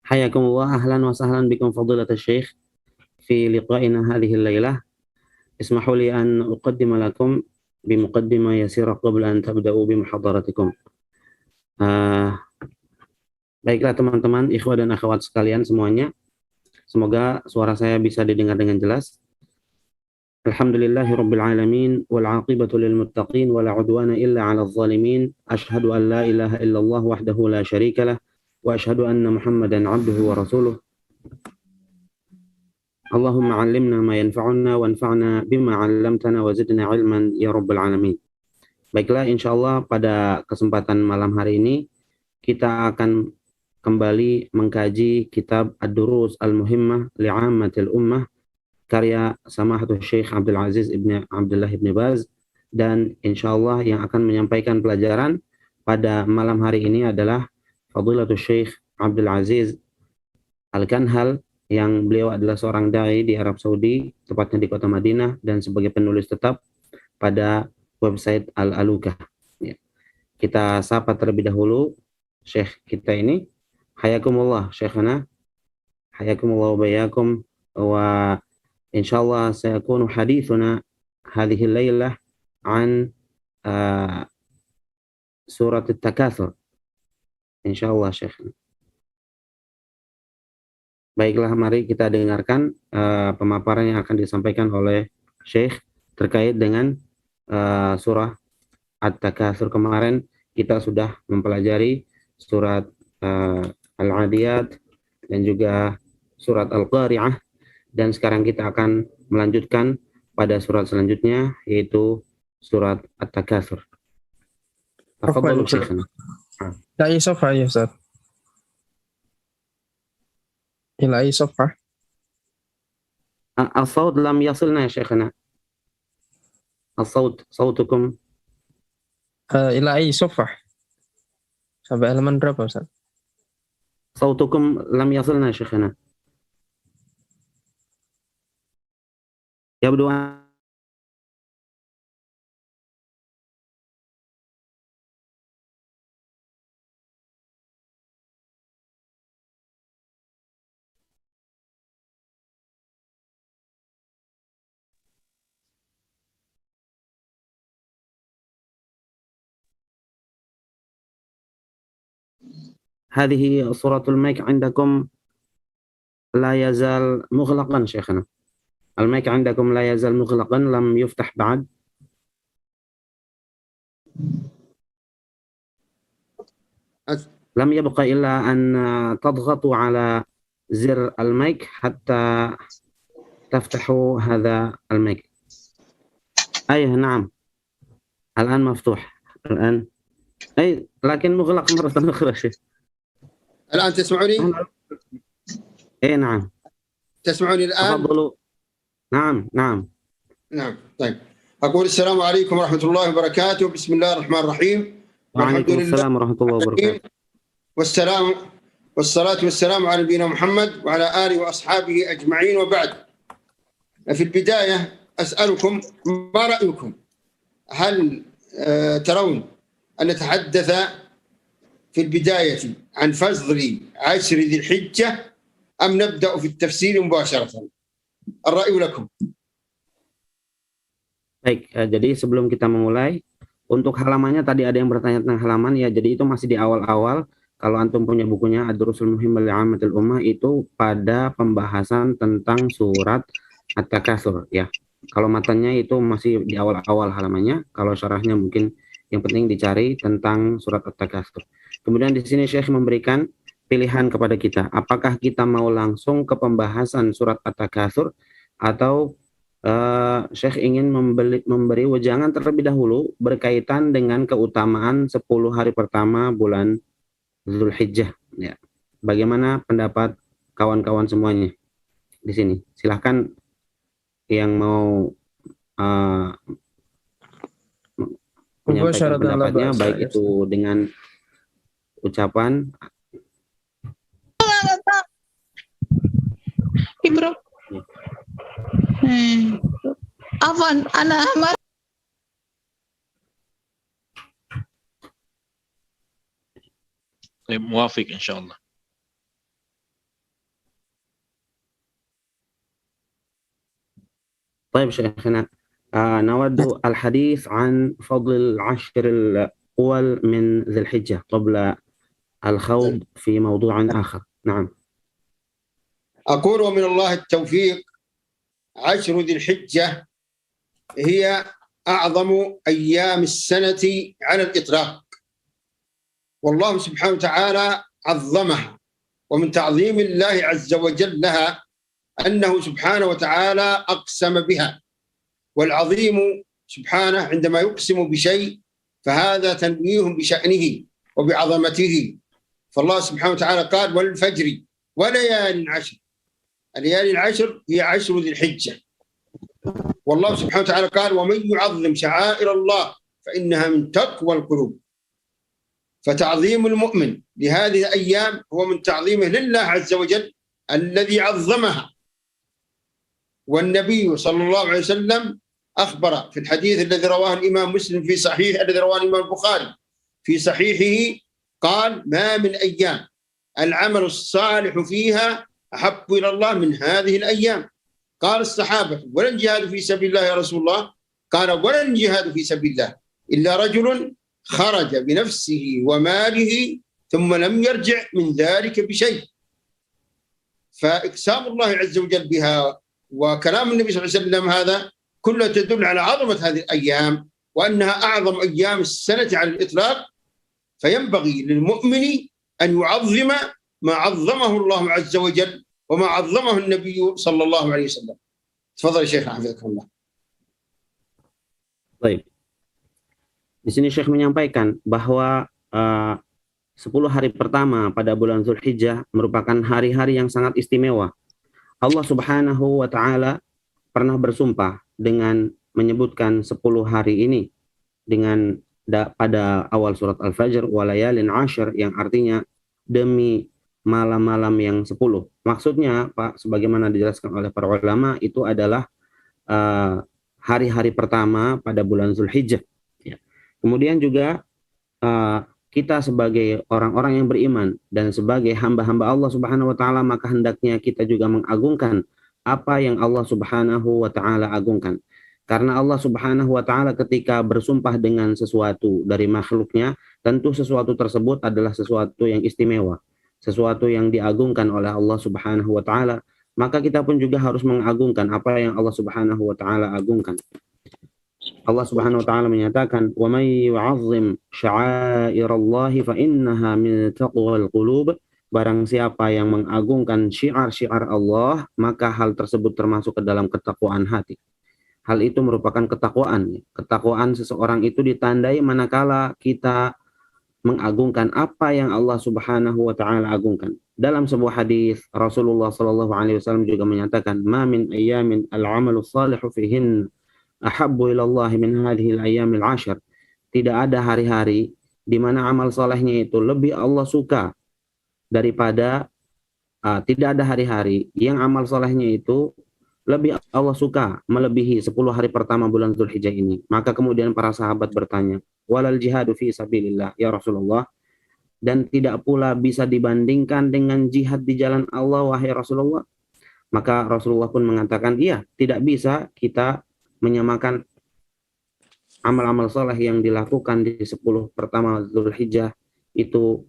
حياكم الله أهلا وسهلا بكم فضيلة الشيخ في لقائنا هذه الليلة. اسمحوا لي أن أقدم لكم بمقدمة يسيرة قبل أن تبدأوا بمحاضرتكم. Baiklah teman-teman, ikhwah dan akhwat sekalian semuanya, semoga suara saya bisa didengar dengan jelas. Alhamdulillahirabbil alamin wal 'aqibatu lil muttaqin wala 'udwana illa 'alal zalimin. Asyhadu an la ilaha illallah wahdahu la syarika lah wa asyhadu anna Muhammadan 'abduhu wa rasuluh. Allahumma 'allimna ma yanfa'una wanfa'na bima 'allamtana wa zidna 'ilman ya rabbal alamin. Baiklah, insyaallah pada kesempatan malam hari ini kita akan kembali mengkaji kitab Ad-Durus Al-Muhimmah Li'ammatil Ummah karya Samahatul Syekh Abdul Aziz Ibn Abdullah Ibn Baz, dan insyaallah yang akan menyampaikan pelajaran pada malam hari ini adalah Fadilatul Syekh Abdul Aziz Al-Kanhal, yang beliau adalah seorang dai di Arab Saudi, tepatnya di kota Madinah, dan sebagai penulis tetap pada website Al-Alukah. Ya. Kita sapa terlebih dahulu Syekh kita ini. Hayakumullah Syekhana, hayakumullah wa bayakum, wa insyaallah sayakunu hadithuna hadhihi laylah an surat At-Takatsur insyaallah Syekhana. Baiklah, mari kita dengarkan pemaparan yang akan disampaikan oleh Syekh terkait dengan surah At-Takatsur. Kemarin kita sudah mempelajari surat Al-Adiyat dan juga surat Al-Qari'ah, dan sekarang kita akan melanjutkan pada surat selanjutnya, yaitu surat At-Takatsur. Tafadhalu Syekhana. لا أي صفحة يا أستاذ؟ إلى أي صفحة؟ الصوت لم يصلنا يا شيخنا. صوتكم إلى أي صفحة؟ sampai halaman berapa Ustaz? صوتكم لم يصلنا يا شيخنا. يبدو هذه صورة المايك عندكم لا يزال مغلقا شيخنا. المايك عندكم لا يزال مغلقا، لم يفتح بعد. لم يبقى إلا أن تضغطوا على زر المايك حتى تفتحوا هذا المايك. أي نعم، الآن مفتوح الآن، أي لكن مغلق مرة أخرى شيخ. الآن تسمعوني؟ أي نعم. تسمعوني الآن؟ تفضلوا. نعم. طيب، أقول السلام عليكم ورحمة الله وبركاته. بسم الله الرحمن الرحيم. وعليكم السلام ورحمة الله وبركاته. والصلاة والسلام على نبينا محمد وعلى آله وأصحابه أجمعين، وبعد. في البداية أسألكم ما رأيكم؟ هل ترون أن نتحدث في البداية عن فضل عشر ذي الحجة أم نبدأ في التفسير مباشرة؟ الرأي لكم. Baik, jadi sebelum kita memulai, untuk halamannya tadi ada yang bertanya tentang halaman, ya jadi itu masih di awal-awal. Kalau antum punya bukunya Ad-Durusul Muhimmah Li'ammatil Ummah, itu pada pembahasan tentang surat At-Takatsur ya. Kalau matanya itu masih di awal-awal halamannya, kalau syarahnya mungkin yang penting dicari tentang surat At-Takatsur. Kemudian di sini Syekh memberikan pilihan kepada kita, apakah kita mau langsung ke pembahasan surat At-Takatsur atau Syekh ingin memberi wejangan terlebih dahulu berkaitan dengan keutamaan 10 hari pertama bulan Zulhijjah ya. Bagaimana pendapat kawan-kawan semuanya di sini? Silahkan yang mau menyampaikan pendapatnya, baik itu dengan ucapan Ibro. Afwan, ana Ahmad. موافق إن شاء الله. طيب شيخنا نود الحديث عن فضل العشر الأول من ذي الحجة قبل الخوض في موضوع آخر. نعم. أقول ومن الله التوفيق. عشر ذي الحجة هي أعظم أيام السنة على الإطلاق، والله سبحانه وتعالى عظمها، ومن تعظيم الله عز وجل لها أنه سبحانه وتعالى أقسم بها، والعظيم سبحانه عندما يقسم بشيء فهذا تنويه بشأنه وبعظمته. فالله سبحانه وتعالى قال والفجر وليال عشر. الليالي العشر هي عشر ذي الحجة، والله سبحانه وتعالى قال ومن يعظم شعائر الله فإنها من تقوى القلوب. فتعظيم المؤمن لهذه الأيام هو من تعظيمه لله عز وجل الذي عظمها. والنبي صلى الله عليه وسلم أخبر في الحديث الذي رواه الإمام مسلم في صحيح، الذي رواه الإمام البخاري في صحيحه، قال ما من أيام العمل الصالح فيها أحب إلى الله من هذه الأيام. قال الصحابة ولا الجهاد في سبيل الله يا رسول الله؟ قال ولا الجهاد في سبيل الله إلا رجل خرج بنفسه وماله ثم لم يرجع من ذلك بشيء. فإقسام الله عز وجل بها وكلام النبي صلى الله عليه وسلم هذا كله تدل على عظمة هذه الأيام وأنها أعظم أيام السنة على الإطلاق. فينبغي للمؤمن أن يعظم ما عظمه الله عز وجل وما عظمه النبي صلى الله عليه وسلم. تفضل يا شيخ حفظك الله. Baik. Di sini Syekh menyampaikan bahwa 10 hari pertama pada bulan Zulhijjah merupakan hari-hari yang sangat istimewa. Allah Subhanahu wa taala pernah bersumpah dengan menyebutkan 10 hari ini dengan pada awal surat Al-Fajr walayalin ashar, yang artinya demi malam-malam yang 10. Maksudnya Pak, sebagaimana dijelaskan oleh para ulama, itu adalah hari-hari pertama pada bulan Zulhijjah. Ya. Kemudian juga kita sebagai orang-orang yang beriman dan sebagai hamba-hamba Allah Subhanahu wa taala, maka hendaknya kita juga mengagungkan apa yang Allah Subhanahu wa taala agungkan. Karena Allah Subhanahu wa taala ketika bersumpah dengan sesuatu dari makhluknya, tentu sesuatu tersebut adalah sesuatu yang istimewa, sesuatu yang diagungkan oleh Allah Subhanahu wa taala. Maka kita pun juga harus mengagungkan apa yang Allah Subhanahu wa taala agungkan. Allah Subhanahu wa taala menyatakan, "Wa may yu'azzim sya'airallahi fa innaha min taqwal qulub." Barang siapa yang mengagungkan syiar-syiar Allah, maka hal tersebut termasuk ke dalam ketakwaan hati. Hal itu merupakan ketakwaan. Ketakwaan seseorang itu ditandai manakala kita mengagungkan apa yang Allah Subhanahu wa taala agungkan. Dalam sebuah hadis Rasulullah sallallahu alaihi wasallam juga menyatakan, "Ma min ayyamin al-'amalu shalihu fihin ahabbu ila Allah min hadhihi al-ayyamil 'ashar." Tidak ada hari-hari di mana amal salehnya itu lebih Allah suka daripada tidak ada hari-hari yang amal salehnya itu lebih Allah suka melebihi 10 hari pertama bulan Zulhijjah ini. Maka kemudian para sahabat bertanya, walal jihadu fi sabilillah ya Rasulullah, dan tidak pula bisa dibandingkan dengan jihad di jalan Allah wahai Rasulullah. Maka Rasulullah pun mengatakan, iya, tidak bisa kita menyamakan amal-amal saleh yang dilakukan di 10 pertama Zulhijjah itu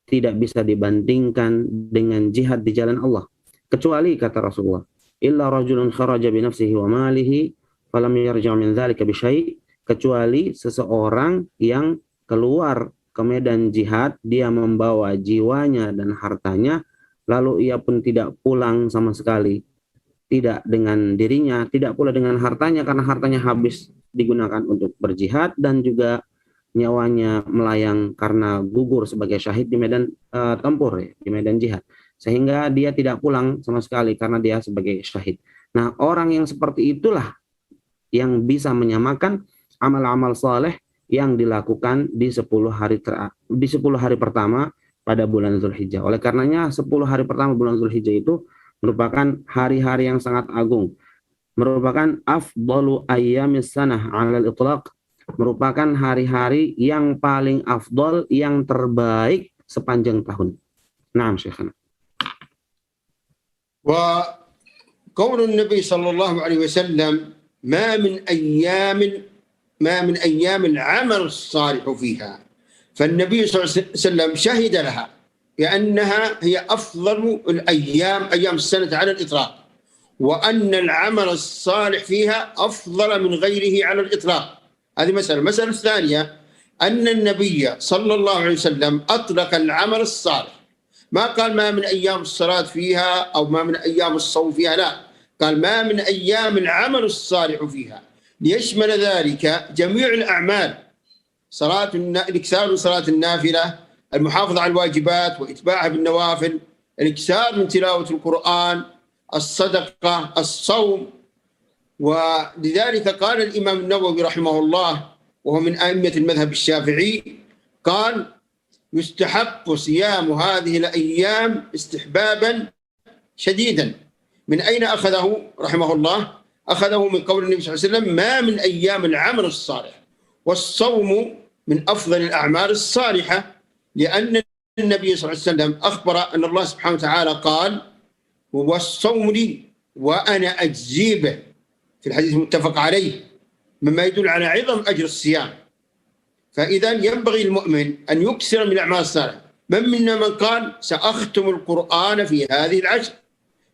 tidak bisa dibandingkan dengan jihad di jalan Allah. Kecuali kata Rasulullah, illa rajulun kharaja bi nafsihi wa malihi falam yarji' min dzalika bi syai', kecuali seseorang yang keluar ke medan jihad, dia membawa jiwanya dan hartanya, lalu ia pun tidak pulang sama sekali, tidak dengan dirinya, tidak pula dengan hartanya, karena hartanya habis digunakan untuk berjihad dan juga nyawanya melayang karena gugur sebagai syahid di medan tempur, ya, di medan jihad, sehingga dia tidak pulang sama sekali karena dia sebagai syahid. Nah, orang yang seperti itulah yang bisa menyamakan amal-amal saleh yang dilakukan di 10 hari pertama pada bulan Zulhijjah. Oleh karenanya 10 hari pertama bulan Zulhijjah itu merupakan hari-hari yang sangat agung, merupakan afdalu ayyamis sanah 'alal itlaq, merupakan hari-hari yang paling afdal, yang terbaik sepanjang tahun. Naam Syekhana. وقول النبي صلى الله عليه وسلم ما من أيام العمل الصالح فيها. فالنبي صلى الله عليه وسلم شهد لها بأنها هي أفضل الأيام، أيام السنة على الإطلاق، وأن العمل الصالح فيها أفضل من غيره على الإطلاق. هذه مسألة. المسألة الثانية أن النبي صلى الله عليه وسلم أطلق العمل الصالح، ما قال ما من أيام الصلاة فيها أو ما من أيام الصوم فيها، لا، قال ما من أيام العمل الصالح فيها، ليشمل ذلك جميع الأعمال، الإكثار من صلاة النافلة، المحافظة على الواجبات وإتباعها بالنوافل، الإكثار من تلاوة القرآن، الصدقة، الصوم. ولذلك قال الإمام النووي رحمه الله وهو من أئمة المذهب الشافعي، قال يستحب صيام هذه الأيام استحبابا شديدا. من أين أخذه رحمه الله؟ أخذه من قول النبي صلى الله عليه وسلم ما من أيام العمل الصالح، والصوم من أفضل الأعمال الصالحة، لأن النبي صلى الله عليه وسلم أخبر أن الله سبحانه وتعالى قال والصوم لي وأنا أجزي به، في الحديث المتفق عليه، مما يدل على عظم أجر الصيام. فإذا ينبغي المؤمن أن يكثر من الأعمال الصالحة. من منا من قال سأختم القرآن في هذه العشر،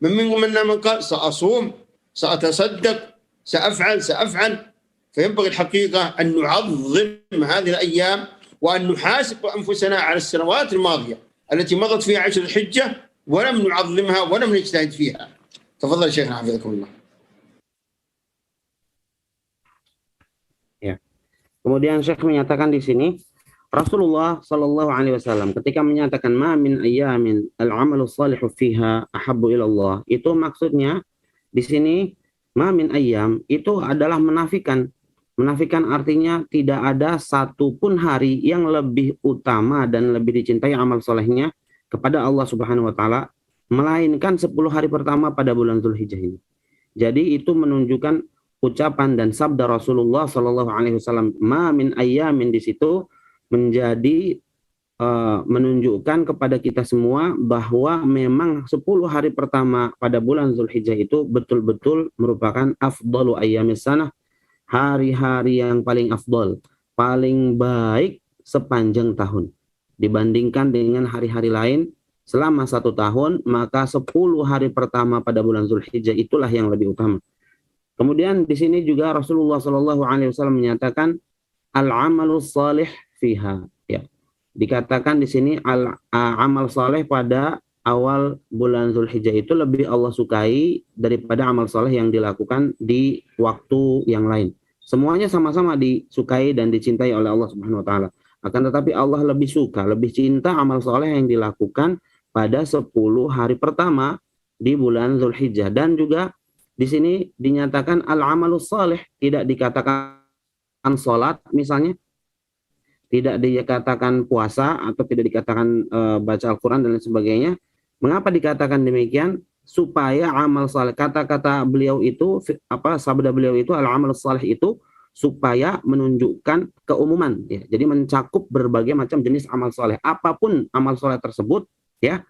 من منا من قال سأصوم، سأتصدق، سأفعل. فينبغي الحقيقة أن نعظم هذه الأيام وأن نحاسب أنفسنا على السنوات الماضية التي مضت فيها 10 الحجة ولم نعظمها ولم نجتهد فيها. تفضل شيخنا حفظكم الله. Ya. Kemudian Syekh menyatakan di sini Rasulullah Shallallahu Alaihi Wasallam ketika menyatakan ma min ayamin al-amalu salihu fiha ahabbu ilallah, itu maksudnya di sini ma min ayam itu adalah menafikan artinya tidak ada satupun hari yang lebih utama dan lebih dicintai amal solehnya kepada Allah Subhanahu Wa Taala melainkan 10 hari pertama pada bulan Dzulhijjah ini. Jadi itu menunjukkan ucapan dan sabda Rasulullah Shallallahu Alaihi Wasallam ma min ayamin di situ menjadi menunjukkan kepada kita semua bahwa memang 10 hari pertama pada bulan Dzulhijjah itu betul-betul merupakan afdalu ayyamis sanah, hari-hari yang paling afdal, paling baik sepanjang tahun. Dibandingkan dengan hari-hari lain selama 1 tahun, maka 10 hari pertama pada bulan Dzulhijjah itulah yang lebih utama. Kemudian di sini juga Rasulullah Shallallahu Alaihi Wasallam menyatakan al-amalus salih fiha. Ya, dikatakan di sini amal saleh pada awal bulan Dzulhijjah itu lebih Allah sukai daripada amal saleh yang dilakukan di waktu yang lain. Semuanya sama-sama disukai dan dicintai oleh Allah Subhanahu Wa Taala. Akan tetapi Allah lebih suka, lebih cinta amal saleh yang dilakukan pada 10 hari pertama di bulan Dzulhijjah. Dan juga di sini dinyatakan al-amalus salih, tidak dikatakan salat misalnya, tidak dikatakan puasa atau tidak dikatakan baca Al-Qur'an dan lain sebagainya. Mengapa dikatakan demikian? Supaya amal saleh, kata-kata beliau itu sabda beliau itu al-amalus salih itu supaya menunjukkan keumuman ya. Jadi mencakup berbagai macam jenis amal saleh. Apapun amal saleh tersebut ya,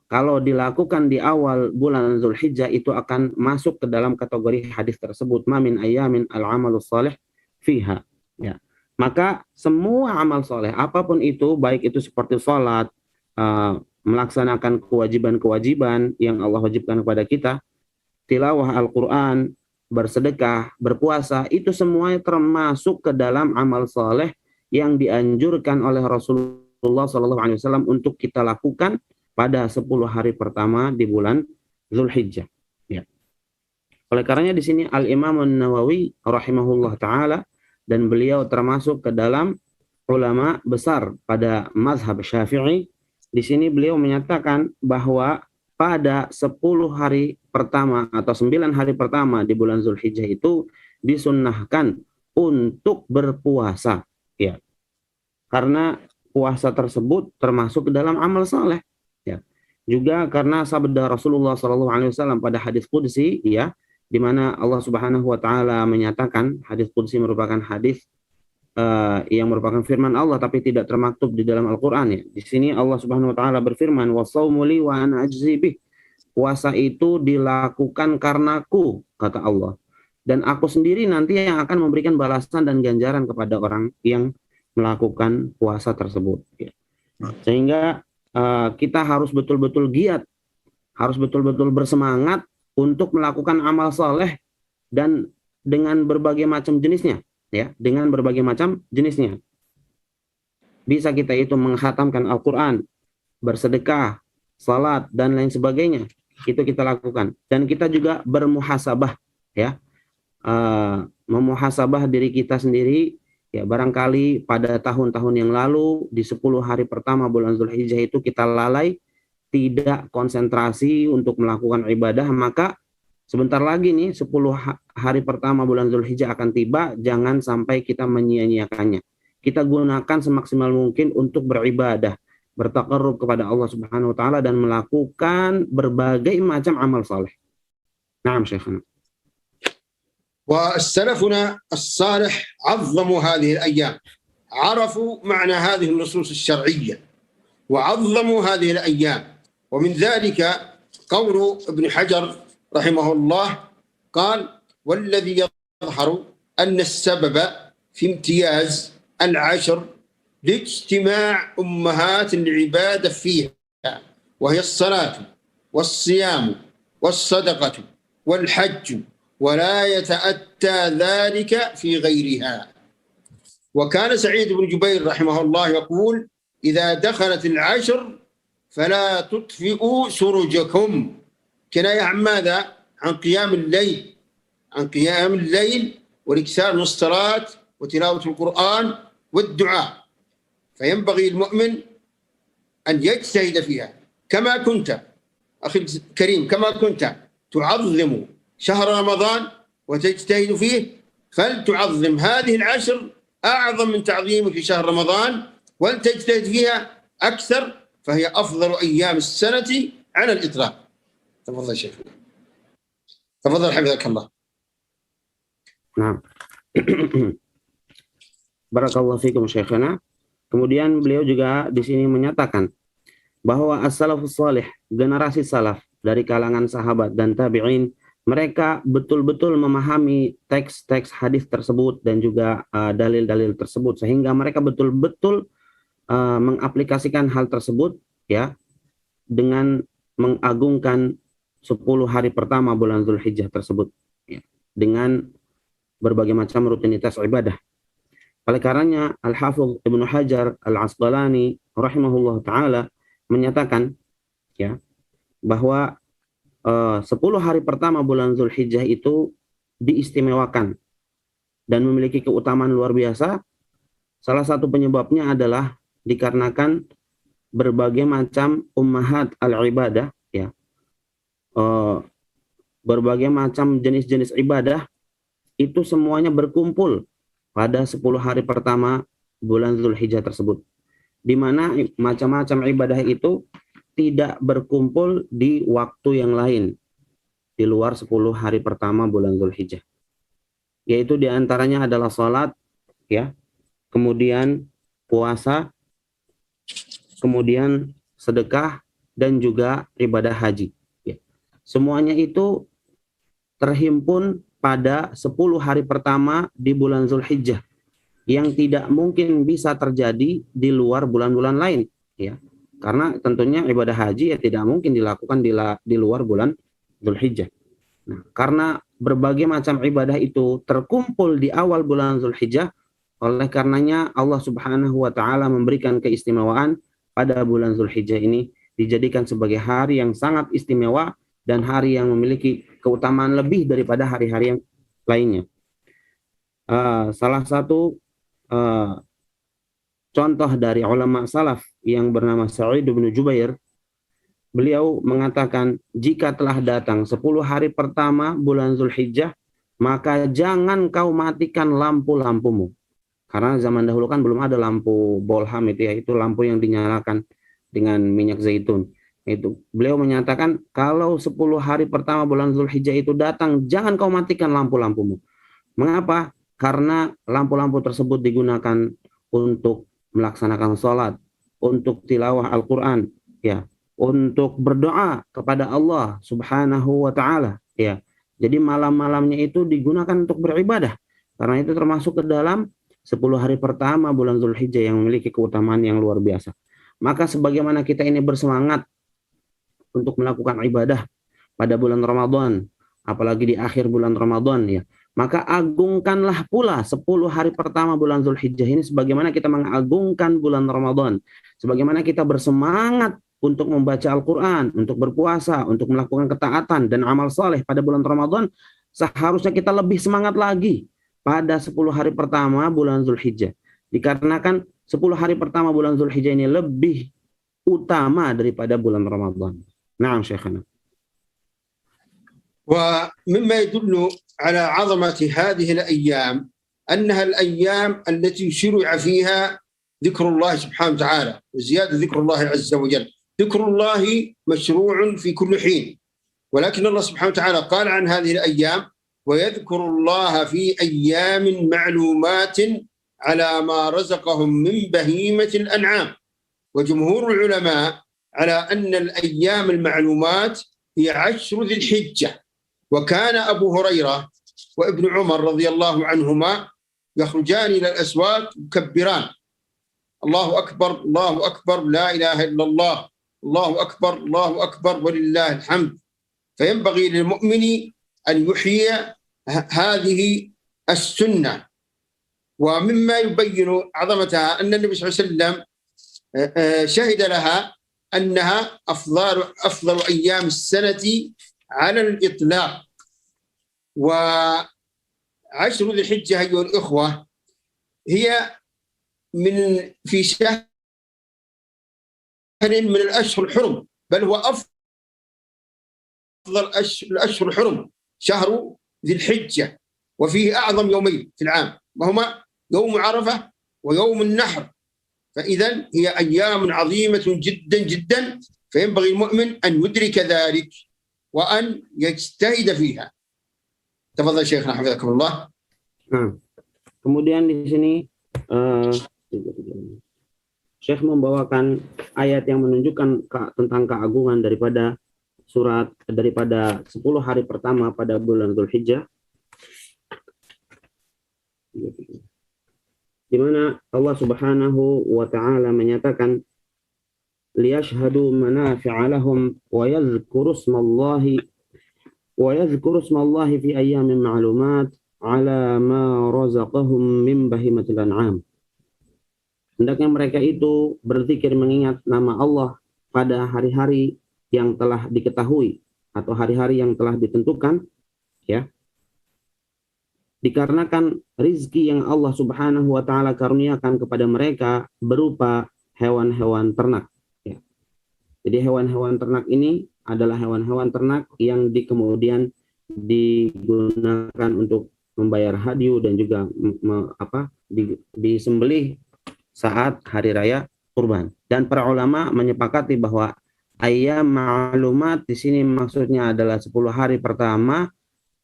kalau dilakukan di awal bulan Dzulhijjah itu akan masuk ke dalam kategori hadis tersebut, ma min ayamin al-amalus salih fiha ya. Maka semua amal soleh apapun itu, baik itu seperti sholat, melaksanakan kewajiban-kewajiban yang Allah wajibkan kepada kita, tilawah Al-Quran, bersedekah, berpuasa, itu semuanya termasuk ke dalam amal soleh yang dianjurkan oleh Rasulullah SAW untuk kita lakukan pada 10 hari pertama di bulan Dzulhijjah. Ya. Oleh karenanya di sini Al-Imam An-Nawawi rahimahullah ta'ala, dan beliau termasuk ke dalam ulama besar pada mazhab Syafi'i. Di sini beliau menyatakan bahwa pada 10 hari pertama atau 9 hari pertama di bulan Dzulhijjah itu disunnahkan untuk berpuasa. Ya. Karena puasa tersebut termasuk ke dalam amal saleh. Ya. Juga karena sabda Rasulullah SAW pada hadis qudsi ya, di mana Allah Subhanahu wa taala menyatakan, hadis qudsi merupakan hadis yang merupakan firman Allah tapi tidak termaktub di dalam Al-Qur'an ya. Di sini Allah Subhanahu wa taala berfirman, "Wasaumu li wa ana ajzi bih." Puasa itu dilakukan karenaku, kata Allah. dan aku sendiri nanti yang akan memberikan balasan dan ganjaran kepada orang yang melakukan puasa tersebut. Sehingga kita harus betul-betul giat, harus betul-betul bersemangat untuk melakukan amal soleh dan dengan berbagai macam jenisnya, ya, dengan berbagai macam jenisnya. Bisa kita itu menghatamkan Al-Quran, bersedekah, salat dan lain sebagainya, itu kita lakukan. Dan kita juga bermuhasabah, ya, memuhasabah diri kita sendiri. Ya, barangkali pada tahun-tahun yang lalu di 10 hari pertama bulan Zulhijjah itu kita lalai, tidak konsentrasi untuk melakukan ibadah, maka sebentar lagi nih 10 hari pertama bulan Zulhijjah akan tiba, jangan sampai kita menyia-nyiakannya. Kita gunakan semaksimal mungkin untuk beribadah, bertaqarrub kepada Allah Subhanahu wa taala dan melakukan berbagai macam amal saleh. Naam Syekhana. وسلفنا الصالح عظموا هذه الأيام، عرفوا معنى هذه النصوص الشرعية وعظموا هذه الأيام. ومن ذلك قول ابن حجر رحمه الله قال: والذي يظهر أن السبب في امتياز العشر لاجتماع أمهات العبادة فيها، وهي الصلاة والصيام والصدقة والحج، ولا يتأتى ذلك في غيرها. وكان سعيد بن جبير رحمه الله يقول: إذا دخلت العشر فلا تطفئوا سرجكم. كناية عن ماذا؟ عن قيام الليل، عن قيام الليل والإكثار من الصلاة وتلاوة القرآن والدعاء. فينبغي المؤمن أن يجتهد فيها كما كنت أخي الكريم، كما كنت تعظم شهر رمضان وتجتهد فيه، فلتعظم هذه العشر أعظم من تعظيمك في شهر رمضان، ولتجتهد فيها أكثر، فهي أفضل أيام السنة على الإطلاق. تفضل شيخ. تفضل حفظك الله. Nah, barakallahu fikum Syekhana. Kemudian beliau juga di sini menyatakan bahwa as-salafus salih, generasi salaf dari kalangan sahabat dan tabi'in, mereka betul-betul memahami teks-teks hadis tersebut dan juga dalil-dalil tersebut, sehingga mereka betul-betul mengaplikasikan hal tersebut, ya, dengan mengagungkan 10 hari pertama bulan Zulhijjah tersebut, ya, dengan berbagai macam rutinitas ibadah. Oleh karenanya Al-Hafidz Ibnu Hajar Al-Asqalani rahimahullah taala menyatakan, ya, bahwa 10 hari pertama bulan Zulhijjah itu diistimewakan dan memiliki keutamaan luar biasa. Salah satu penyebabnya adalah dikarenakan berbagai macam ummahat al-ibadah, ya, berbagai macam jenis-jenis ibadah itu semuanya berkumpul pada 10 hari pertama bulan Zulhijjah tersebut, di mana macam-macam ibadah itu tidak berkumpul di waktu yang lain di luar 10 hari pertama bulan Zulhijjah. Yaitu diantaranya adalah salat, ya, kemudian puasa, kemudian sedekah, dan juga ibadah haji. Ya. Semuanya itu terhimpun pada 10 hari pertama di bulan Zulhijjah yang tidak mungkin bisa terjadi di luar bulan-bulan lain, ya. Karena tentunya ibadah haji ya tidak mungkin dilakukan di luar bulan Zulhijjah. Nah, karena berbagai macam ibadah itu terkumpul di awal bulan Zulhijjah, oleh karenanya Allah Subhanahu wa taala memberikan keistimewaan pada bulan Zulhijjah ini, dijadikan sebagai hari yang sangat istimewa dan hari yang memiliki keutamaan lebih daripada hari-hari yang lainnya. Salah satu contoh dari ulama salaf yang bernama Sa'id bin Jubair, beliau mengatakan, jika telah datang 10 hari pertama bulan Zulhijjah, maka jangan kau matikan lampu-lampumu. Karena zaman dahulu kan belum ada lampu bolham itu, ya, itu lampu yang dinyalakan dengan minyak zaitun. Itu beliau menyatakan, kalau 10 hari pertama bulan Zulhijjah itu datang, jangan kau matikan lampu-lampumu. Mengapa? Karena lampu-lampu tersebut digunakan untuk melaksanakan sholat, untuk tilawah Al-Quran, ya, untuk berdoa kepada Allah Subhanahu wa taala, ya. Jadi malam-malamnya itu digunakan untuk beribadah. Karena itu termasuk ke dalam 10 hari pertama bulan Zulhijjah yang memiliki keutamaan yang luar biasa. Maka sebagaimana kita ini bersemangat untuk melakukan ibadah pada bulan Ramadan, apalagi di akhir bulan Ramadan ya, maka agungkanlah pula 10 hari pertama bulan Zulhijjah ini sebagaimana kita mengagungkan bulan Ramadan. Sebagaimana kita bersemangat untuk membaca Al-Quran, untuk berpuasa, untuk melakukan ketaatan dan amal saleh pada bulan Ramadan, seharusnya kita lebih semangat lagi pada 10 hari pertama bulan Zulhijjah. Dikarenakan 10 hari pertama bulan Zulhijjah ini lebih utama daripada bulan Ramadan. Naam Syekhana. ومما يدل على عظمة هذه الأيام أنها الأيام التي شرع فيها ذكر الله سبحانه وتعالى وزيادة ذكر الله عز وجل. ذكر الله مشروع في كل حين، ولكن الله سبحانه وتعالى قال عن هذه الأيام ويذكر الله في أيام معلومات على ما رزقهم من بهيمة الأنعام. وجمهور العلماء على أن الأيام المعلومات هي 10 ذي الحجة. وكان أبو هريرة وابن عمر رضي الله عنهما يخرجان إلى الأسواق يكبران الله أكبر الله أكبر لا إله إلا الله الله أكبر ولله الحمد. فينبغي للمؤمن أن يحيي هذه السنة. ومما يبين عظمتها أن النبي صلى الله عليه وسلم شهد لها أنها أفضل أيام السنة على الإطلاق. وعشر ذي الحجة أيها الإخوة هي في شهر من الأشهر الحرم، بل هو أفضل الأشهر الحرم شهر ذي الحجة، وفيه أعظم يومين في العام وهما يوم عرفة ويوم النحر. فإذا هي أيام عظيمة جدا جدا، فينبغي المؤمن أن يدرك ذلك وأن يجتهد فيها. تفضل شيخنا حفظكم الله. Kemudian di sini Syekh membawakan ayat yang menunjukkan tentang keagungan daripada 10 hari pertama pada bulan Dzulhijjah, di mana Allah Subhanahu wa taala menyatakan liyashhadu manafi'a lahum wa yadhkuru ismallahi fi ayyamin ma'lumat ala ma razaqahum min bahimatil an'am. Hendaknya mereka itu berzikir mengingat nama Allah pada hari-hari yang telah diketahui atau hari-hari yang telah ditentukan, ya. Dikarenakan rizki yang Allah Subhanahu wa taala karuniakan kepada mereka berupa hewan-hewan ternak, ya. Jadi hewan-hewan ternak ini adalah hewan-hewan ternak yang kemudian digunakan untuk membayar hadyu dan juga disembelih saat hari raya kurban. Dan para ulama menyepakati bahwa ayam ma'lumat di sini maksudnya adalah 10 hari pertama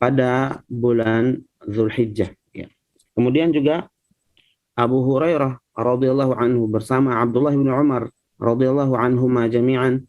pada bulan Dzulhijjah, ya. Kemudian juga Abu Hurairah radhiyallahu anhu bersama Abdullah bin Umar radhiyallahu anhuma jami'an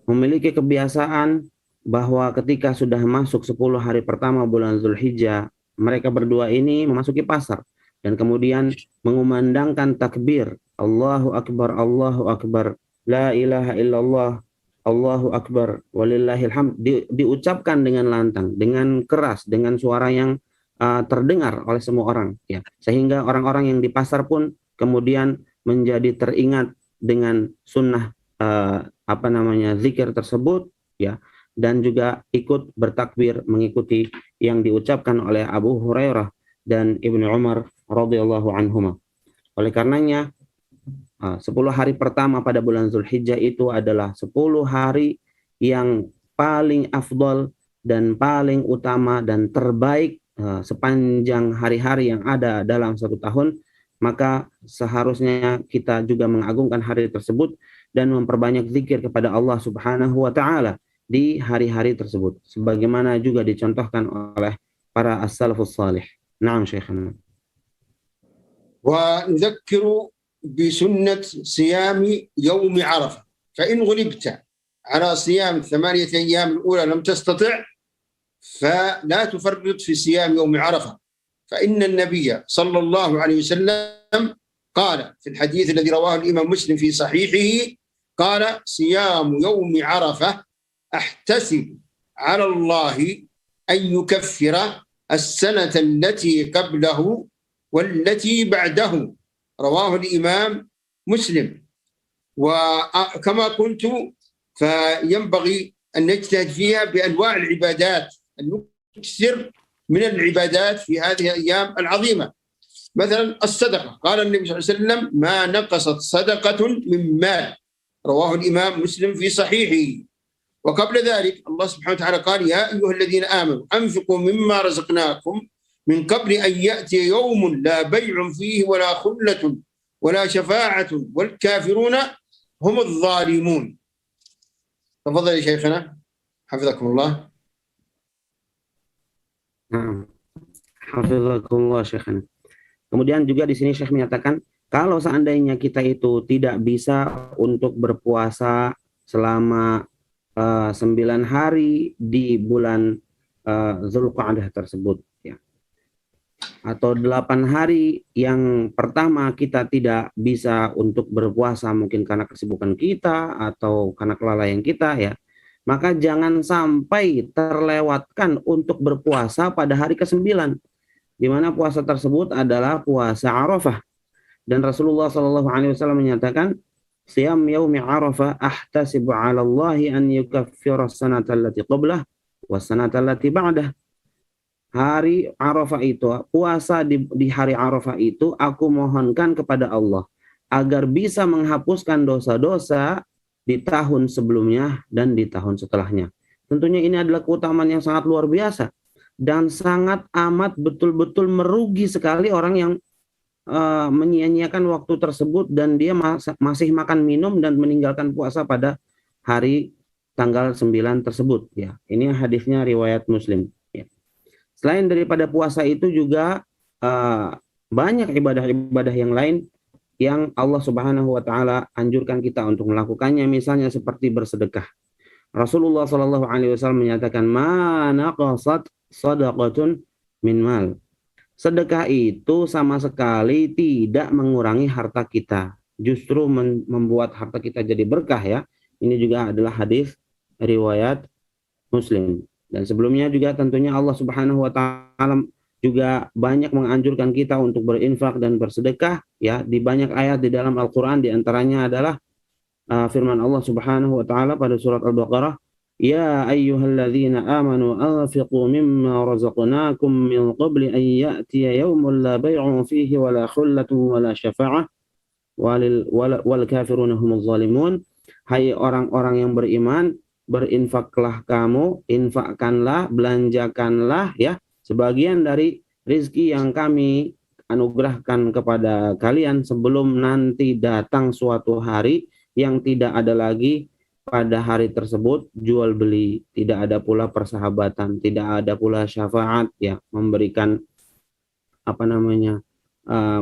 memiliki kebiasaan bahwa ketika sudah masuk 10 hari pertama bulan Dzulhijjah, mereka berdua ini memasuki pasar dan kemudian mengumandangkan takbir, Allahu Akbar, la ilaha illallah, Allahu Akbar, walillahil hamd, diucapkan dengan lantang, dengan keras, dengan suara yang terdengar oleh semua orang, ya. Sehingga orang-orang yang di pasar pun kemudian menjadi teringat dengan sunnah zikir tersebut, ya, dan juga ikut bertakbir mengikuti yang diucapkan oleh Abu Hurairah dan Ibnu Umar radhiyallahu anhuma. Oleh karenanya 10 hari pertama pada bulan Dzulhijjah itu adalah 10 hari yang paling afdal dan paling utama dan terbaik sepanjang hari-hari yang ada dalam satu tahun. Maka seharusnya kita juga mengagungkan hari tersebut dan memperbanyak zikir kepada Allah Subhanahu wa taala di hari-hari tersebut, sebagaimana juga dicontohkan oleh para as-salafus salih. Naam Syekhana. Wa nudhakkiru بسنة صيام يوم عرفة، فإن غلبت على صيام 8 أيام الأولى لم تستطع فلا تفرط في صيام يوم عرفة، فإن النبي صلى الله عليه وسلم قال في الحديث الذي رواه الإمام مسلم في صحيحه قال: صيام يوم عرفة أحتسب على الله أن يكفر السنة التي قبله والتي بعده، رواه الإمام مسلم. وكما قلت فينبغي أن نجتهد فيها بأنواع العبادات، أن نكثر من العبادات في هذه الأيام العظيمة. مثلا الصدقة، قال النبي صلى الله عليه وسلم: ما نقصت صدقة من مال، رواه الإمام مسلم في صحيحه. وقبل ذلك الله سبحانه وتعالى قال: يا أيها الذين آمنوا أنفقوا مما رزقناكم من قبل أن يأتي يوم لا بيع فيه ولا خلة ولا شفاعة والكافرون هم الظالمون. تفضل يا شيخنا حفظكم الله. Hafizakumullah Syekhana. Kemudian juga di sini Syekh menyatakan kalau seandainya kita itu tidak bisa untuk berpuasa selama 9 hari di bulan Zulqa'dah tersebut, ya, atau 8 hari yang pertama kita tidak bisa untuk berpuasa mungkin karena kesibukan kita atau karena kelalaian kita, ya, maka jangan sampai terlewatkan untuk berpuasa pada hari ke-9, di mana puasa tersebut adalah puasa Arafah. Dan Rasulullah SAW menyatakan, "Siyam yaumi Arafah ahtasibu 'ala Allahi an yukaffira as-sanata allati qablah was sanata allati ba'dah." Hari Arafah itu, puasa di hari Arafah itu aku mohonkan kepada Allah agar bisa menghapuskan dosa-dosa di tahun sebelumnya dan di tahun setelahnya. Tentunya ini adalah keutamaan yang sangat luar biasa dan sangat amat betul-betul merugi sekali orang yang menyia-nyiakan waktu tersebut dan dia masih makan minum dan meninggalkan puasa pada hari tanggal 9 tersebut, ya. Ini hadisnya riwayat Muslim, ya. Selain daripada puasa itu juga banyak ibadah-ibadah yang lain yang Allah Subhanahu wa taala anjurkan kita untuk melakukannya, misalnya seperti bersedekah. Rasulullah sallallahu alaihi wasallam menyatakan, "Ma naqasat shadaqatun min mal." Sedekah itu sama sekali tidak mengurangi harta kita, justru membuat harta kita jadi berkah, ya. Ini juga adalah hadis riwayat Muslim. Dan sebelumnya juga tentunya Allah Subhanahu wa taala juga banyak menganjurkan kita untuk berinfak dan bersedekah, ya, di banyak ayat di dalam Al-Qur'an, di antaranya adalah firman Allah Subhanahu wa taala pada surat Al-Baqarah, "Ya ayyuhalladzina amanu anfiqu mimma razaqnakum min qabli an ya'tiya yawmun la bay'un fihi wala khullatun wala syafa'ah wal kafiruna humuz zalimun." Hai orang-orang yang beriman, berinfaklah kamu, infakkanlah, belanjakanlah, ya, sebagian dari rizki yang kami anugerahkan kepada kalian sebelum nanti datang suatu hari yang tidak ada lagi pada hari tersebut jual beli, tidak ada pula persahabatan, tidak ada pula syafaat, ya, memberikan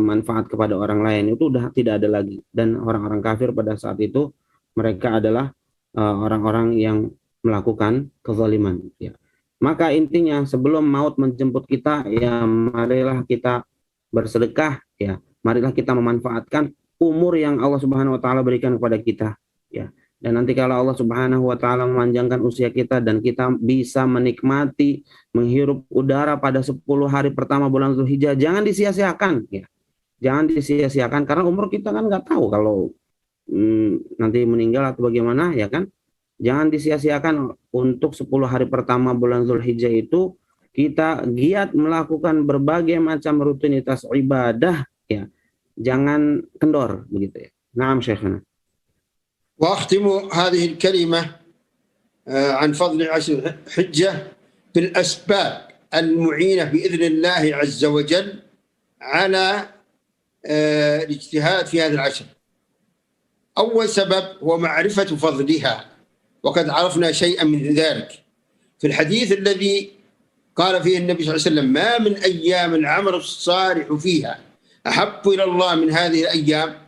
manfaat kepada orang lain, itu udah tidak ada lagi. Dan orang-orang kafir pada saat itu mereka adalah orang-orang yang melakukan kezaliman, ya. Maka intinya sebelum maut menjemput kita, ya, marilah kita bersedekah, ya, marilah kita memanfaatkan umur yang Allah Subhanahu wa taala berikan kepada kita, ya. Dan nanti kalau Allah Subhanahu wa taala memanjangkan usia kita dan kita bisa menikmati menghirup udara pada 10 hari pertama bulan Zulhijjah, jangan disia-siakan, ya. Jangan disia-siakan karena umur kita kan nggak tahu kalau nanti meninggal atau bagaimana, ya kan? Jangan disia-siakan untuk 10 hari pertama bulan Zulhijjah itu kita giat melakukan berbagai macam rutinitas ibadah, ya. Jangan kendor begitu, ya. Naam Syekhana. وأختم هذه الكلمة عن فضل عشر الحجة بالأسباب المعينة بإذن الله عز وجل على الاجتهاد في هذه العشر. أول سبب هو معرفة فضلها، وقد عرفنا شيئا من ذلك في الحديث الذي قال فيه النبي صلى الله عليه وسلم: ما من أيام العمل الصالح فيها أحب إلى الله من هذه الأيام.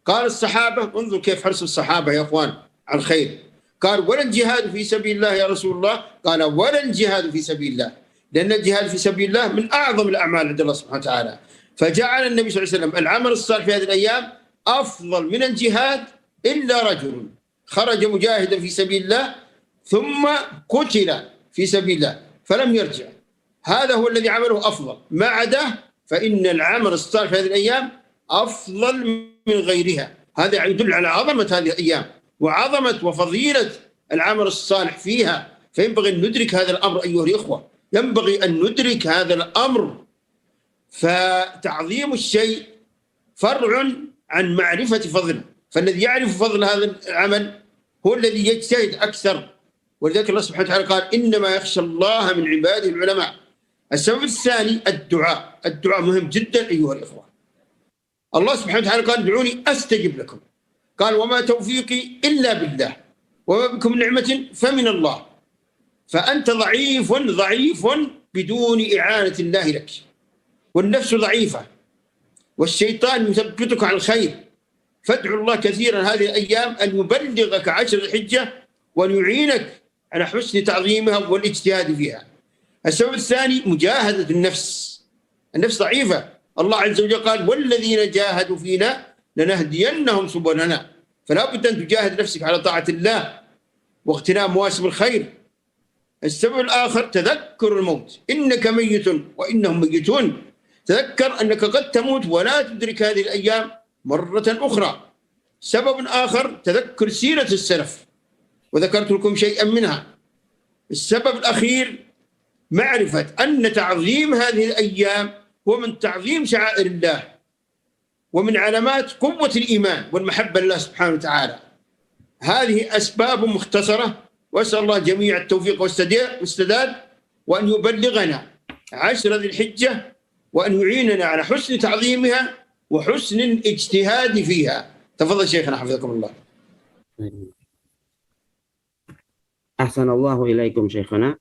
قال الصحابة، انظر كيف حرص الصحابة يا أخوان على الخير، قال ولا الجهاد في سبيل الله يا رسول الله؟ قال ولا الجهاد في سبيل الله، لأن الجهاد في سبيل الله من أعظم الأعمال عند الله سبحانه وتعالى. فجعل النبي صلى الله عليه وسلم العمل الصالح في هذه الأيام أفضل من الجهاد إلا رجل خرج مجاهدا في سبيل الله ثم قتل في سبيل الله فلم يرجع، هذا هو الذي عمله أفضل، ما عداه فإن العمل الصالح في هذه الأيام أفضل من غيرها. هذا يدل على عظمة هذه الأيام وعظمة وفضيلة العمل الصالح فيها، فينبغي أن ندرك هذا الأمر أيها الإخوة، ينبغي أن ندرك هذا الأمر. فتعظيم الشيء فرع عن معرفة فضله، فالذي يعرف فضل هذا العمل هو الذي يجتهد أكثر، ولذلك الله سبحانه وتعالى قال إنما يخشى الله من عباده العلماء. السبب الثاني الدعاء، الدعاء مهم جدا أيها الإخوة. الله سبحانه وتعالى قال ادعوني أستجب لكم، قال وما توفيقي إلا بالله وما بكم من نعمة فمن الله، فأنت ضعيف ضعيف بدون إعانة الله لك، والنفس ضعيفة والشيطان يثبتك على الخير، فادعوا الله كثيرا هذه الأيام أن يبلغك 10 الحجة وأن يعينك على حسن تعظيمها والاجتهاد فيها. السبب الثاني مجاهدة النفس، النفس ضعيفة، الله عز وجل قال والذين جاهدوا فينا لنهدينهم سبلنا، فلا بد أن تجاهد نفسك على طاعة الله واغتنام مواسم الخير. السبب الآخر تذكر الموت، إنك ميت وإنهم ميتون، تذكر أنك قد تموت ولا تدرك هذه الأيام مرة أخرى. سبب آخر تذكر سيرة السلف وذكرت لكم شيئا منها. السبب الأخير معرفة أن تعظيم هذه الأيام هو من تعظيم شعائر الله ومن علامات قوة الإيمان والمحبة لله سبحانه وتعالى. هذه أسباب مختصرة، وأسأل الله جميع التوفيق والسداد وأن يبلغنا 10 ذي الحجة وأن يعيننا على حسن تعظيمها وحسن الاجتهاد فيها. تفضل شيخنا حفظكم الله. Ahsanallahu ilaikum syekhana.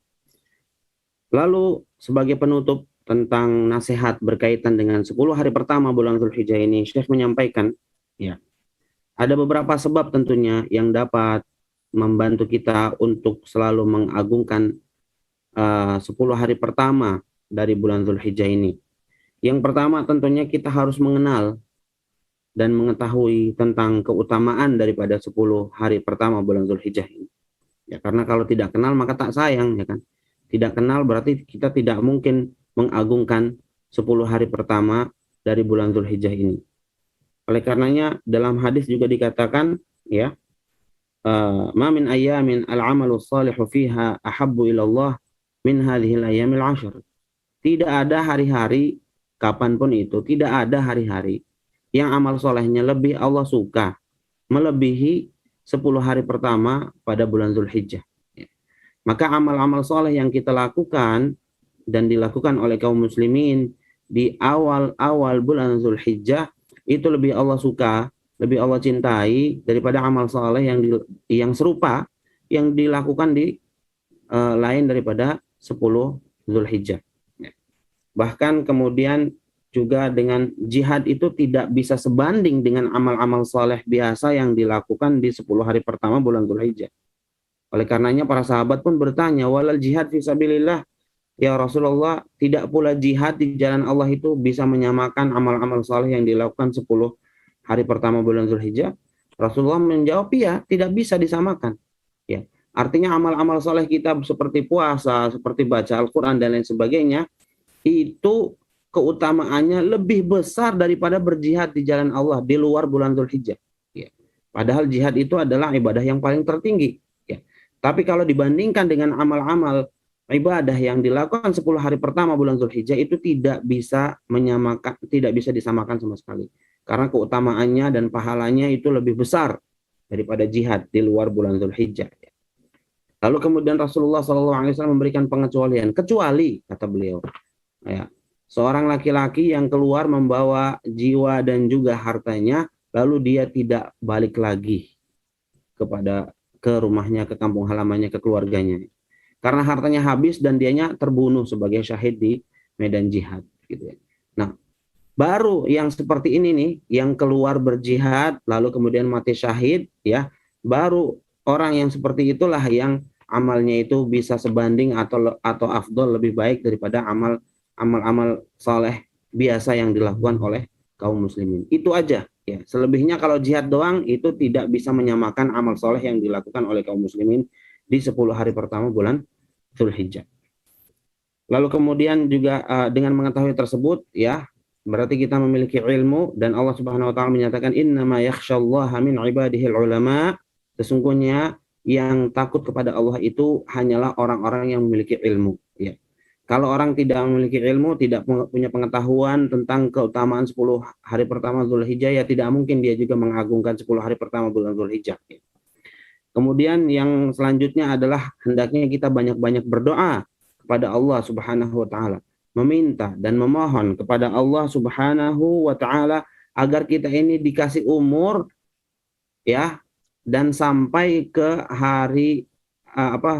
Lalu sebagai penutup tentang nasihat berkaitan dengan 10 hari pertama bulan Dzulhijjah ini, Syekh menyampaikan, ya, ada beberapa sebab tentunya yang dapat membantu kita untuk selalu mengagungkan 10 hari pertama dari bulan Dzulhijjah ini. Yang pertama tentunya kita harus mengenal dan mengetahui tentang keutamaan daripada 10 hari pertama bulan Dzulhijjah ini. Ya, karena kalau tidak kenal maka tak sayang, ya kan? Tidak kenal berarti kita tidak mungkin mengagungkan 10 hari pertama dari bulan Dzulhijjah ini. Oleh karenanya dalam hadis juga dikatakan, ya, ma min ayyamin al-amalu salihu fiha ahabbu ila Allah min hadhil ayyamil 'ashr. Tidak ada hari-hari kapanpun itu, tidak ada hari-hari yang amal solehnya lebih Allah suka melebihi 10 hari pertama pada bulan Dzulhijjah. Maka amal-amal soleh yang kita lakukan dan dilakukan oleh kaum muslimin di awal-awal bulan Dzulhijjah itu lebih Allah suka, lebih Allah cintai daripada amal soleh yang serupa yang dilakukan di lain daripada 10 Dzulhijjah. Bahkan kemudian juga dengan jihad itu tidak bisa sebanding dengan amal-amal soleh biasa yang dilakukan di 10 hari pertama bulan Dzulhijjah. Oleh karenanya para sahabat pun bertanya, walal jihad fi sabilillah, ya Rasulullah, tidak pula jihad di jalan Allah itu bisa menyamakan amal-amal soleh yang dilakukan 10 hari pertama bulan Dzulhijjah? Rasulullah menjawab, iya, tidak bisa disamakan. Ya, artinya amal-amal soleh kita seperti puasa, seperti baca Al-Quran dan lain sebagainya, itu keutamaannya lebih besar daripada berjihad di jalan Allah di luar bulan Dzulhijjah. Ya. Padahal jihad itu adalah ibadah yang paling tertinggi. Ya. Tapi kalau dibandingkan dengan amal-amal ibadah yang dilakukan 10 hari pertama bulan Dzulhijjah itu tidak bisa disamakan sama sekali. Karena keutamaannya dan pahalanya itu lebih besar daripada jihad di luar bulan Dzulhijjah. Ya. Lalu kemudian Rasulullah SAW memberikan pengecualian, kecuali kata beliau, ya, seorang laki-laki yang keluar membawa jiwa dan juga hartanya, lalu dia tidak balik lagi ke rumahnya, ke kampung halamannya, ke keluarganya. Karena hartanya habis dan dianya terbunuh sebagai syahid di medan jihad. Gitu ya. Nah, baru yang seperti ini nih, yang keluar berjihad, lalu kemudian mati syahid, ya, baru orang yang seperti itulah yang amalnya itu bisa sebanding atau afdol lebih baik daripada amal-amal soleh biasa yang dilakukan oleh kaum muslimin. Itu aja ya. Selebihnya kalau jihad doang itu tidak bisa menyamakan amal soleh yang dilakukan oleh kaum muslimin di 10 hari pertama bulan Dzulhijjah. Lalu kemudian juga dengan mengetahui tersebut ya, berarti kita memiliki ilmu dan Allah Subhanahu wa taala menyatakan innama yakhsyallaha min ibadihil ulama. Sesungguhnya yang takut kepada Allah itu hanyalah orang-orang yang memiliki ilmu ya. Kalau orang tidak memiliki ilmu, tidak punya pengetahuan tentang keutamaan 10 hari pertama Dzulhijjah, ya tidak mungkin dia juga mengagungkan 10 hari pertama bulan Dzulhijjah. Kemudian yang selanjutnya adalah hendaknya kita banyak-banyak berdoa kepada Allah Subhanahu wa taala, meminta dan memohon kepada Allah Subhanahu wa taala agar kita ini dikasih umur ya dan sampai ke hari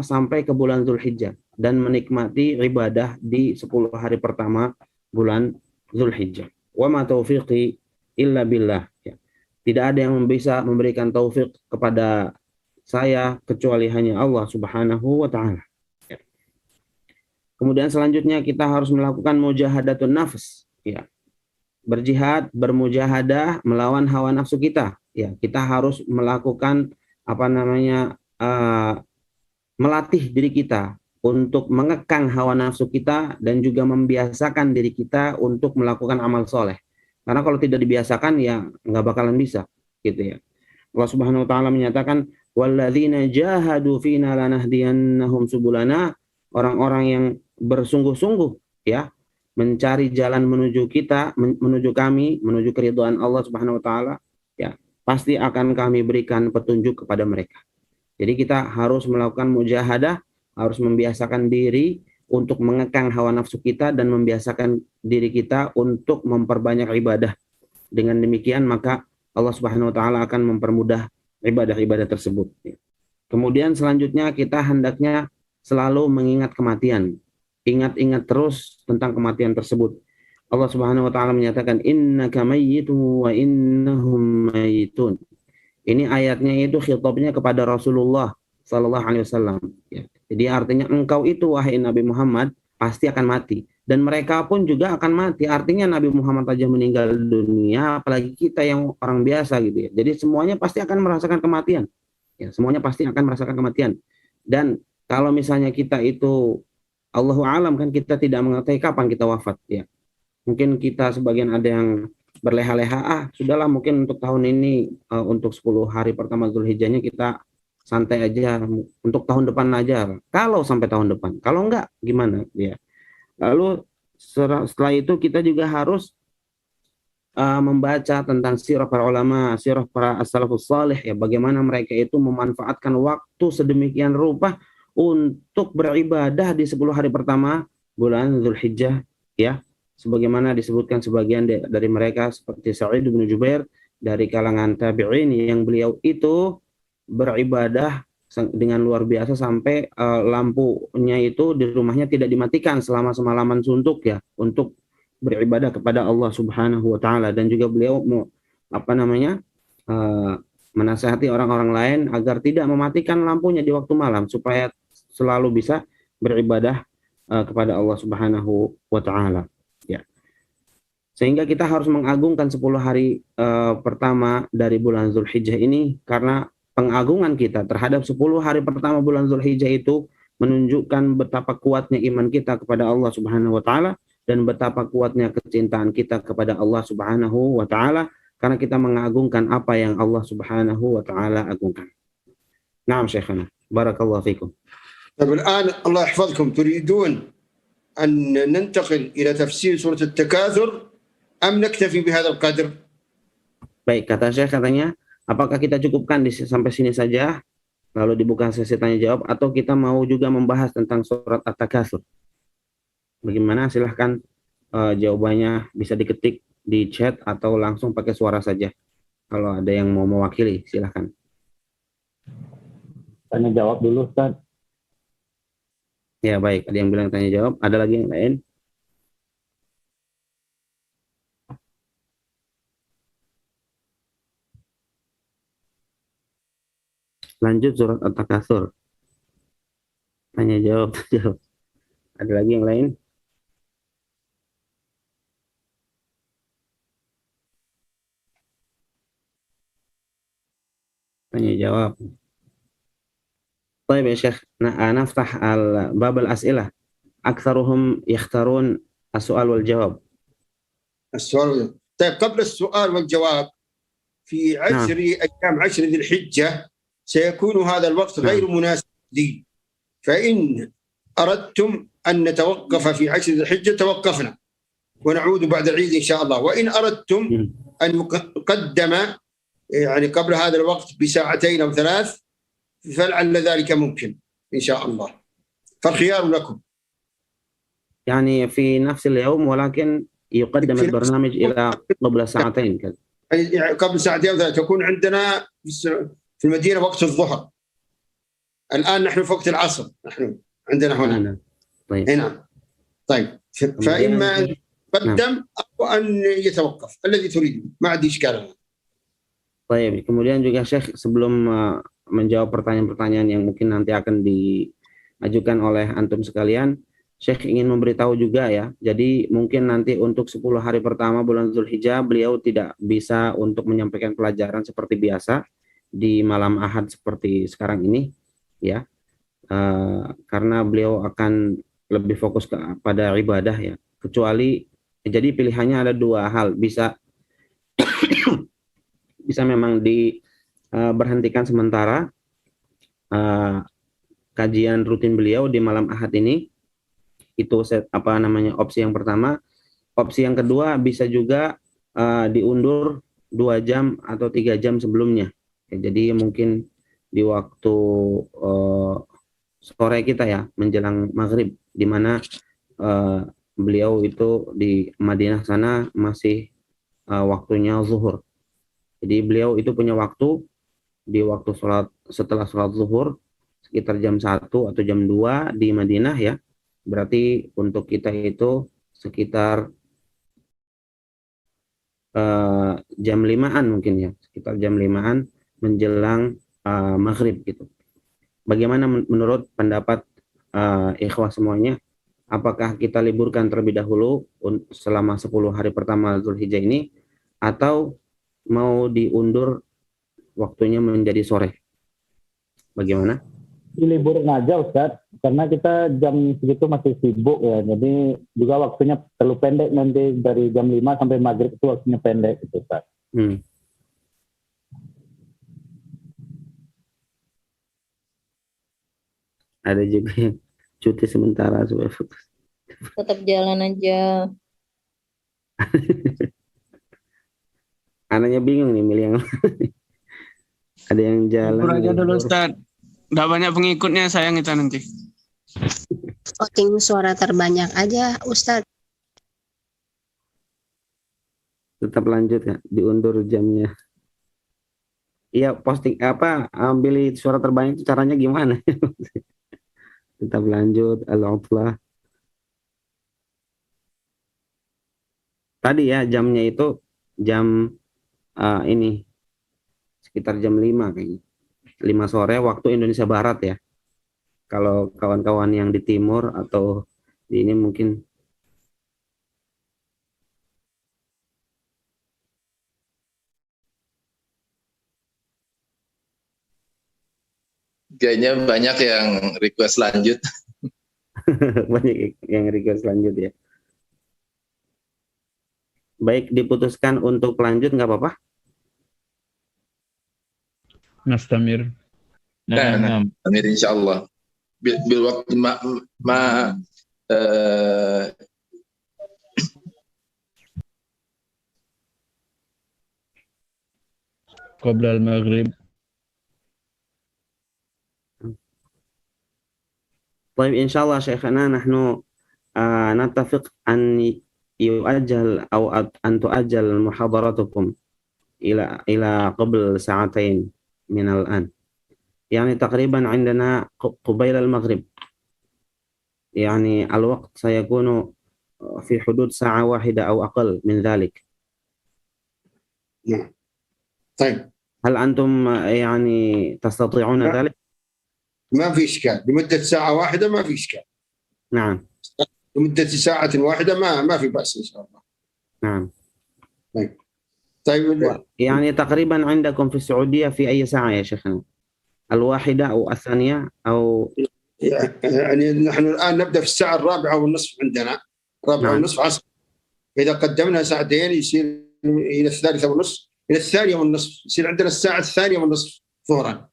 sampai ke bulan Dzulhijjah dan menikmati ibadah di 10 hari pertama bulan Dzulhijjah. Wa ma taufiqi illa billah. Ya. Tidak ada yang bisa memberikan taufik kepada saya kecuali hanya Allah Subhanahu wa taala. Ya. Kemudian selanjutnya kita harus melakukan mujahadatun nafs, ya. Berjihad, bermujahadah melawan hawa nafsu kita. Ya, kita harus melakukan melatih diri kita untuk mengekang hawa nafsu kita dan juga membiasakan diri kita untuk melakukan amal soleh. Karena kalau tidak dibiasakan ya nggak bakalan bisa, gitu ya. Allah Subhanahu Wa Taala menyatakan, walladzina jahadu fina lanahdiyannahum subulana, orang-orang yang bersungguh-sungguh ya mencari jalan menuju kita, menuju kami, menuju keridhaan Allah Subhanahu Wa Taala, ya pasti akan kami berikan petunjuk kepada mereka. Jadi kita harus melakukan mujahadah, harus membiasakan diri untuk mengekang hawa nafsu kita dan membiasakan diri kita untuk memperbanyak ibadah. Dengan demikian maka Allah Subhanahu wa taala akan mempermudah ibadah-ibadah tersebut. Kemudian selanjutnya kita hendaknya selalu mengingat kematian. Ingat-ingat terus tentang kematian tersebut. Allah Subhanahu wa taala menyatakan innaka mayyitun wa innahum mayyitun. Ini ayatnya itu khitabnya kepada Rasulullah Sallallahu Alaihi Wasallam. Ya. Jadi artinya engkau itu wahai Nabi Muhammad pasti akan mati dan mereka pun juga akan mati. Artinya Nabi Muhammad aja meninggal dunia, apalagi kita yang orang biasa gitu ya. Jadi semuanya pasti akan merasakan kematian. Ya, semuanya pasti akan merasakan kematian. Dan kalau misalnya kita itu Allahu alam kan kita tidak mengetahui kapan kita wafat ya. Mungkin kita sebagian ada yang berleha-leha, sudahlah mungkin untuk tahun ini untuk 10 hari pertama Dzulhijjahnya kita santai aja, untuk tahun depan aja. Kalau sampai tahun depan, kalau enggak gimana ya. Lalu setelah itu kita juga harus membaca tentang sirah para ulama, sirah para as-salafus salih ya, bagaimana mereka itu memanfaatkan waktu sedemikian rupa untuk beribadah di 10 hari pertama bulan Dzulhijjah ya. Sebagaimana disebutkan sebagian dari mereka seperti Sa'id bin Jubair dari kalangan tabi'in yang beliau itu beribadah dengan luar biasa sampai lampunya itu di rumahnya tidak dimatikan selama semalaman suntuk ya untuk beribadah kepada Allah Subhanahu wa taala, dan juga beliau menasihati orang-orang lain agar tidak mematikan lampunya di waktu malam supaya selalu bisa beribadah kepada Allah Subhanahu wa taala. Ya. Sehingga kita harus mengagungkan 10 hari pertama dari bulan Dzulhijjah ini, karena pengagungan kita terhadap 10 hari pertama bulan Dzulhijjah itu menunjukkan betapa kuatnya iman kita kepada Allah Subhanahu wa taala dan betapa kuatnya kecintaan kita kepada Allah Subhanahu wa taala karena kita mengagungkan apa yang Allah Subhanahu wa taala agungkan. Naam Syekhana, barakallahu fikum. الآن الله يحفظكم تريدون أن ننتقل إلى تفسير سورة التكاثر أم نكتفي بهذا القدر؟ Baik, kata Syekh katanya, apakah kita cukupkan sampai sini saja, lalu dibuka sesi tanya jawab, atau kita mau juga membahas tentang surat At-Takatsur? Bagaimana? Silahkan jawabannya bisa diketik di chat atau langsung pakai suara saja. Kalau ada yang mau mewakili, silahkan. Tanya jawab dulu, Ustaz. Ya baik, ada yang bilang tanya jawab, ada lagi yang lain? Lanjut surat At-Takatsur. Tanya jawab, jawab. Ada lagi yang lain? Tanya jawab. طيب يا شيخ نفتح باب الأسئلة أكثرهم يختارون السؤال والجواب. السؤال طيب قبل السؤال والجواب في 10 أيام 10 ذي الحجة سيكون هذا الوقت غير مناسب لي، فإن أردتم أن نتوقف في 10 ذي الحجة توقفنا ونعود بعد العيد إن شاء الله، وإن أردتم أن يقدم يعني قبل هذا الوقت بساعتين أو 3 فلعل ذلك ممكن إن شاء الله، فالخيار لكم. يعني في نفس اليوم ولكن يقدم البرنامج إلى قبل ساعتين كذا. يعني قبل ساعتين أو 3 تكون عندنا في المدينة وقت الظهر. الآن نحن في وقت العصر، نحن عندنا هنا. طيب. هنا. طيب. فإما أن يقدم أو أن يتوقف الذي تريد، ما عندي إشكال. Baik, kemudian juga Syekh sebelum menjawab pertanyaan-pertanyaan yang mungkin nanti akan diajukan oleh antum sekalian, Syekh ingin memberitahu juga ya, jadi mungkin nanti untuk 10 hari pertama bulan Zulhijjah beliau tidak bisa untuk menyampaikan pelajaran seperti biasa di malam Ahad seperti sekarang ini ya, karena beliau akan lebih fokus kepada ibadah ya, kecuali jadi pilihannya ada 2 hal, bisa memang diberhentikan sementara kajian rutin beliau di malam Ahad ini, itu opsi yang pertama. Opsi yang kedua bisa juga diundur 2 jam atau 3 jam sebelumnya ya, jadi mungkin di waktu sore kita ya, menjelang maghrib, di mana beliau itu di Madinah sana masih waktunya zuhur. Jadi beliau itu punya waktu di waktu setelah sholat zuhur sekitar jam 1 atau jam 2 di Madinah ya. Berarti untuk kita itu sekitar jam 5-an mungkin ya, sekitar jam 5-an menjelang maghrib gitu. Bagaimana menurut pendapat ikhwah semuanya? Apakah kita liburkan terlebih dahulu selama 10 hari pertama Zulhijjah ini, atau mau diundur waktunya menjadi sore? Bagaimana? Diliburin aja Ustaz, karena kita jam segitu masih sibuk ya, jadi juga waktunya terlalu pendek, nanti dari jam 5 sampai maghrib itu waktunya pendek gitu Ustaz. Ada juga yang cuti sementara supaya fokus. Tetap jalan aja. Anaknya bingung nih milih yang ada yang jalan. Libur aja dulu Ustaz. Udah banyak pengikutnya, sayang kita nanti. Voting suara terbanyak aja Ustaz. Tetap lanjut ya, diundur jamnya. Iya, posting ambil suara terbanyak itu caranya gimana? Tetap lanjut, al-utlah. Tadi ya jamnya itu jam ini sekitar jam 5 kayaknya. 5 sore waktu Indonesia Barat ya. Kalau kawan-kawan yang di timur atau di ini mungkin kayaknya banyak yang request lanjut. banyak yang request lanjut ya. Baik, diputuskan untuk lanjut nggak apa-apa? Nastamir. Amir insyaallah. Bil waktu qabla al-maghrib. طيب إن شاء الله شيخنا نحن نتفق أن يؤجل أو أن تؤجل محاضرتكم إلى قبل ساعتين من الآن، يعني تقريبا عندنا قبيل المغرب، يعني الوقت سيكون في حدود ساعة واحدة أو أقل من ذلك. نعم. طيب هل أنتم يعني تستطيعون نعم. ذلك؟ ما في إشكال، لمدة ساعة واحدة ما في إشكال، نعم لمدة ساعة واحدة ما في بأس إن شاء الله. نعم. طيب يعني تقريبا عندكم في السعودية في أي ساعة يا شيخنا؟ الواحدة أو الثانية أو يعني نحن الآن نبدأ في الساعة 4:30 عندنا، 4:30 عصر. إذا قدمنا ساعتين يصير إلى 3:30 إلى 2:30، يصير عندنا الساعة 2:30 ظهرا.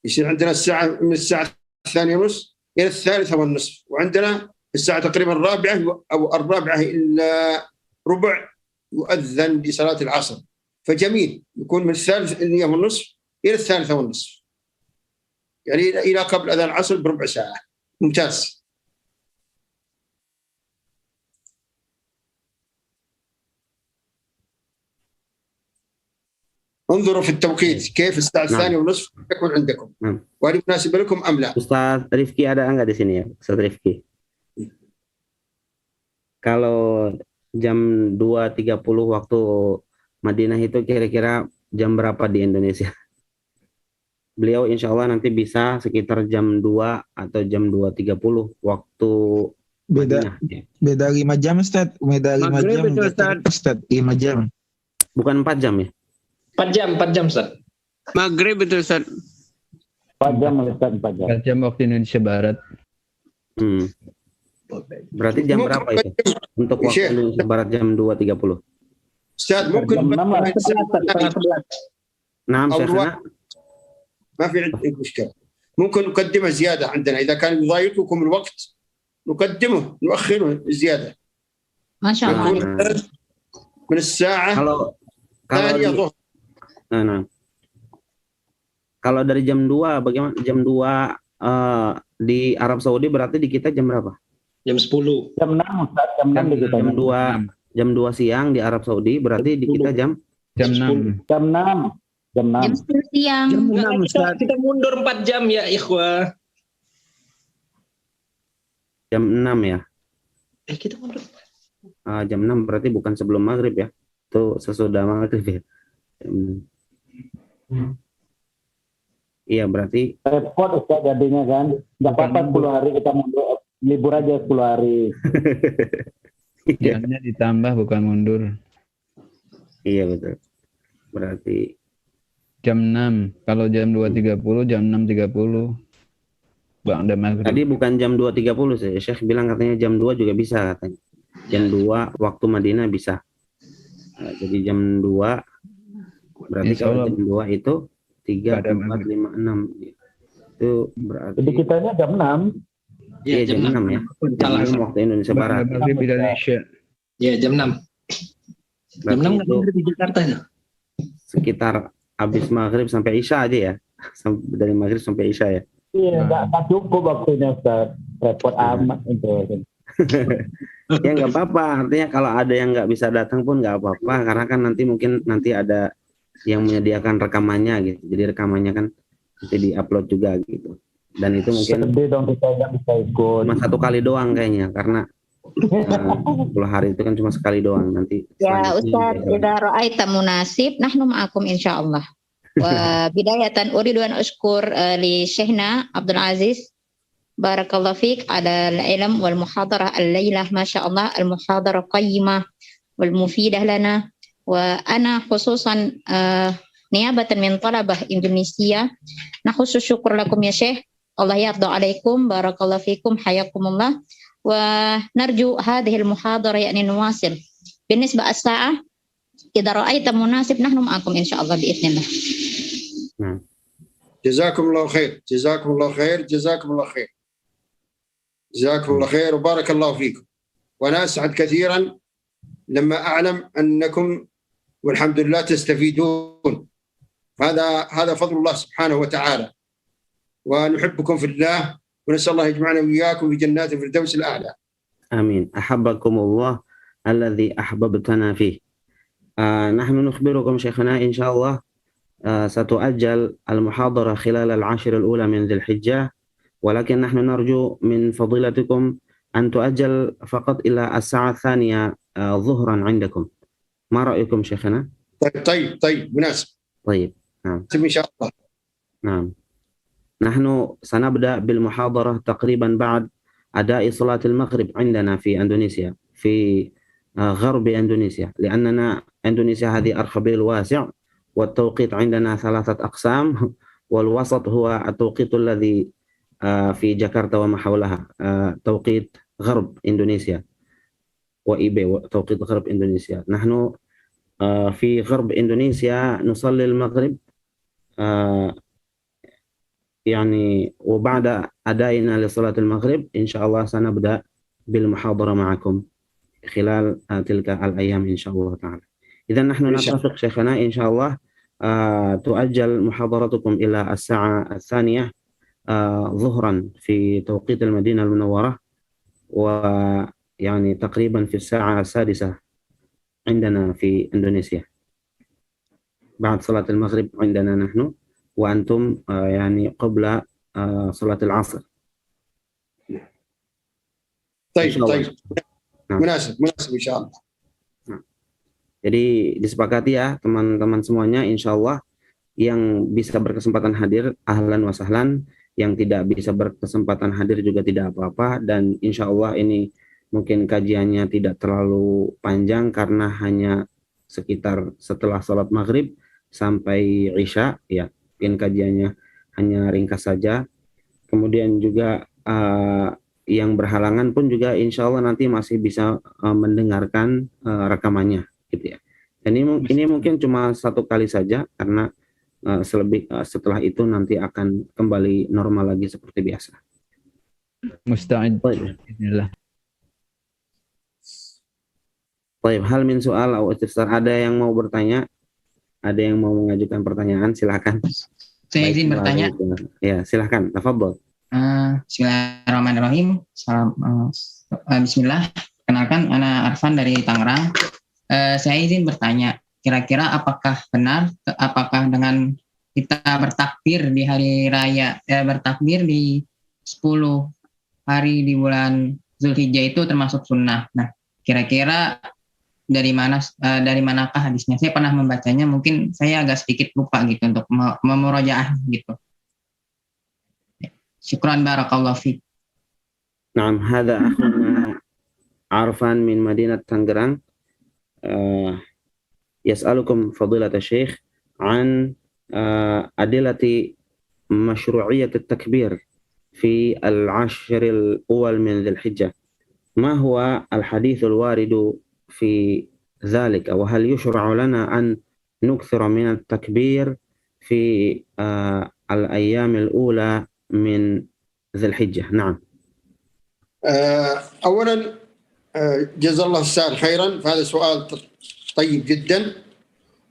يصير عندنا الساعة من الساعة 2:30 إلى 3:30، وعندنا الساعة تقريبا 4 أو 4 إلا ربع يؤذن لصلاة العصر. فجميل يكون من 2:30 إلى 3:30، يعني إلى قبل أذان العصر بربع ساعة. ممتاز. انظروا في التوقيت كيف الساعة 2:30 تكون عندكم، وهل مناسبة لكم أم لا؟ Ustaz Rifki ada enggak di sini ya, Ustaz Rifki? Kalau jam 2.30 waktu Madinah itu kira-kira jam berapa di Indonesia? Beliau insya Allah nanti bisa sekitar jam 2 atau jam 2.30 waktu Madinah. Beda 5 jam Ustaz. Beda 5 jam Ustaz. 5 jam. Bukan 4 jam ya? 4 jam Ustaz. Maghrib itu Ustaz. 4 jam Ustaz, 4 jam. 4 jam waktu Indonesia Barat. Berarti jam berapa itu? Untuk waktu Indonesia Barat jam 2.30. Ustaz mungkin نعم شيخنا. ما في عندك مشكلة، ممكن نقدمه زيادة عندنا إذا كان يضايقكم الوقت، نقدمه نؤخره زيادة. ما شاء الله. من الساعة الثانية ظهر. Nah. Kalau dari jam 2 bagaimana? Jam 2 di Arab Saudi berarti di kita jam berapa? Jam 10. Jam 6 Ustaz, jam 6 di kita. Jam 2 siang di Arab Saudi berarti di kita jam 6. Jam 6. Jam 10 siang. Jam 6 kita mundur 4 jam ya ikhwah. Jam 6 ya? Kita mundur. Jam 6 berarti bukan sebelum maghrib ya? Itu sesudah maghrib ya? Iya berarti repot Ustaz jadinya kan. Nggak apa-apa 10 hari kita mundur, libur aja 10 hari. Jamnya ditambah bukan mundur. Iya betul. Berarti jam 6. Kalau jam 2.30 jam 6.30. Bang ada maghrib. Tadi bukan jam 2.30 sih. Syekh bilang katanya jam 2 juga bisa katanya. Jam 2 waktu Madinah bisa. Jadi jam 2 berarti kalau jam 2 itu 3, 4, 5, 6 itu berarti. Jadi kitanya jam 6. Iya jam 6 ya. Jam 6 waktu Indonesia Barat. Maghrib Indonesia. Iya jam 6. Jam 6 itu di Jakarta ya. Sekitar habis maghrib sampai isya aja ya. Dari maghrib sampai isya ya. Iya nggak cukup waktunya Ustaz. Repot amat itu. Ya nggak apa-apa. Artinya kalau ada yang nggak bisa datang pun nggak apa-apa. Karena kan mungkin nanti ada yang menyediakan rekamannya gitu. Jadi rekamannya kan nanti di-upload juga gitu. Dan itu mungkin sedih dong kita nggak bisa ikut. Cuma 1 kali doang kayaknya. Karena 10 hari itu kan cuma sekali doang nanti. Ya Ustaz, idza ra'aita munasib nahnu ma'akum insyaallah. Wa bidayatan uridu an ashkur li Syekhna Abdul Aziz barakallahu fiik ala al-ilm wal muhadarah al-lailah masyaallah al-muhadarah qayyimah wal mufidah lana wa ana khususan niyabatan min talabah Indonesia nakhussu syukur lakum ya Syekh. Allah yarda alaikum barakallahu fiikum hayakumullah. ونرجو هذه المحاضرة يعني نواصل بالنسبة الساعة إذا رأيت مناسب نحن معكم إن شاء الله بإذن الله. جزاكم الله خير جزاكم الله خير جزاكم الله خير جزاكم الله خير وبارك الله فيكم. وأنا أسعد كثيرا لما أعلم أنكم والحمد لله تستفيدون. هذا فضل الله سبحانه وتعالى ونحبكم في الله ونسأل الله يجمعنا وإياكم في جنات الفردوس الأعلى. آمين. أحبكم الله الذي أحببتنا فيه. نحن نخبركم شيخنا إن شاء الله ستؤجل المحاضرة خلال العشر الأولى من ذي الحجة، ولكن نحن نرجو من فضيلتكم أن تؤجل فقط إلى الساعة 2 ظهرا عندكم. ما رأيكم شيخنا؟ طيب مناسب طيب نعم إن شاء الله. نعم. نحن سنبدأ بالمحاضرة تقريبا بعد أداء صلاة المغرب عندنا في إندونيسيا، في غرب إندونيسيا، لأننا إندونيسيا هذه أرخبيل واسع، والتوقيت عندنا 3 أقسام، والوسط هو التوقيت الذي في جاكرتا وما حولها، توقيت غرب إندونيسيا، وإيبي توقيت غرب إندونيسيا. نحن في غرب إندونيسيا نصلي المغرب يعني، وبعد أدائنا لصلاة المغرب إن شاء الله سنبدأ بالمحاضرة معكم خلال تلك الأيام إن شاء الله تعالى. إذا نحن نتفق شيخنا إن شاء الله تؤجل محاضرتكم إلى الساعة 2 ظهرا في توقيت المدينة المنورة، ويعني تقريبا في الساعة 6 عندنا في إندونيسيا بعد صلاة المغرب عندنا نحن، وأنتم يعني قبل صلاة العصر. طيب مناسب إن شاء الله. Jadi disepakati ya teman-teman semuanya, insya Allah yang bisa berkesempatan hadir ahlan wa sahlan, yang tidak bisa berkesempatan hadir juga tidak apa-apa, dan insya Allah ini mungkin kajiannya tidak terlalu panjang karena hanya sekitar setelah sholat maghrib sampai isya ya, mungkin kajiannya hanya ringkas saja. Kemudian juga yang berhalangan pun juga insya Allah nanti masih bisa mendengarkan rekamannya gitu ya. Dan ini mungkin cuma 1 kali saja karena setelah itu nanti akan kembali normal lagi seperti biasa. Musta'id. Bismillah. Baik, hal min soal atau istifsar, ada yang mau bertanya? Ada yang mau mengajukan pertanyaan? Silakan. Saya izin bertanya. Ya, silakan. Tafadhol. Bismillahirrahmanirrahim. Bismillah. Kenalkan, Ana Arfan dari Tangerang. Saya izin bertanya, kira-kira apakah benar, apakah dengan kita bertakbir di hari raya, bertakbir di 10 hari di bulan Zulhijjah itu termasuk sunnah? Nah, kira-kira dari manakah hadisnya? Saya pernah membacanya, mungkin saya agak sedikit lupa gitu untuk memurojaah gitu. Syukran barakallahu fiik. Naam, hadza akhuna Arfan min Madinat Tangerang. يسألكم فضيلة الشيخ عن أدلة مشروعية التكبير في العشر الأول من ذي الحجة. ما هو الحديث الوارد في ذلك، وهل يشرع لنا أن نكثر من التكبير في الأيام الأولى من ذي الحجة؟ نعم. أولا جزا الله السائل خيرا، فهذا سؤال طيب جدا.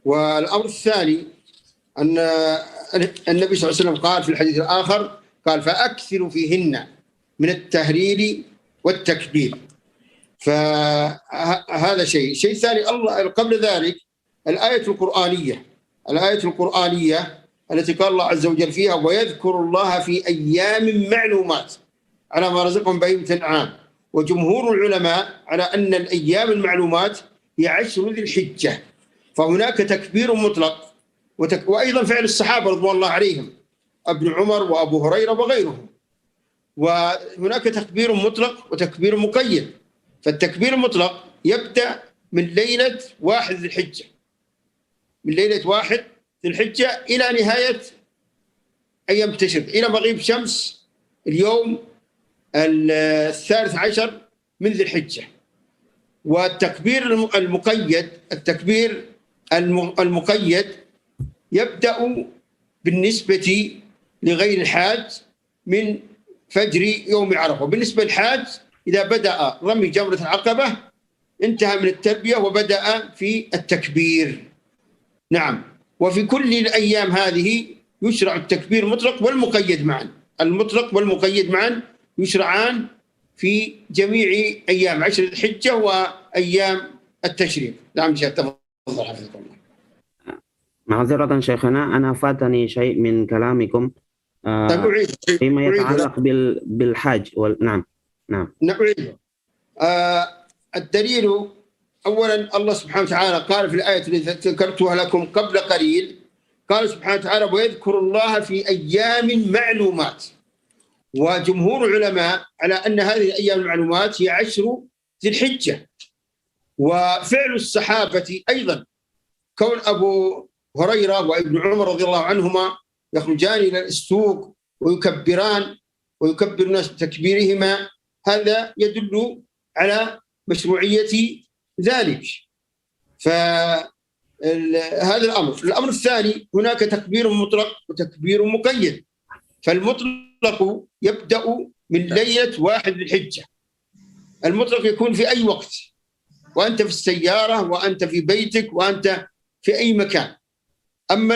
والأمر الثاني أن النبي صلى الله عليه وسلم قال في الحديث الآخر، قال فأكثروا فيهن من التهليل والتكبير. فهذا شيء ثاني، الله قبل ذلك الآية القرآنية التي قال الله عز وجل فيها ويذكر الله في أيام معلومات على ما رزقهم بهيمة الأنعام. وجمهور العلماء على أن الأيام المعلومات هي 10 ذي الحجة، فهناك تكبير مطلق وأيضا فعل الصحابة رضوان الله عليهم، ابن عمر وأبو هريرة وغيرهم. وهناك تكبير مطلق وتكبير مقيد. فالتكبير المطلق يبدأ من ليلة 1 ذي الحجة، من ليلة 1 ذي الحجة إلى نهاية أيام التشريق، إلى مغيب شمس اليوم 13 من ذي الحجة. والتكبير المقيد يبدأ بالنسبة لغير الحاج من فجر يوم عرفة. وبالنسبة للحاج إذا بدأ رمي جمرة العقبة انتهى من التلبية وبدأ في التكبير. نعم. وفي كل الأيام هذه يشرع التكبير المطلق والمقيد معا. المطلق والمقيد معا يشرعان في جميع أيام 10 الحجة وأيام التشريق. نعم شيخ، تفضل حفظكم الله. معذرة شيخنا، أنا فاتني شيء من كلامكم فيما يتعلق بالحاج نعم. نعيد. الدليل أولا الله سبحانه وتعالى قال في الآية التي ذكرتها لكم قبل قليل قال سبحانه وتعالى ويذكر الله في أيام معلومات. وجمهور العلماء على أن هذه الأيام المعلومات هي 10 ذي الحجة. وفعل الصحابة أيضا كون أبو هريرة وابن عمر رضي الله عنهما يخرجان إلى السوق ويكبر الناس بتكبيرهما، هذا يدل على مشروعية ذلك. فهذا الأمر الثاني، هناك تكبير مطلق وتكبير مقيد. فالمطلق يبدأ من ليلة 1 ذي الحجة. المطلق يكون في أي وقت، وأنت في السيارة وأنت في بيتك وأنت في أي مكان. أما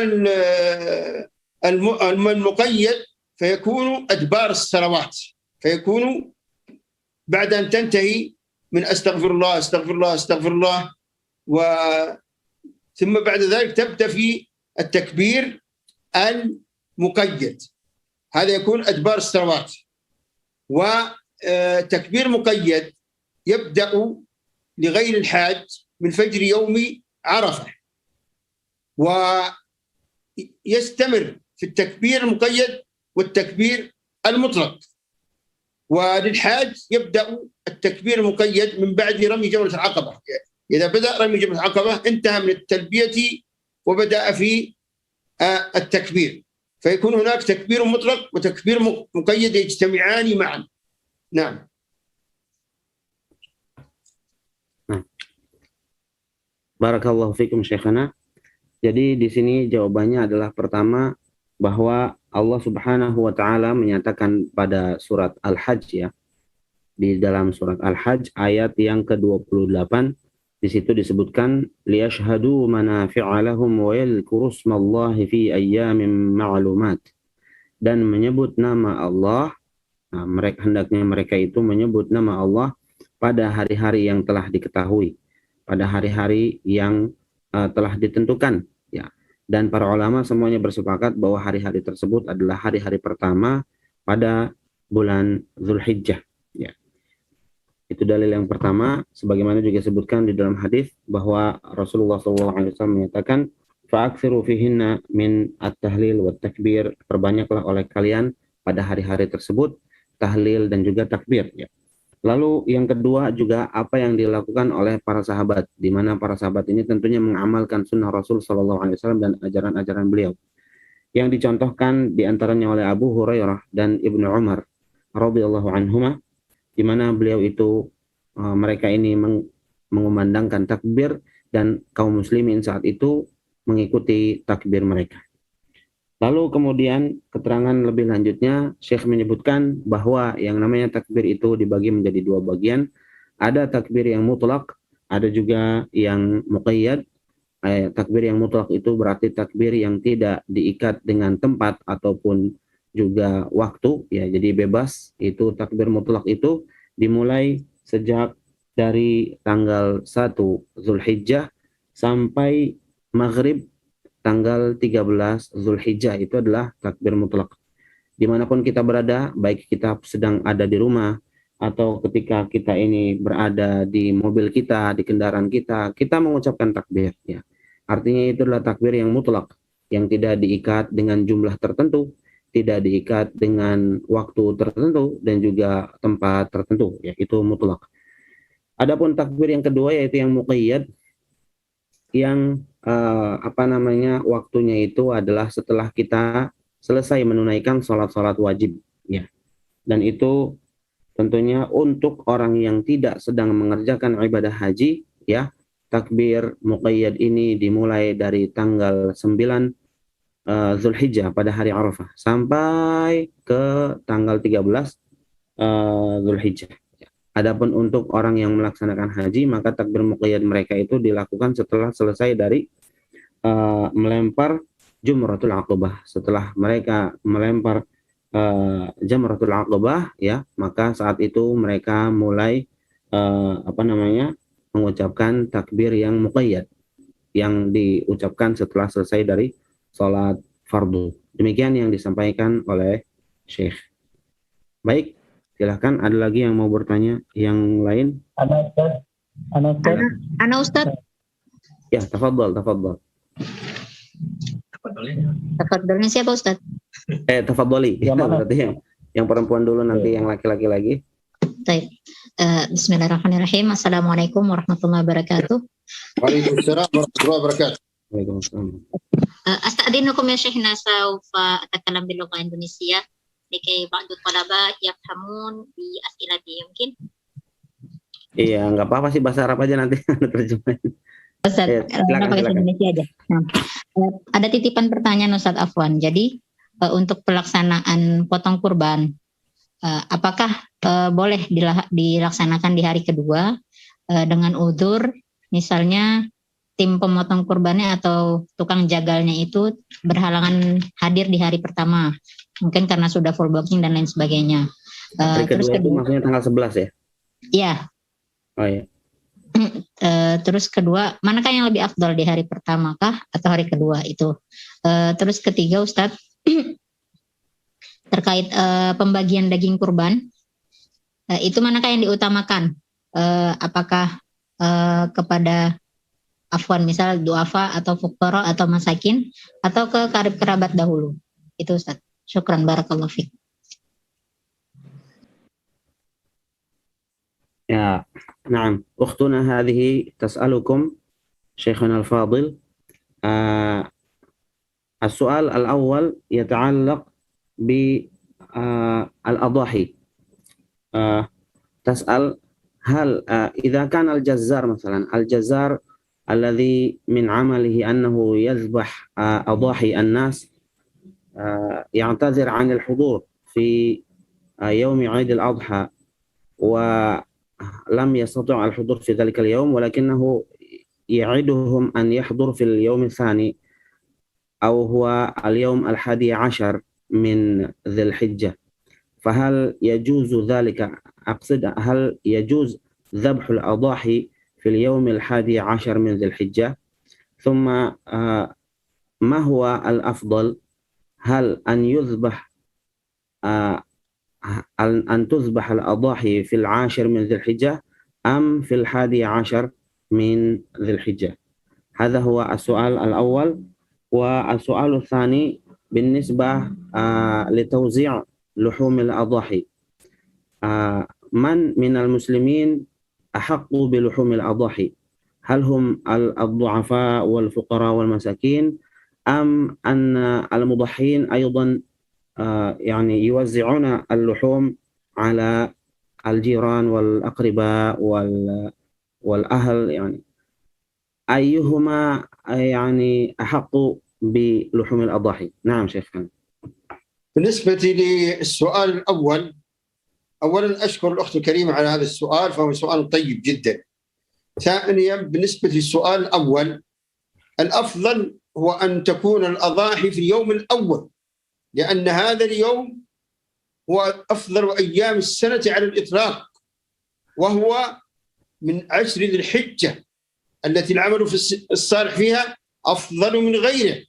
المقيد فيكون أدبار الصلوات، فيكون بعد أن تنتهي من أستغفر الله أستغفر الله أستغفر الله، ثم بعد ذلك تبدأ في التكبير المقيد، هذا يكون أدبار الصلوات. وتكبير مقيد يبدأ لغير الحاج من فجر يوم عرفة، ويستمر في التكبير المقيد والتكبير المطلق. وللحاج يبدأ التكبير المقيد من بعد رمي جمرة العقبة. إذا بدأ رمي جمرة العقبة انتهى من التلبية وبدأ في التكبير، فيكون هناك تكبير مطلق وتكبير مقيد يجتمعان معا. نعم. Barakallahu fikum Syekhana. Jadi di sini jawabannya adalah pertama, bahwa Allah Subhanahu wa taala menyatakan pada surat Al-Hajj ya. Di dalam surat Al-Hajj ayat yang ke-28, di situ disebutkan liyashhadu manafi'a lahum wa yadhkuru ismallahi fi ayyamin ma'lumat. Dan menyebut nama Allah, hendaknya mereka itu menyebut nama Allah pada hari-hari yang telah diketahui, pada hari-hari yang telah ditentukan ya. Dan para ulama semuanya bersepakat bahwa hari-hari tersebut adalah hari-hari pertama pada bulan Zulhijjah ya. Itu dalil yang pertama, sebagaimana juga disebutkan di dalam hadis bahwa Rasulullah SAW menyatakan fa'aksiru fihinna min at-tahlil wa takbir, perbanyaklah oleh kalian pada hari-hari tersebut tahlil dan juga takbir ya. Lalu yang kedua juga apa yang dilakukan oleh para sahabat, di mana para sahabat ini tentunya mengamalkan sunnah Rasul SAW dan ajaran-ajaran beliau. Yang dicontohkan diantaranya oleh Abu Hurairah dan Ibnu Umar radhiyallahu anhuma, di mana beliau itu mereka ini mengumandangkan takbir dan kaum muslimin saat itu mengikuti takbir mereka. Lalu kemudian keterangan lebih lanjutnya, Syekh menyebutkan bahwa yang namanya takbir itu dibagi menjadi 2 bagian. Ada takbir yang mutlak, ada juga yang muqayyad. Takbir yang mutlak itu berarti takbir yang tidak diikat dengan tempat ataupun juga waktu ya, jadi bebas. Itu takbir mutlak itu dimulai sejak dari tanggal 1 Zulhijjah sampai maghrib tanggal 13 Zulhijjah, itu adalah takbir mutlak. Dimanapun kita berada, baik kita sedang ada di rumah atau ketika kita ini berada di mobil kita, di kendaraan kita, kita mengucapkan takbir ya. Artinya itu adalah takbir yang mutlak, yang tidak diikat dengan jumlah tertentu, tidak diikat dengan waktu tertentu dan juga tempat tertentu ya, itu mutlak. Adapun takbir yang kedua yaitu yang muqayyad, yang waktunya itu adalah setelah kita selesai menunaikan sholat-sholat wajib ya. Dan itu tentunya untuk orang yang tidak sedang mengerjakan ibadah haji ya. Takbir muqayyad ini dimulai dari tanggal 9 Zulhijjah pada hari Arafah sampai ke tanggal 13 Zulhijjah. Adapun untuk orang yang melaksanakan haji, maka takbir muqayyad mereka itu dilakukan setelah selesai dari melempar Jumratul Aqabah. Setelah mereka melempar Jamratul Aqabah ya, maka saat itu mereka mulai mengucapkan takbir yang muqayyad yang diucapkan setelah selesai dari sholat fardu. Demikian yang disampaikan oleh Syekh. Baik, silahkan, ada lagi yang mau bertanya yang lain? Ana Ustaz. Ya, tafadhal. Tafadhalnya siapa Ustaz? Tafadholi. Berarti yang perempuan dulu, nanti yang laki-laki lagi. Baik. Bismillahirrahmanirrahim. Assalamualaikum warahmatullahi wabarakatuh. Waalaikumsalam warahmatullahi wabarakatuh. أستأذنكم يا شيخنا سوف أتكلم باللغة الإندونيسية لكي بعض الطلبة يفهمون بأسئلتي يمكن؟ Iya, nggak apa-apa sih, bahasa Arab aja nanti terjemahin. Ustaz, pakai bahasa Indonesia aja. Nah, ada titipan pertanyaan Ustaz Afwan. Jadi untuk pelaksanaan potong kurban, apakah boleh dilaksanakan di hari kedua dengan udzur, misalnya tim pemotong kurbannya atau tukang jagalnya itu berhalangan hadir di hari pertama, mungkin karena sudah full booking dan lain sebagainya. Terus kedua, maksudnya tanggal 11 ya? Iya. Oh iya. Terus kedua, manakah yang lebih afdal di hari pertama kah atau hari kedua itu? Terus ketiga Ustadz, terkait pembagian daging kurban, itu manakah yang diutamakan? Apakah kepada afwan misal duafa atau fuqara atau masakin, atau ke karib kerabat dahulu? Itu Ustaz. Syukran, barakallahu fiik. Ya, نعم. أختنا هذه تسألكم شيخنا الفاضل. السؤال الأول يتعلق بالأضاحي. تسأل هل إذا كان الجزار مثلا، الجزار الذي من عمله أنه يذبح أضاحي الناس يعتذر عن الحضور في يوم عيد الأضحى ولم يستطع الحضور في ذلك اليوم، ولكنه يعدهم أن يحضر في اليوم الثاني أو هو اليوم 11 من ذي الحجة، فهل يجوز ذلك؟ أقصد هل يجوز ذبح الأضاحي في اليوم 11 من ذي الحجة؟ ثم ما هو الأفضل؟ هل أن يذبح أن تذبح الأضاحي في 10 من ذي الحجة أم في 11 من ذي الحجة؟ هذا هو السؤال الأول. والسؤال الثاني بالنسبة لتوزيع لحوم الأضاحي، من المسلمين أحق بلحوم الأضاحي؟ هل هم الضعفاء والفقراء والمساكين أم أن المضحين أيضا يعني يوزعون اللحوم على الجيران والأقرباء والأهل؟ يعني أيهما يعني أحق بلحوم الأضاحي؟ نعم شيخنا. بالنسبة للسؤال الأول، أولا أشكر الأخت الكريمة على هذا السؤال، فهو سؤال طيب جدا. ثانيا بالنسبة للسؤال الأول، الأفضل هو أن تكون الأضاحي في اليوم الأول، لأن هذا اليوم هو أفضل أيام السنة على الإطلاق، وهو من 10 ذي الحجة التي العمل في الصالح فيها أفضل من غيره.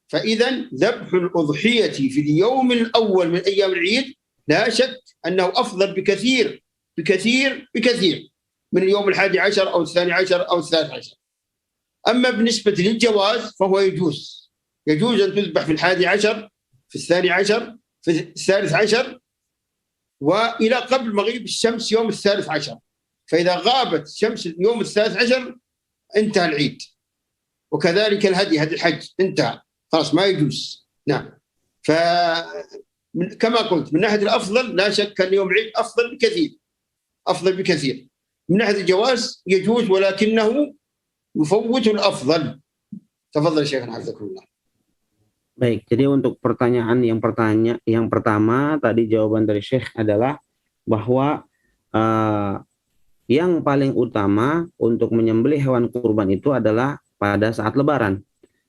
فإذا ذبح الأضحية في اليوم الأول من أيام العيد لا شك أنه أفضل بكثير بكثير بكثير من اليوم 11 أو 12 أو 13. أما بالنسبة للجواز فهو يجوز أن تذبح في 11 في 12 في 13 وإلى قبل مغيب الشمس يوم 13. فإذا غابت شمس يوم 13 انتهى العيد. وكذلك هدي الحج انتهى خلاص، ما يجوز. نعم. كما قلت من ناحية الأفضل لا شك أن يوم العيد أفضل بكثير. من ناحية الجواز يجوز ولكنه يفوت الأفضل. تفضل شيخنا حفظكم الله. Baik, jadi untuk pertanyaan yang pertama tadi jawaban dari Syekh adalah bahwa yang paling utama untuk menyembelih hewan kurban itu adalah pada saat Lebaran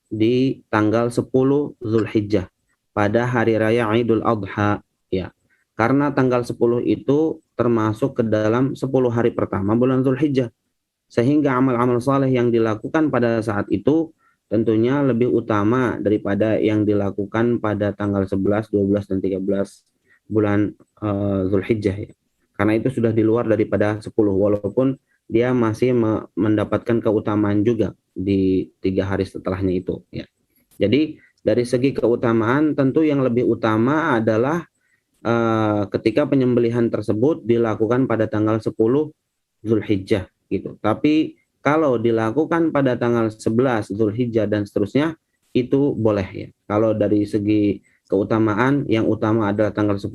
di tanggal 10 Zulhijjah pada hari raya Idul Adha, ya. Karena tanggal 10 itu termasuk ke dalam 10 hari pertama bulan Zulhijjah, sehingga amal-amal saleh yang dilakukan pada saat itu tentunya lebih utama daripada yang dilakukan pada tanggal 11, 12, dan 13 bulan Zulhijjah, ya. Karena itu sudah di luar daripada 10, walaupun dia masih mendapatkan keutamaan juga di 3 hari setelahnya itu, ya. Jadi Dari segi keutamaan tentu yang lebih utama adalah ketika penyembelihan tersebut dilakukan pada tanggal 10 Zulhijjah gitu. Tapi kalau dilakukan pada tanggal 11 Zulhijjah dan seterusnya itu boleh ya. Kalau dari segi keutamaan yang utama adalah tanggal 10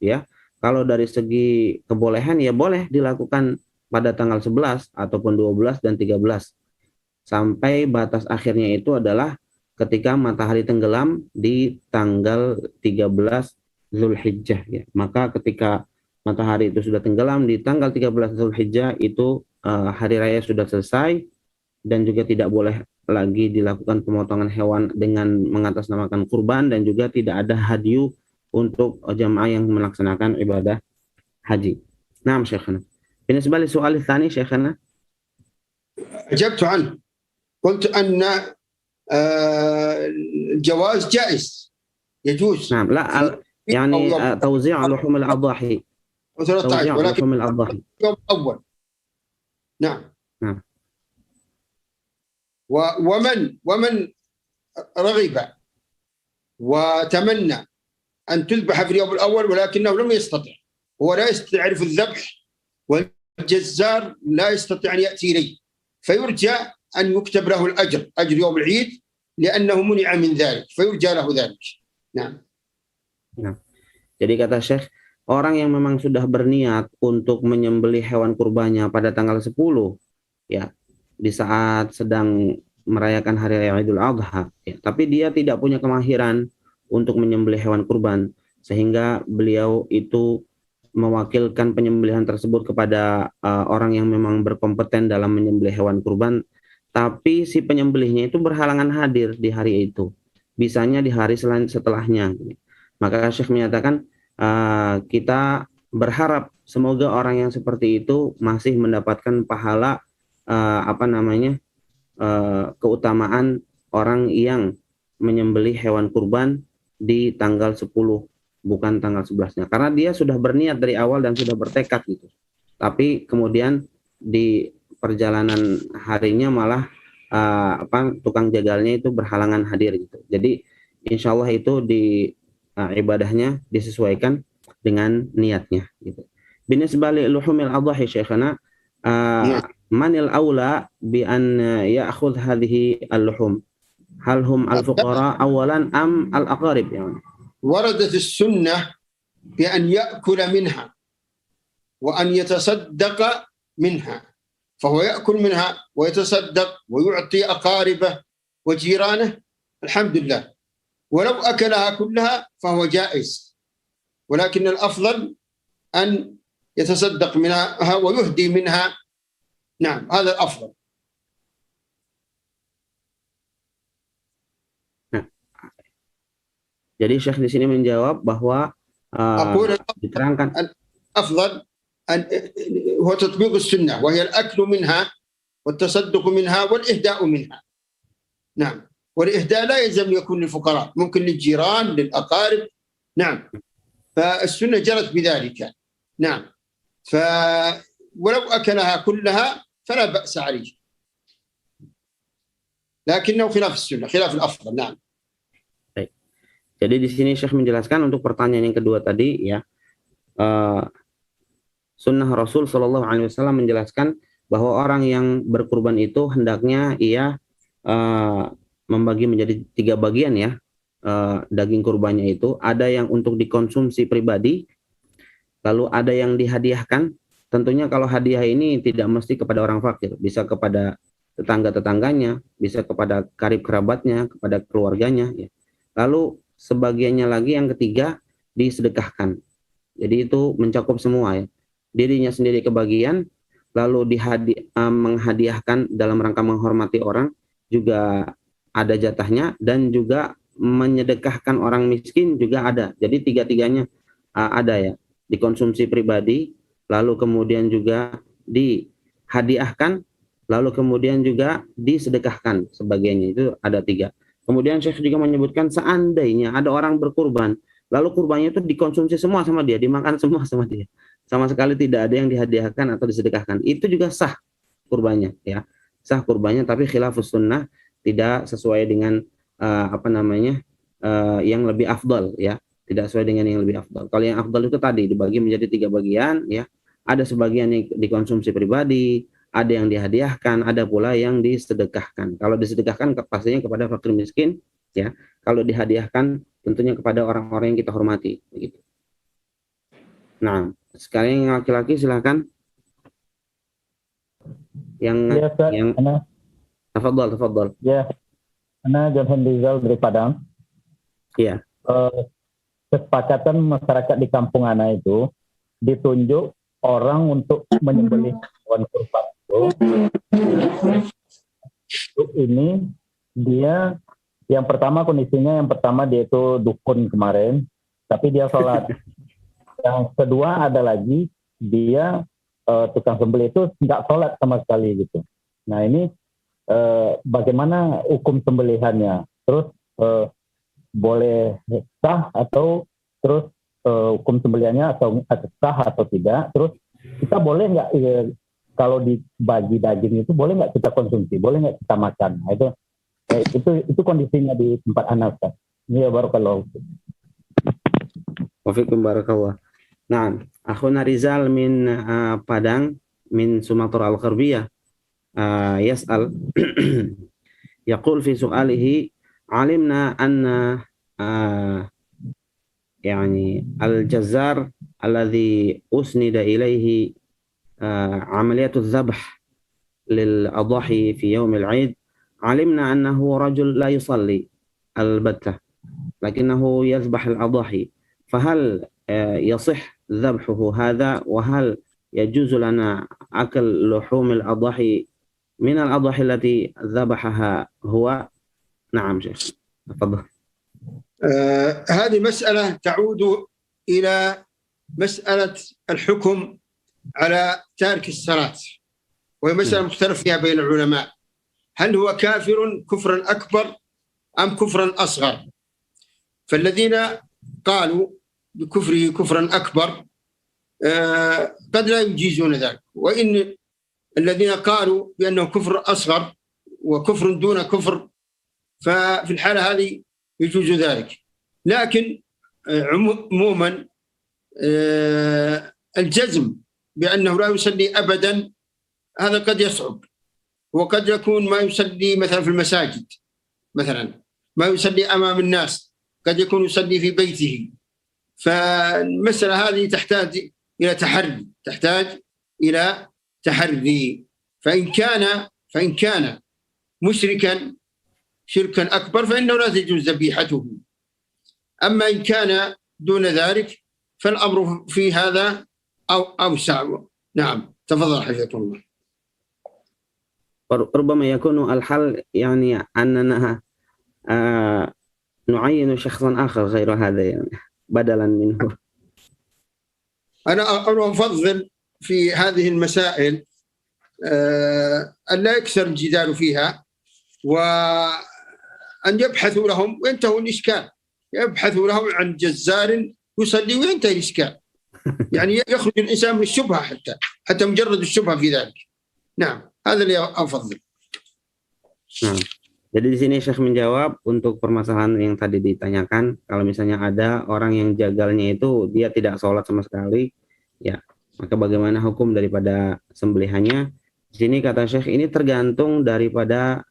ya. Kalau dari segi kebolehan ya boleh dilakukan pada tanggal 11 ataupun 12 dan 13. Sampai batas akhirnya itu adalah ketika matahari tenggelam di tanggal 13 Zulhijjah ya. Maka ketika matahari itu sudah tenggelam di tanggal 13 Zulhijjah itu hari raya sudah selesai dan juga tidak boleh lagi dilakukan pemotongan hewan dengan mengatasnamakan kurban dan juga tidak ada hadyu untuk jamaah yang melaksanakan ibadah haji. Naam Syekhana. بالنسبة للسؤال الثاني شيخنا أجبت عنه قلت أن الجواز جائز يجوز. نعم لا يعني توزيع لحوم الأضاحي توزيع لحوم الأضاحي يوم أول. نعم. نعم. ومن رغب وتمنى أن تذبح في اليوم الأول ولكنه لم يستطع، هو لا يستطيع الذبح والجزار لا يستطيع أن يأتي إليه، فيرجى أن يكتب له الأجر، أجر يوم العيد، لأنه منع من ذلك فيرجى له ذلك. نعم. Nah, jadi kata Syekh, orang yang memang sudah berniat untuk menyembelih hewan kurbannya pada tanggal 10 ya, di saat sedang merayakan hari raya Idul Adha ya, tapi dia tidak punya kemahiran untuk menyembelih hewan kurban sehingga beliau itu mewakilkan penyembelihan tersebut kepada orang yang memang berkompeten dalam menyembelih hewan kurban, tapi si penyembelihnya itu berhalangan hadir di hari itu, bisanya di hari setelahnya. Maka Syekh menyatakan kita berharap semoga orang yang seperti itu masih mendapatkan pahala keutamaan orang yang menyembelih hewan kurban di tanggal 10 bukan tanggal 11-nya, karena dia sudah berniat dari awal dan sudah bertekad gitu. Tapi kemudian di perjalanan harinya malah tukang jagalnya itu berhalangan hadir gitu. Jadi insya Allah itu di ibadahnya disesuaikan dengan niatnya gitu. Binisbah li luhumil adhahi Syekhana, manil aula bi an ya'khudh hadhihi al-luhum? Hal hum al-fuqara awalan am al-aqarib ya? وردت السنة بأن يأكل منها وأن يتصدق منها، فهو يأكل منها ويتصدق ويعطي أقاربه وجيرانه، الحمد لله. ولو أكلها كلها فهو جائز، ولكن الأفضل أن يتصدق منها ويهدي منها. نعم، هذا الأفضل. Jadi Syekh di sini menjawab bahwa diterangkan الأفضل هو تطبيق السنة وهي الأكل منها والتصدق منها والإهداء منها. نعم، والإهداء لا يلزم يكون للفقراء، ممكن للجيران للأقارب. نعم، فالسنة جرت بذلك. نعم، ولو أكلها كلها فلا بأس عليه، لكنه خلاف السنة، خلاف الأفضل. نعم. Jadi di sini Syekh menjelaskan untuk pertanyaan yang kedua tadi ya, sunnah Rasul Shallallahu Alaihi Wasallam menjelaskan bahwa orang yang berkurban itu hendaknya ia membagi menjadi 3 bagian ya, daging kurbannya itu ada yang untuk dikonsumsi pribadi, lalu ada yang dihadiahkan. Tentunya kalau hadiah ini tidak mesti kepada orang fakir, bisa kepada tetangga-tetangganya, bisa kepada karib kerabatnya, kepada keluarganya ya. Lalu sebagiannya lagi yang ketiga disedekahkan. Jadi itu mencakup semua ya. Dirinya sendiri kebagian, lalu menghadiahkan dalam rangka menghormati orang juga ada jatahnya, dan juga menyedekahkan orang miskin juga ada. Jadi 3-tiganya ada ya. Dikonsumsi pribadi, lalu kemudian juga dihadiahkan, lalu kemudian juga disedekahkan sebagiannya, itu ada 3. Kemudian Syekh juga menyebutkan seandainya ada orang berkurban, lalu kurbannya itu dikonsumsi semua sama dia, dimakan semua sama dia, sama sekali tidak ada yang dihadiahkan atau disedekahkan, itu juga sah kurbannya ya, sah kurbannya, tapi khilafus sunnah, tidak sesuai dengan yang lebih afdal ya, tidak sesuai dengan yang lebih afdal. Kalau yang afdal itu tadi dibagi menjadi 3 bagian ya, ada sebagian yang dikonsumsi pribadi, ada yang dihadiahkan, ada pula yang disedekahkan. Kalau disedekahkan pastinya kepada fakir miskin ya, kalau dihadiahkan tentunya kepada orang-orang yang kita hormati begitu. Nah, sekarang yang laki-laki silakan. Yang tafadhal. Ya, Ana Johnson Rizal dari Padang. Iya. Kesepakatan masyarakat di kampung Ana itu ditunjuk orang untuk menyembelih hewan kurban itu. Ini dia yang pertama kondisinya dia itu dukun kemarin, tapi dia sholat. Yang kedua ada lagi dia tukang sembelih itu nggak sholat sama sekali gitu. Nah ini bagaimana hukum sembelihannya? Terus boleh sah atau terus hukum sembelihannya atau sah atau tidak? Terus kita boleh nggak kalau dibagi daging itu boleh nggak kita konsumsi? Boleh nggak kita makan? Nah, itu kondisinya di tempat anak. Ini ya barakallahu. Wafikum barakallah. Nah, akhuna Rizal min Padang min Sumatera Al-Gharbiyah yas'al yaqul fi su'alihi alimna anna يعني الجزار الذي أسند إليه عملية الذبح للأضاحي في يوم العيد علمنا أنه رجل لا يصلي البتة لكنه يذبح الأضاحي فهل يصح ذبحه هذا وهل يجوز لنا أكل لحوم الأضاحي من الأضاحي التي ذبحها هو؟ نعم شيخ تفضل. هذه مسألة تعود إلى مسألة الحكم على تارك الصلاة، وهي مسألة مختلف فيها بين العلماء، هل هو كافر كفرا أكبر أم كفرا أصغر؟ فالذين قالوا بكفره كفرا أكبر قد لا يجيزون ذلك، وإن الذين قالوا بأنه كفر أصغر وكفر دون كفر ففي الحالة هذه يجوز ذلك. لكن عموما الجزم بأنه لا يصلي أبدا هذا قد يصعب، وقد يكون ما يصلي مثلا في المساجد، مثلا ما يصلي أمام الناس، قد يكون يصلي في بيته. فالمسألة هذه تحتاج إلى تحري فإن كان مشركا شركا أكبر فإنه لا تجوز ذبيحته، أما إن كان دون ذلك فالأمر في هذا أوسع. نعم تفضل حفظكم الله. ربما يكون الحل يعني أننا نعين شخصا آخر غير هذا يعني بدلا منه. أنا أفضل في هذه المسائل أن لا يكثر الجدال فيها، وأن يبحثوا لهم وينتهوا الإشكال، يبحثوا لهم عن جزار يصلي وينتهي الإشكال. يعني يخرج الإنسان من الشبهة حتى مجرد الشبهة في ذلك. نعم هذا اللي أفضل. Nah, jadi di sini Syekh menjawab untuk permasalahan yang tadi ditanyakan, kalau misalnya ada orang yang jagalnya itu dia tidak sholat sama sekali, ya maka bagaimana hukum daripada sembelihannya? Di sini kata Syekh ini tergantung daripada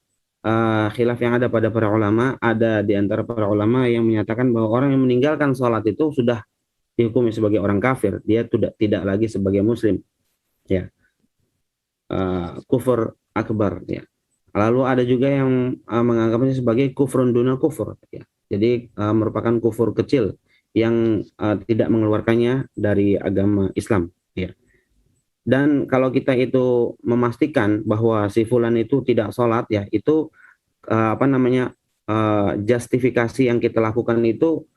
khilaf yang ada pada para ulama. Ada di antara para ulama yang menyatakan bahwa orang yang meninggalkan sholat itu sudah dihukumi sebagai orang kafir, dia tidak lagi sebagai muslim, ya kufur akbar, ya. Lalu ada juga yang menganggapnya sebagai kufrun duna kufur, ya. Jadi merupakan kufur kecil yang tidak mengeluarkannya dari agama Islam, ya. Dan kalau kita itu memastikan bahwa si fulan itu tidak sholat, ya itu justifikasi yang kita lakukan itu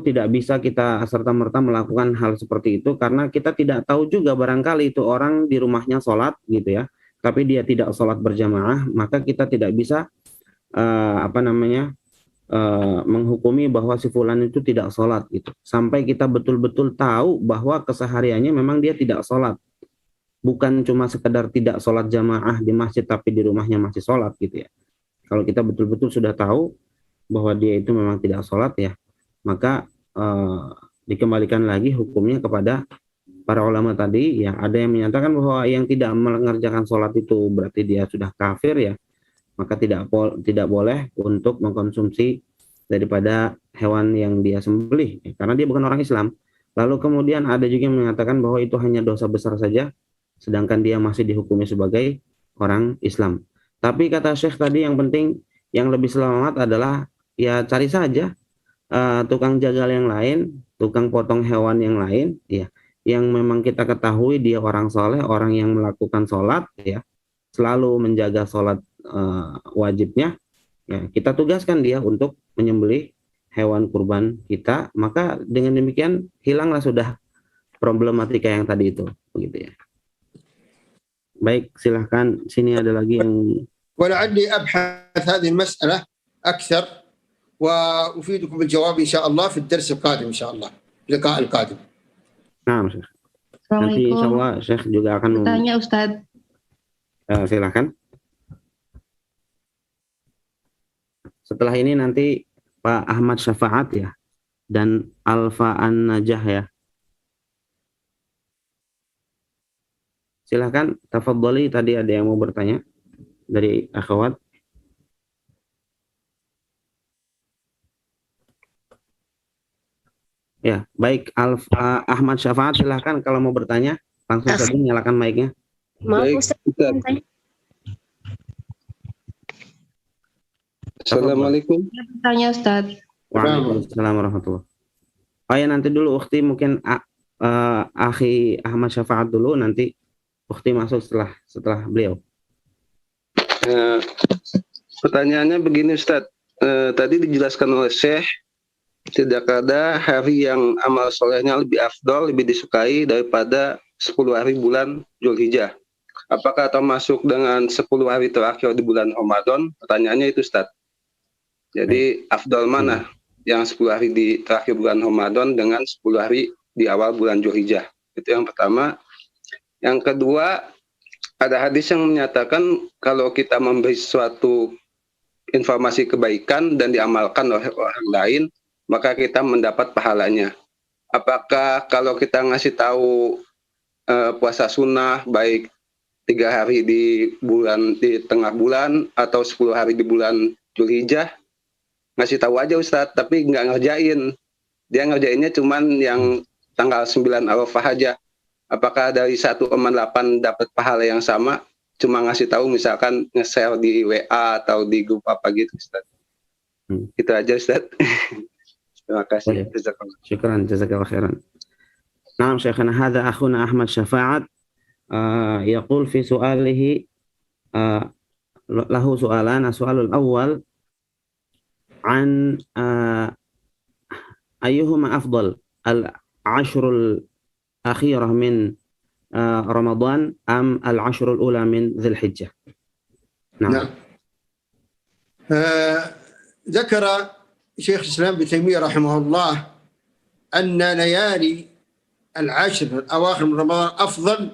tidak bisa kita serta-merta melakukan hal seperti itu, karena kita tidak tahu juga, barangkali itu orang di rumahnya sholat gitu ya, tapi dia tidak sholat berjamaah, maka kita tidak bisa menghukumi bahwa si fulan itu tidak sholat gitu, sampai kita betul-betul tahu bahwa kesehariannya memang dia tidak sholat, bukan cuma sekedar tidak sholat jamaah di masjid tapi di rumahnya masih sholat gitu ya. Kalau kita betul-betul sudah tahu, bahwa dia itu memang tidak sholat ya, maka dikembalikan lagi hukumnya kepada para ulama tadi ya. Ada yang menyatakan bahwa yang tidak mengerjakan sholat itu berarti dia sudah kafir ya, maka tidak boleh untuk mengkonsumsi daripada hewan yang dia sembelih ya, karena dia bukan orang Islam. Lalu kemudian ada juga yang mengatakan bahwa itu hanya dosa besar saja, sedangkan dia masih dihukumi sebagai orang Islam. Tapi kata Syekh tadi yang penting, yang lebih selamat adalah ya cari saja tukang jagal yang lain, tukang potong hewan yang lain, ya, yang memang kita ketahui dia orang soleh, orang yang melakukan sholat, ya, selalu menjaga sholat wajibnya, ya, kita tugaskan dia untuk menyembelih hewan kurban kita, maka dengan demikian hilanglah sudah problematika yang tadi itu, begitu ya. Baik, silahkan. Sini ada lagi yang. ولعلي أبحث هذه المسألة أكثر وأفيدكم بالجواب إن شاء الله في الدرس القادم إن شاء الله اللقاء القادم. Nah, Syekh. Nanti insya Allah Syekh juga akan Tanya Ustadz. Silahkan. Setelah ini nanti Pak Ahmad Syafaat ya dan Alfa An-Najah ya. Silahkan, tafadhali, tadi ada yang mau bertanya dari akhwat. Ya, baik, Alfa Ahmad Syafaat, silahkan kalau mau bertanya, langsung saja nyalakan mic-nya. Maaf Ustaz. Assalamualaikum. Tanya Ustadz. Waalaikumsalam warahmatullahi wabarakatuh. Oh ya, nanti dulu Ukhti, mungkin Akhi Ahmad Syafaat dulu, nanti Ukhti masuk setelah beliau. Pertanyaannya begini Ustadz, tadi dijelaskan oleh Syekh, tidak ada hari yang amal solehnya lebih afdol, lebih disukai daripada 10 hari bulan Dzulhijjah. Apakah termasuk dengan 10 hari terakhir di bulan Ramadan? Pertanyaannya itu Ustadz. Jadi afdol mana yang 10 hari di terakhir bulan Ramadan dengan 10 hari di awal bulan Dzulhijjah? Itu yang pertama. Yang kedua, ada hadis yang menyatakan kalau kita memberi suatu informasi kebaikan dan diamalkan oleh orang lain, maka kita mendapat pahalanya. Apakah kalau kita ngasih tahu puasa sunnah, baik 3 hari di tengah bulan atau 10 hari di bulan Dzulhijjah, ngasih tahu aja Ustadz, tapi nggak ngerjain. Dia ngerjainnya cuman yang tanggal 9 Arafah aja. Apakah dari 1,8 dapat pahala yang sama? Cuma ngasih tahu, misalkan nge-share di WA atau di grup apa gitu, Ustaz. Itu aja, Ustaz. Terima kasih. Syukran, jazakallah khairan. Naam, Syekhana, hadha akhuna Ahmad Syafaat yaqul fi su'alihi lahu su'alan. As-su'alul awwal an ayyuhuma afdal al-ashrul akhirah min Ramadan am al-ashrul ula min Dzul Hijjah. نعم. ذكر شيخ الإسلام ابن تيمية رحمه الله أن ليالي العشر الأواخر من رمضان أفضل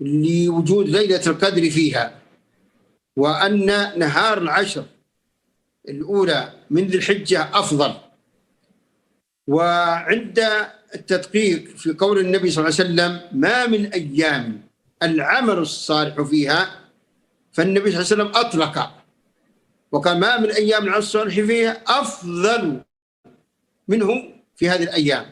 لوجود ليلة القدر فيها، وأن نهار العشر الأولى من ذي الحجة أفضل. وعند التدقيق في قول النبي صلى الله عليه وسلم ما من أيام العمل الصالح فيها، فالنبي صلى الله عليه وسلم أطلق وقال ما من أيام العمل الصالح فيها أفضل منه في هذه الأيام.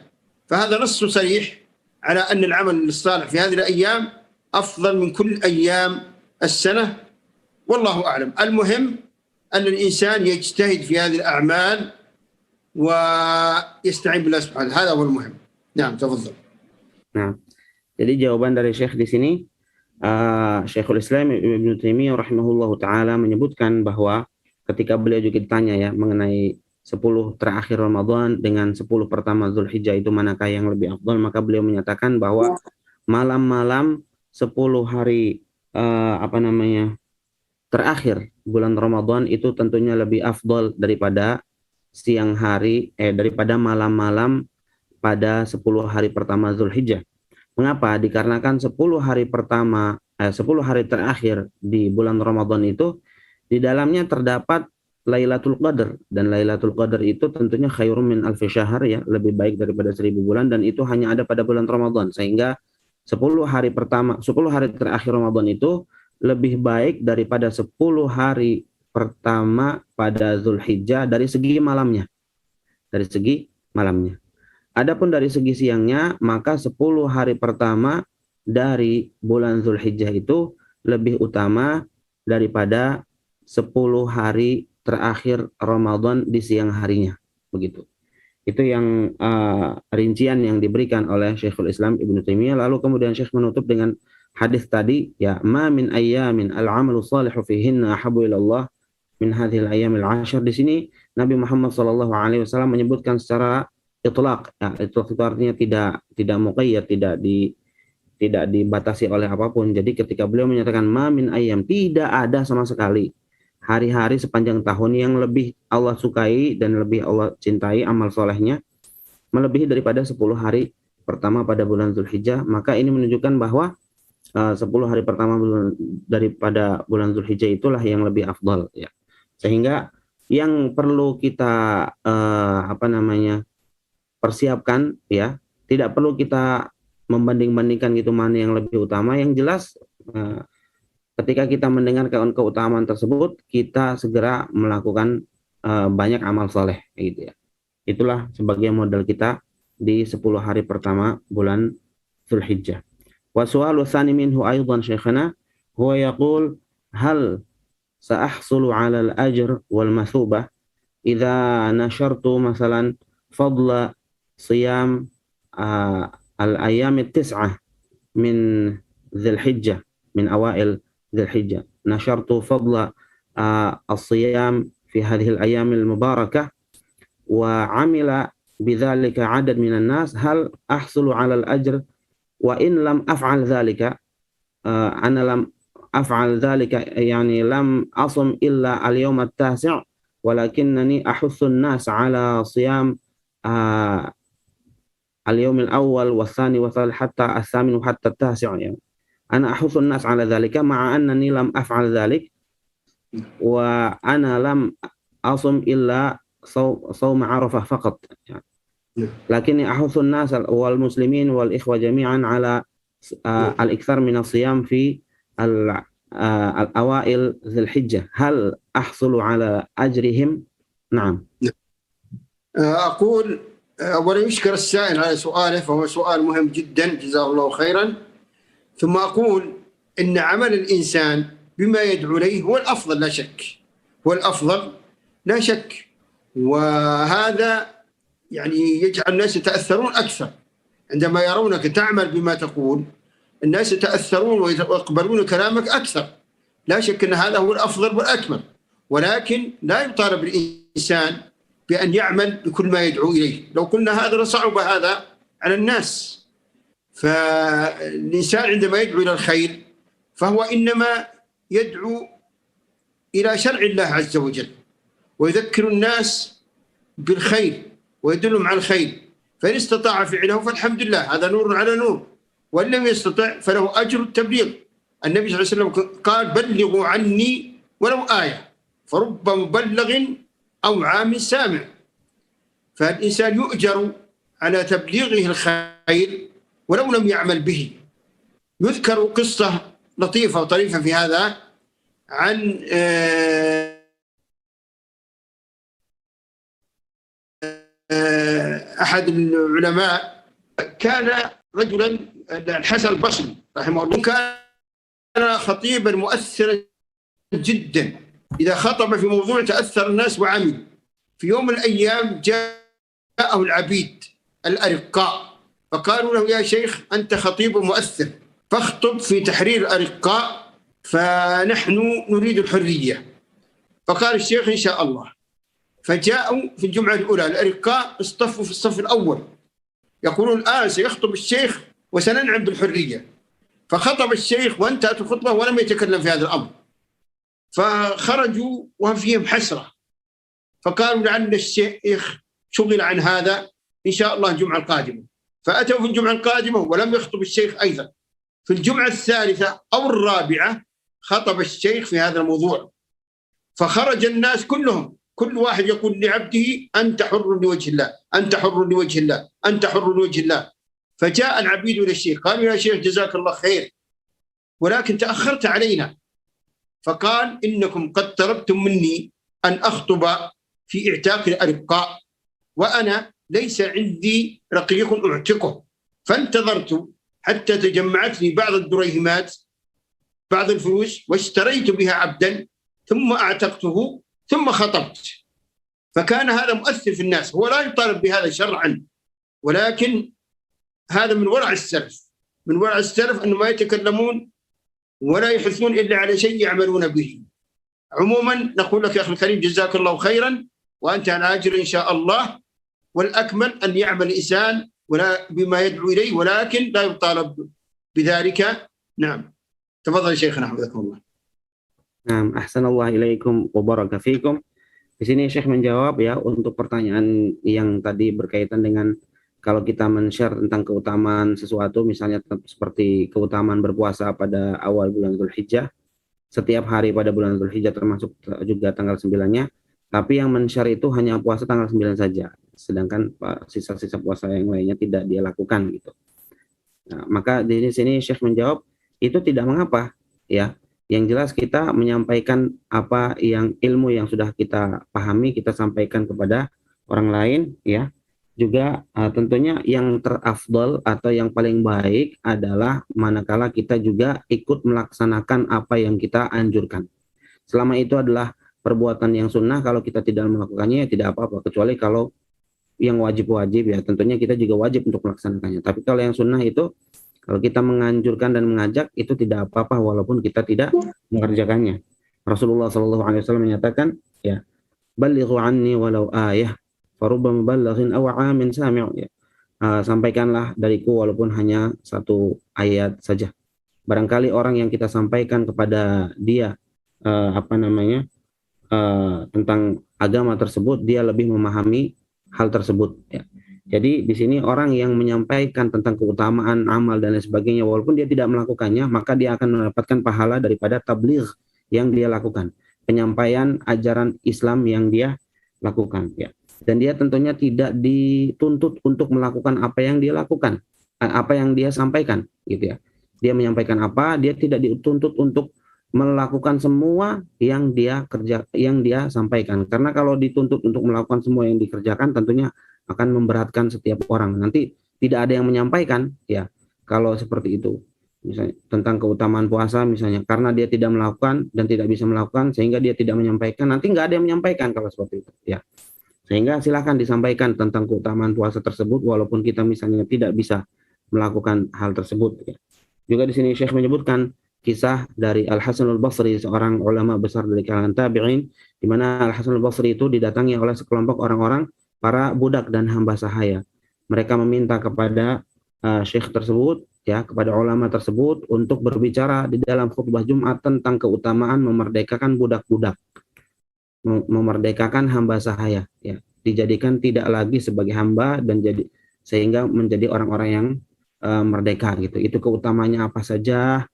فهذا نص صريح على أن العمل الصالح في هذه الأيام أفضل من كل أيام السنة، والله أعلم. المهم أن الإنسان يجتهد في هذه الأعمال ويستعين بالله سبحانه، هذا هو المهم. نعم تفضل. Nah, jadi jawaban dari Syekh di sini, Syekhul Islam Ibnu Taimiyah rahimahullahu taala menyebutkan bahwa ketika beliau juga ditanya ya mengenai 10 terakhir Ramadan dengan 10 pertama Dzulhijjah itu manakah yang lebih afdal, maka beliau menyatakan bahwa malam-malam 10 hari terakhir bulan Ramadan itu tentunya lebih afdal daripada siang hari daripada malam-malam pada 10 hari pertama Dzulhijjah. Mengapa? Dikarenakan 10 hari pertama 10 hari terakhir di bulan Ramadan itu di dalamnya terdapat Lailatul Qadar, dan Lailatul Qadar itu tentunya khairum min alfi syahr, ya, lebih baik daripada 1000 bulan, dan itu hanya ada pada bulan Ramadan, sehingga 10 hari terakhir Ramadan itu lebih baik daripada 10 hari pertama pada Zulhijjah dari segi malamnya. Adapun dari segi siangnya, maka 10 hari pertama dari bulan Zulhijjah itu lebih utama daripada 10 hari terakhir Ramadan di siang harinya, begitu. Itu yang rincian yang diberikan oleh Syekhul Islam Ibnu Taimiyah. Lalu kemudian Syekh menutup dengan hadis tadi, ya, ma min ayyamin al-amalu salihu fihinna ahabbu ila Allah min hadhil ayyamil 'ashr. Di sini Nabi Muhammad SAW menyebutkan secara itlaq, ya, itlaq itu artinya tidak muqayyad, tidak dibatasi oleh apapun. Jadi ketika beliau menyatakan ma min ayyam, tidak ada sama sekali hari-hari sepanjang tahun yang lebih Allah sukai dan lebih Allah cintai amal solehnya melebihi daripada 10 hari pertama pada bulan Zulhijjah. Maka ini menunjukkan bahwa 10 hari pertama daripada bulan Zulhijjah itulah yang lebih afdal, ya. Sehingga yang perlu kita persiapkan, ya, tidak perlu kita membanding-bandingkan gitu mana yang lebih utama. Yang jelas ketika kita mendengar keutamaan tersebut, kita segera melakukan banyak amal soleh, gitu, ya. Itulah sebagai modal kita di 10 hari pertama bulan Zulhijjah. Wa su'alu tsani minhu aidan syekhana huwa yaqul hal sa'ahsulu 'ala al-ajr wal mathubah idza nashartu masalan fadla siyam al-ayyam at-tis'ah min Dzulhijjah, min awail Dzulhijjah. Nashartu fadla as-siyam fi hadhihi al-ayyam al-mubarakah wa 'amila bidzalika 'adad minan nas, hal ahsulu 'ala al-ajr wa in lam af'al dzalika, ana lam af'al dzalika, yani lam asum illa al-yawm at-tasi' walakinnani ahussu an-nas 'ala siyam al-yawm al-awwal was-tsani was-tsalits hatta as-samin wa hatta at-tasi', yani ana ahussu an-nas 'ala dzalika ma'a annani lam af'al dzalik wa ana lam asum illa صوم عرفة فقط، لكني أحث الناس والمسلمين والإخوة جميعا على الإكثار من الصيام في الأوائل ذي الحجة، هل أحصل على أجرهم؟ نعم. أقول أولا يشكر السائل على سؤاله، فهو سؤال مهم جدا، جزاه الله خيرا. ثم أقول إن عمل الإنسان بما يدعو إليه هو الأفضل لا شك، هو الأفضل لا شك، وهذا يعني يجعل الناس يتأثرون أكثر عندما يرونك تعمل بما تقول. الناس يتأثرون ويقبلون كلامك أكثر. لا شك أن هذا هو الأفضل والأكمل، ولكن لا يطالب الإنسان بأن يعمل بكل ما يدعو إليه. لو قلنا هذا لصعب هذا على الناس. فالإنسان عندما يدعو إلى الخير فهو إنما يدعو إلى شرع الله عز وجل، ويذكر الناس بالخير ويدلهم على الخير، فإن استطاع فعله فالحمد لله، هذا نور على نور، وإن لم يستطع فله أجر التبليغ. النبي صلى الله عليه وسلم قال بلغوا عني ولو آية فرب مبلغ أو عام سامع. فالإنسان يؤجر على تبليغه الخير ولو لم يعمل به. يذكر قصة لطيفة وطريفة في هذا عن أحد العلماء، كان رجلا الحسن البصري رحمه الله، كان خطيبا مؤثرا جدا، إذا خطب في موضوع تأثر الناس وعمل. في يوم من الأيام جاءه العبيد الأرقاء فقالوا له يا شيخ أنت خطيب مؤثر، فاخطب في تحرير الأرقاء فنحن نريد الحرية. فقال الشيخ إن شاء الله. فجاءوا في الجمعة الأولى الأرقاء اصطفوا في الصف الأول يقولون الآن سيخطب الشيخ وسننعم بالحرية. فخطب الشيخ وانتهت الخطبة ولم يتكلم في هذا الأمر. فخرجوا وهم فيهم حسرة، فقالوا لعل الشيخ شغل عن هذا، إن شاء الله الجمعة القادمة. فأتوا في الجمعة القادمة ولم يخطب الشيخ أيضا. في الجمعة الثالثة أو الرابعة خطب الشيخ في هذا الموضوع، فخرج الناس كلهم، كل واحد يقول لعبده أنت حر لوجه الله، أنت حر لوجه الله، أنت حر لوجه الله. فجاء العبيد إلى الشيخ قالوا يا شيخ جزاك الله خير ولكن تأخرت علينا. فقال إنكم قد طلبتم مني أن أخطب في اعتاق الأرقاء وأنا ليس عندي رقيق أعتقه، فانتظرت حتى تجمعت لي بعض الدريهمات، بعض الفلوس، واشتريت بها عبدا ثم أعتقته ثم خطبت. فكان هذا مؤثر في الناس. هو لا يطالب بهذا شرعا، ولكن هذا من ورع السلف، من ورع السلف أنه ما يتكلمون ولا يحثون إلا على شيء يعملون به. عموما نقول لك يا أخي الكريم جزاك الله خيرا وأنت على أجر إن شاء الله، والأكمل أن يعمل الإنسان ولا بما يدعو إليه ولكن لا يطالب بذلك. نعم تفضل شيخنا حفظكم الله. Nah, ahsanallahu ilaikum wa baraka fikum. Di sini Syekh menjawab ya untuk pertanyaan yang tadi berkaitan dengan kalau kita men-share tentang keutamaan sesuatu, misalnya seperti keutamaan berpuasa pada awal bulan Dzulhijjah, setiap hari pada bulan Dzulhijjah termasuk juga tanggal 9-nya, tapi yang men-share itu hanya puasa tanggal 9 saja, sedangkan sisa-sisa puasa yang lainnya tidak dia lakukan gitu. Nah, maka di sini Syekh menjawab itu tidak mengapa ya. Yang jelas kita menyampaikan apa yang ilmu yang sudah kita pahami kita sampaikan kepada orang lain ya. Juga tentunya yang terafdal atau yang paling baik adalah manakala kita juga ikut melaksanakan apa yang kita anjurkan. Selama itu adalah perbuatan yang sunnah, kalau kita tidak melakukannya ya tidak apa-apa, kecuali kalau yang wajib-wajib ya tentunya kita juga wajib untuk melaksanakannya. Tapi kalau yang sunnah itu kalau kita menganjurkan dan mengajak itu tidak apa-apa walaupun kita tidak mengerjakannya. Rasulullah SAW menyatakan ya, balighu anni walau ayah farubba muballighin aw amin sami', ya. Sampaikanlah dariku walaupun hanya satu ayat saja. Barangkali orang yang kita sampaikan kepada dia tentang agama tersebut dia lebih memahami hal tersebut ya. Jadi di sini orang yang menyampaikan tentang keutamaan amal dan lain sebagainya walaupun dia tidak melakukannya, maka dia akan mendapatkan pahala daripada tabligh yang dia lakukan, penyampaian ajaran Islam yang dia lakukan ya. Dan dia tentunya tidak dituntut untuk melakukan apa yang dia lakukan, apa yang dia sampaikan gitu ya. Dia menyampaikan apa, dia tidak dituntut untuk melakukan semua yang dia sampaikan. Karena kalau dituntut untuk melakukan semua yang dikerjakan tentunya akan memberatkan setiap orang. Nanti tidak ada yang menyampaikan ya kalau seperti itu. Misalnya tentang keutamaan puasa misalnya, karena dia tidak melakukan dan tidak bisa melakukan sehingga dia tidak menyampaikan, nanti nggak ada yang menyampaikan kalau seperti itu ya. Sehingga silakan disampaikan tentang keutamaan puasa tersebut walaupun kita misalnya tidak bisa melakukan hal tersebut ya. Juga di sini Syekh menyebutkan kisah dari Al-Hasan Al-Basri, seorang ulama besar dari kalangan tabi'in, di mana Al-Hasan Al-Basri itu didatangi oleh sekelompok orang-orang para budak dan hamba sahaya. Mereka meminta kepada syekh tersebut ya, kepada ulama tersebut untuk berbicara di dalam khutbah Jumat tentang keutamaan memerdekakan budak-budak, memerdekakan hamba sahaya ya, dijadikan tidak lagi sebagai hamba dan sehingga menjadi orang-orang yang merdeka gitu. Itu keutamanya apa saja.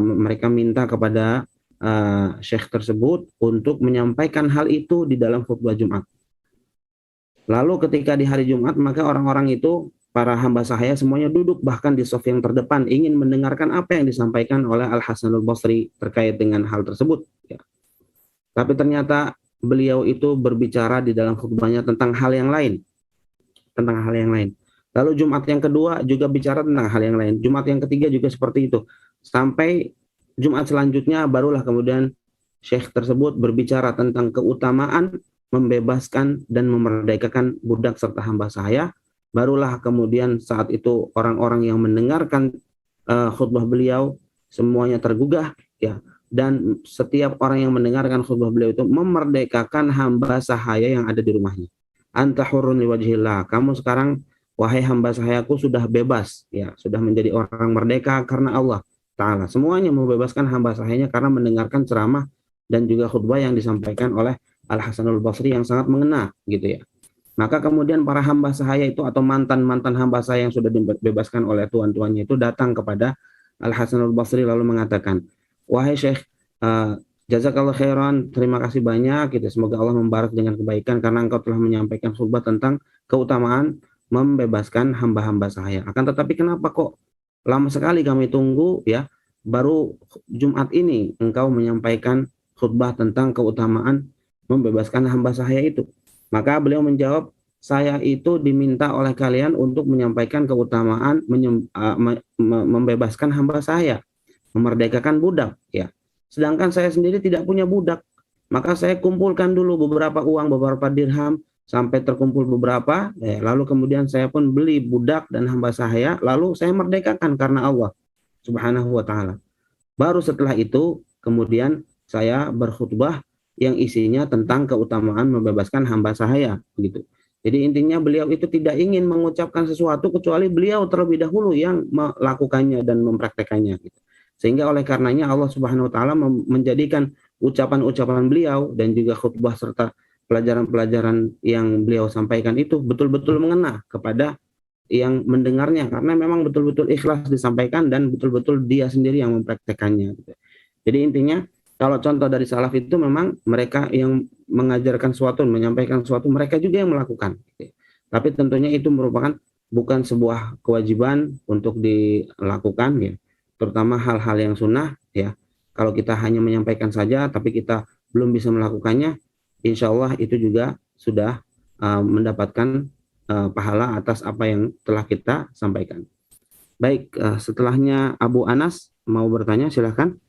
Mereka minta kepada syekh tersebut untuk menyampaikan hal itu di dalam khutbah Jumat. Lalu ketika di hari Jumat, maka orang-orang itu, para hamba sahaya semuanya duduk bahkan di saf yang terdepan ingin mendengarkan apa yang disampaikan oleh Al-Hasan Al-Basri terkait dengan hal tersebut ya. Tapi ternyata beliau itu berbicara di dalam khutbahnya tentang hal yang lain. Lalu Jumat yang kedua juga bicara tentang hal yang lain. Jumat yang ketiga juga seperti itu. Sampai Jumat selanjutnya barulah kemudian syekh tersebut berbicara tentang keutamaan membebaskan dan memerdekakan budak serta hamba sahaya. Barulah kemudian saat itu orang-orang yang mendengarkan khutbah beliau semuanya tergugah ya, dan setiap orang yang mendengarkan khutbah beliau itu memerdekakan hamba sahaya yang ada di rumahnya. Anta hurrun liwajhillah, kamu sekarang wahai hamba sahayaku sudah bebas ya, sudah menjadi orang merdeka karena Allah Ta'ala. Semuanya membebaskan hamba sahayanya karena mendengarkan ceramah dan juga khutbah yang disampaikan oleh Al-Hasan Al-Basri yang sangat mengena gitu ya. Maka kemudian para hamba sahaya itu atau mantan-mantan hamba sahaya yang sudah dibebaskan oleh tuan-tuannya itu datang kepada Al-Hasan Al-Basri lalu mengatakan, wahai Syekh, Jazakallah khairan, terima kasih banyak. Semoga Allah membarak dengan kebaikan karena engkau telah menyampaikan khutbah tentang keutamaan membebaskan hamba-hamba sahaya. Akan tetapi kenapa kok lama sekali kami tunggu ya, baru Jumat ini engkau menyampaikan khutbah tentang keutamaan membebaskan hamba sahaya itu. Maka beliau menjawab, saya itu diminta oleh kalian untuk menyampaikan keutamaan membebaskan hamba sahaya, memerdekakan budak ya. Sedangkan saya sendiri tidak punya budak. Maka saya kumpulkan dulu beberapa uang, beberapa dirham, sampai terkumpul beberapa, lalu kemudian saya pun beli budak dan hamba sahaya, lalu saya merdekakan karena Allah Subhanahu wa ta'ala. Baru setelah itu, kemudian saya berkhutbah yang isinya tentang keutamaan membebaskan hamba sahaya, begitu. Jadi intinya beliau itu tidak ingin mengucapkan sesuatu kecuali beliau terlebih dahulu yang melakukannya dan mempraktekannya, gitu. Sehingga oleh karenanya Allah Subhanahu wa ta'ala menjadikan ucapan-ucapan beliau dan juga khutbah serta pelajaran-pelajaran yang beliau sampaikan itu betul-betul mengena kepada yang mendengarnya, karena memang betul-betul ikhlas disampaikan dan betul-betul dia sendiri yang mempraktekannya. Jadi intinya kalau contoh dari salaf itu memang mereka yang mengajarkan sesuatu, menyampaikan sesuatu, mereka juga yang melakukan. Tapi tentunya itu merupakan bukan sebuah kewajiban untuk dilakukan ya. Terutama hal-hal yang sunnah ya. Kalau kita hanya menyampaikan saja tapi kita belum bisa melakukannya, insya Allah itu juga sudah mendapatkan pahala atas apa yang telah kita sampaikan. Baik, setelahnya Abu Anas mau bertanya, silahkan.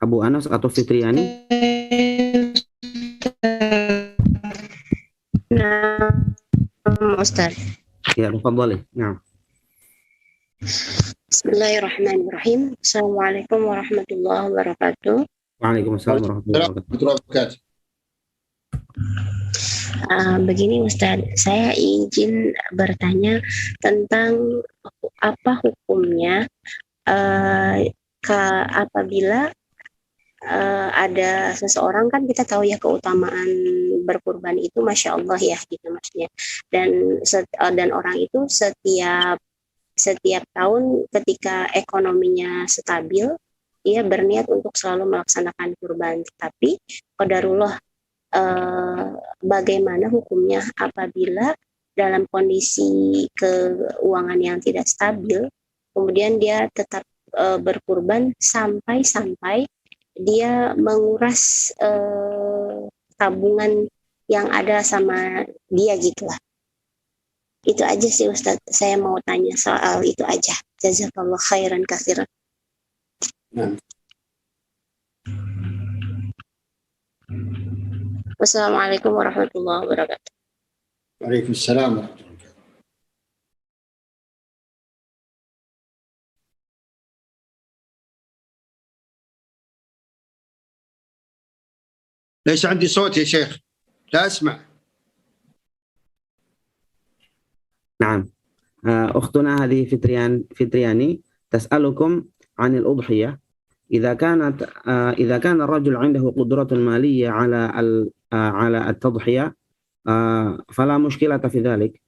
Abu Anas atau Fitriani? Nah, Ustaz. Ya, boleh. Nah. Bismillahirrahmanirrahim. Assalamualaikum warahmatullahi wabarakatuh. Waalaikumsalam warahmatullahi wabarakatuh. Begini Ustaz, saya izin bertanya tentang apa hukumnya apabila ada seseorang, kan kita tahu ya keutamaan berkurban itu Masya Allah ya gitu maksudnya, dan orang itu setiap tahun ketika ekonominya stabil, ia berniat untuk selalu melaksanakan kurban. Tapi qadarullah, bagaimana hukumnya apabila dalam kondisi keuangan yang tidak stabil, kemudian dia tetap berkurban sampai dia menguras tabungan yang ada sama dia gitulah. Itu aja sih Ustaz, saya mau tanya soal itu aja. Jazakallah khairan katsiran. Wassalamualaikum warahmatullahi wabarakatuh. Waalaikumsalam. ليس عندي صوت يا شيخ، لا أسمع. نعم، أختنا هذه فطرياني تسألكم عن الأضحية. إذا كان الرجل عنده قدرة مالية على التضحية فلا مشكلة في ذلك،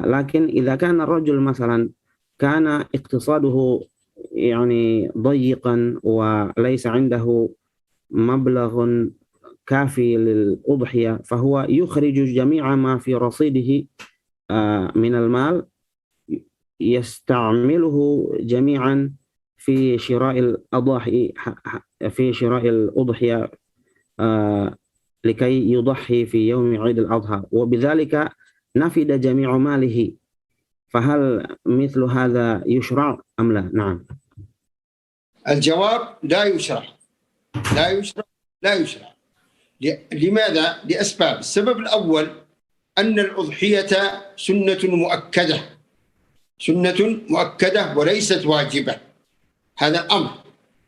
لكن إذا كان الرجل مثلا كان اقتصاده يعني ضيقا وليس عنده مبلغ كافي للأضحية، فهو يخرج جميع ما في رصيده من المال، يستعمله جميعا في شراء الأضحية لكي يضحي في يوم عيد الأضحى، وبذلك نفد جميع ماله. فهل مثل هذا يشرع أم لا؟ نعم. الجواب لا يشرع. لماذا؟ لأسباب. السبب الأول أن الأضحية سنة مؤكدة وليست واجبة. هذا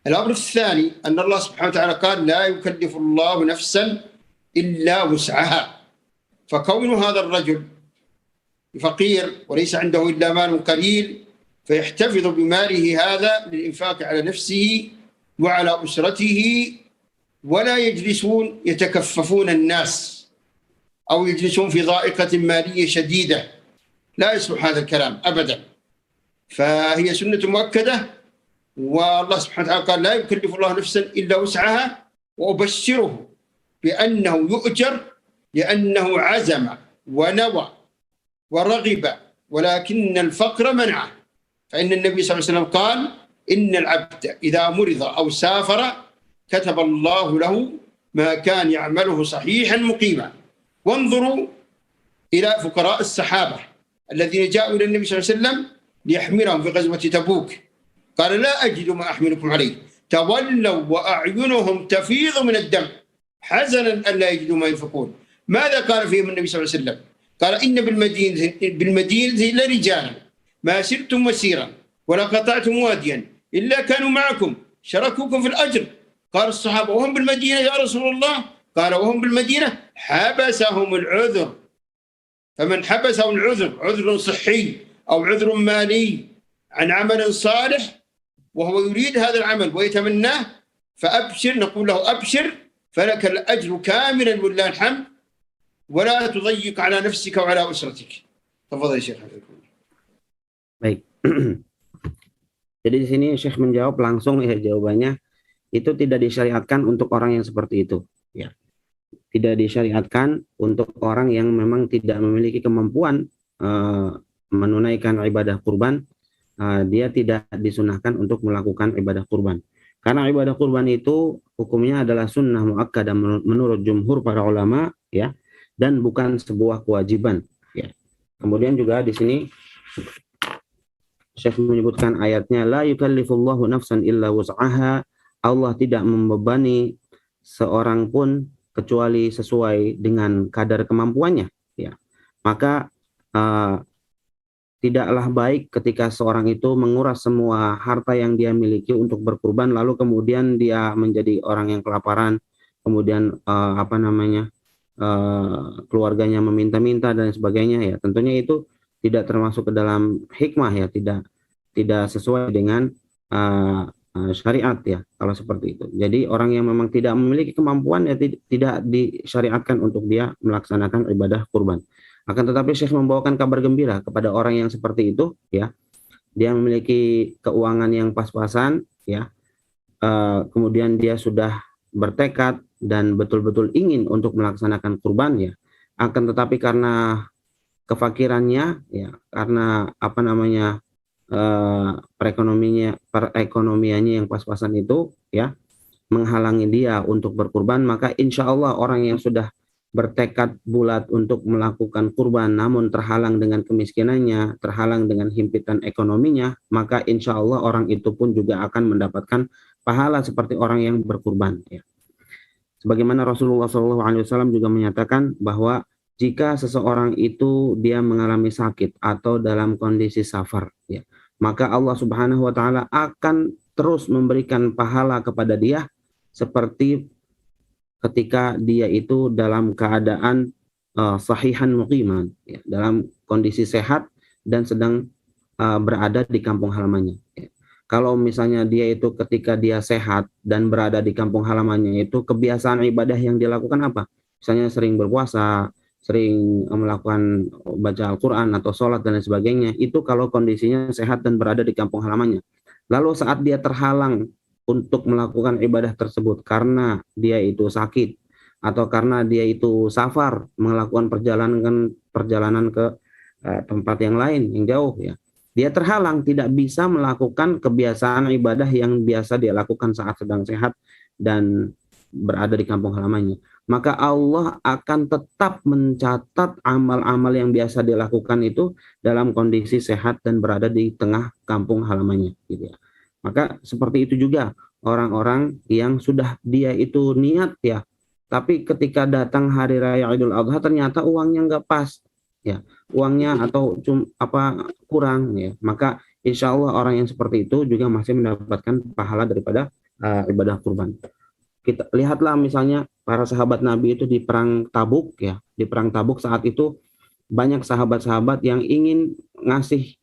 الأمر الثاني أن الله سبحانه وتعالى قال لا يكلف الله نفسا إلا وسعها، فكون هذا الرجل فقير وليس عنده إلا مال قليل فيحتفظ بماله هذا للإنفاق على نفسه وعلى أسرته، ولا يجلسون يتكففون الناس أو يجلسون في ضائقة مالية شديدة، لا يصلح هذا الكلام أبدا. فهي سنة مؤكدة والله سبحانه وتعالى قال لا يكلف الله نفسا إلا وسعها وأبشره بأنه يؤجر لأنه عزم ونوى ورغب ولكن الفقر منعه. فإن النبي صلى الله عليه وسلم قال إن العبد إذا مرض أو سافر كتب الله له ما كان يعمله صحيحا مقيما. وانظروا إلى فقراء الصحابة الذين جاءوا إلى النبي صلى الله عليه وسلم ليحملهم في غزوة تبوك، قال لا أجد ما أحملكم عليه، تولوا وأعينهم تفيض من الدم حزنا ألا يجدوا ما ينفقون. ماذا قال فيهم النبي صلى الله عليه وسلم؟ قال إن بالمدينة لرجالا ما سرتم مسيرا ولا قطعتم واديا إلا كانوا معكم شركوكم في الأجر. قال الصحابة وهم بالمدينة يا رسول الله؟ قال وهم بالمدينة حبسهم العذر، فمن حبسهم العذر، عذر صحي أو عذر مالي عن عمل صالح وهو يريد هذا العمل ويتمناه، فأبشر، نقول له أبشر فلك الأجر كاملا ولله الحمد ولا تضيق على نفسك وعلى أسرتك. تفضل يا شيخ. Baik. Jadi di sini Syekh menjawab langsung ya, jawabannya itu tidak disyariatkan untuk orang yang seperti itu, ya. Tidak disyariatkan untuk orang yang memang tidak memiliki kemampuan menunaikan ibadah kurban, dia tidak disunahkan untuk melakukan ibadah kurban. Karena ibadah kurban itu hukumnya adalah sunnah muakkadah menurut jumhur para ulama, ya, dan bukan sebuah kewajiban, ya. Kemudian juga di sini Syekh menyebutkan ayatnya la yukallifullahu nafsan illa wus'aha, Allah tidak membebani seorang pun kecuali sesuai dengan kadar kemampuannya, ya. Maka tidaklah baik ketika seorang itu menguras semua harta yang dia miliki untuk berkurban lalu kemudian dia menjadi orang yang kelaparan, kemudian keluarganya meminta-minta dan sebagainya, ya. Tentunya itu tidak termasuk ke dalam hikmah, ya, tidak sesuai dengan syariat, ya, kalau seperti itu. Jadi orang yang memang tidak memiliki kemampuan, ya, tidak disyariatkan untuk dia melaksanakan ibadah kurban. Akan tetapi Syekh membawakan kabar gembira kepada orang yang seperti itu, ya. Dia memiliki keuangan yang pas-pasan, ya. Kemudian dia sudah bertekad dan betul-betul ingin untuk melaksanakan kurban, ya. Akan tetapi karena kefakirannya, ya, karena perekonomiannya yang pas-pasan itu, ya, menghalangi dia untuk berkurban, maka insya Allah orang yang sudah bertekad bulat untuk melakukan kurban namun terhalang dengan kemiskinannya, terhalang dengan himpitan ekonominya, maka insya Allah orang itu pun juga akan mendapatkan pahala seperti orang yang berkurban, ya. Sebagaimana Rasulullah SAW juga menyatakan bahwa jika seseorang itu dia mengalami sakit atau dalam kondisi safar, ya, maka Allah Subhanahu wa taala akan terus memberikan pahala kepada dia seperti ketika dia itu dalam keadaan sahihan muqiman, ya, dalam kondisi sehat dan sedang berada di kampung halamannya, ya. Kalau misalnya dia itu ketika dia sehat dan berada di kampung halamannya itu kebiasaan ibadah yang dia lakukan apa? Misalnya sering berpuasa, sering melakukan baca Al-Quran atau sholat dan lain sebagainya, itu kalau kondisinya sehat dan berada di kampung halamannya. Lalu saat dia terhalang untuk melakukan ibadah tersebut karena dia itu sakit atau karena dia itu safar, melakukan perjalanan ke tempat yang lain yang jauh, ya, dia terhalang tidak bisa melakukan kebiasaan ibadah yang biasa dia lakukan saat sedang sehat dan berada di kampung halamannya, maka Allah akan tetap mencatat amal-amal yang biasa dilakukan itu dalam kondisi sehat dan berada di tengah kampung halamannya, gitu, ya. Maka seperti itu juga orang-orang yang sudah dia itu niat, ya, tapi ketika datang hari raya Idul Adha ternyata uangnya nggak pas, ya, uangnya atau kurang, ya, maka insya Allah orang yang seperti itu juga masih mendapatkan pahala daripada ibadah kurban. Kita lihatlah misalnya para sahabat Nabi itu di perang Tabuk, ya, di perang Tabuk saat itu banyak sahabat-sahabat yang ingin ngasih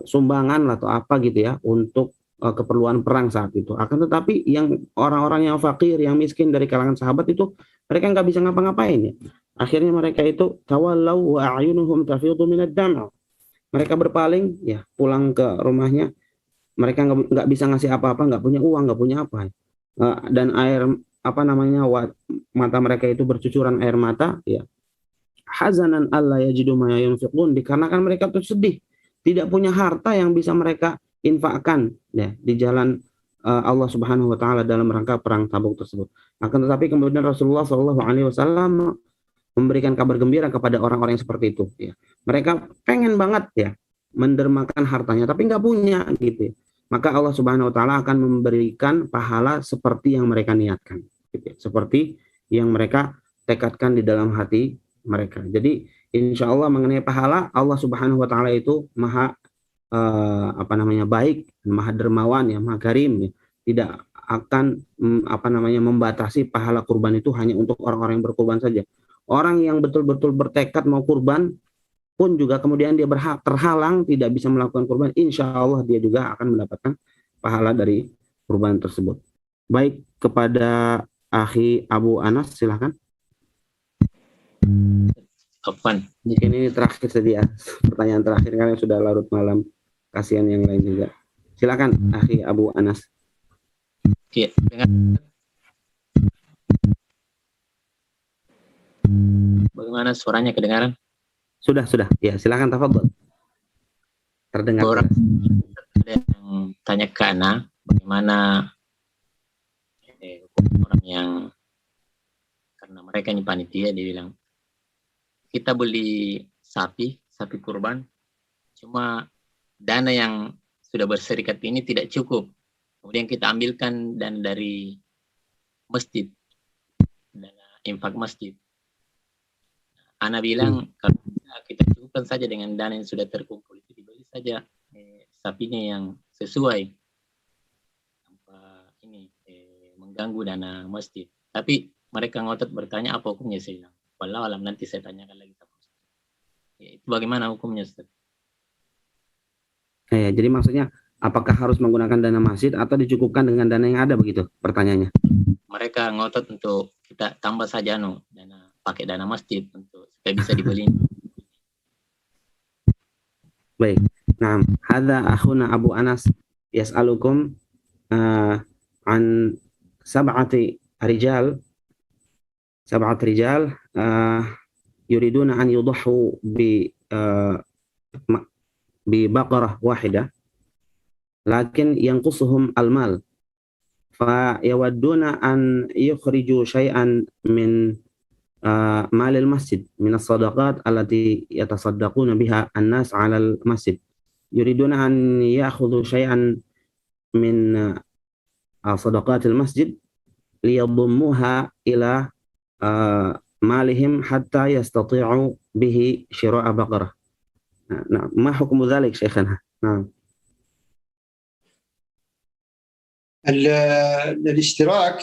sumbangan atau apa gitu, ya, untuk keperluan perang saat itu. Akan tetapi yang orang-orang yang fakir, yang miskin dari kalangan sahabat itu mereka nggak bisa ngapa-ngapain, ya. Akhirnya mereka itu tawallau wa a'yunuhum tafidu minad dam'. Mereka berpaling, ya, pulang ke rumahnya mereka nggak bisa ngasih apa-apa, nggak punya uang, nggak punya apa, dan air mata mereka itu bercucuran air mata, ya. Hazanan alla yajidu ma yunfiqun, dikarenakan mereka tuh sedih, tidak punya harta yang bisa mereka infakkan, ya, di jalan Allah Subhanahu wa taala dalam rangka perang Tabuk tersebut. Akan tetapi kemudian Rasulullah Shallallahu alaihi wasallam memberikan kabar gembira kepada orang-orang yang seperti itu, ya. Mereka pengen banget, ya, mendermakan hartanya tapi nggak punya, gitu, ya. Maka Allah Subhanahu wa taala akan memberikan pahala seperti yang mereka niatkan, gitu, ya. Seperti yang mereka tekadkan di dalam hati mereka. Jadi insya Allah mengenai pahala, Allah Subhanahu wa taala itu maha baik, maha dermawan, ya, maha karim, ya. Tidak akan membatasi pahala kurban itu hanya untuk orang-orang yang berkurban saja. Orang yang betul-betul bertekad mau kurban pun juga kemudian dia terhalang tidak bisa melakukan kurban, insya Allah dia juga akan mendapatkan pahala dari kurban tersebut. Baik, kepada Akhi Abu Anas, silahkan. Kapan? Mungkin ini terakhir saja, pertanyaan terakhir karena sudah larut malam, kasihan yang lain juga. Silakan Akhi Abu Anas. Oke, bagaimana suaranya, kedengaran? Sudah. Ya, silakan tafadhol. Terdengar. Orang ada yang tanya ke Ana, bagaimana orang yang, karena mereka ini panitia, dia bilang kita beli sapi kurban, cuma dana yang sudah berserikat ini tidak cukup. Kemudian kita ambilkan dana dari masjid, dana infak masjid. Ana bilang kalau kita cukupkan saja dengan dana yang sudah terkumpul, itu dibeli saja sapinya yang sesuai, tanpa ini mengganggu dana masjid. Tapi mereka ngotot bertanya apa hukumnya, saya bilang wallahu alam, nanti saya tanyakan lagi sama Ustaz. Ya, itu bagaimana hukumnya, Ustaz? Ya, jadi maksudnya apakah harus menggunakan dana masjid atau dicukupkan dengan dana yang ada, begitu pertanyaannya? Mereka ngotot untuk kita tambah saja pakai dana masjid untuk supaya bisa dibeli. Baik. Nah, hadza akhuna Abu Anas yas'alukum an sab'ati rijal yuriduna an yudahhu bi baqarah wahidah lakin yanqusuhum al-mal fa yawadduna an yukhriju syai'an min malil masjid min as-sadaqat allati yatasaddaquna biha an-nas 'ala al-masjid yuriduna an ya'khudhu syai'an min sadaqatil masjid liyadhummuha ila malihim hatta yastati'u bihi syira'a baqarah. Nah, ma hukmu dzalik Syekhana? Nah. الاشتراك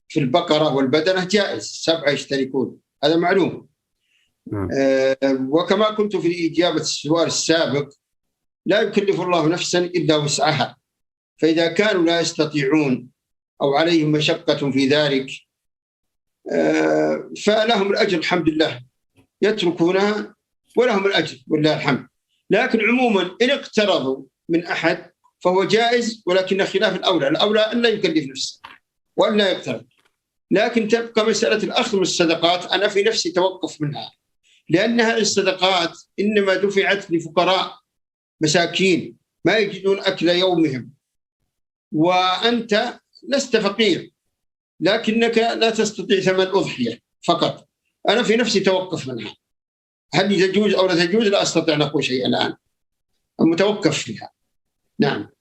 في البقرة والبدنة جائز، 7 يشتركون، هذا معلوم. وكما كنت في إجابة السؤال السابق، لا يكلف الله نفسا إلا وسعها، فإذا كانوا لا يستطيعون أو عليهم مشقة في ذلك فلهم الأجر الحمد لله، يتركونها ولهم الأجر ولله الحمد. لكن عموما إن اقترضوا من أحد فهو جائز، ولكن خلاف الأولى أن لا يكلف نفسه وأن لا يقترض. لكن تبقى مسألة الأخذ من الصدقات، أنا في نفسي توقف منها، لأن هذه الصدقات إنما دفعت لفقراء مساكين ما يجدون أكل يومهم، وأنت لست فقير لكنك لا تستطيع ثمن أضحية فقط. أنا في نفسي توقف منها، هل تجوز أو لا تجوز لا أستطيع أن أقول شيء الآن، متوقف فيها. Nah.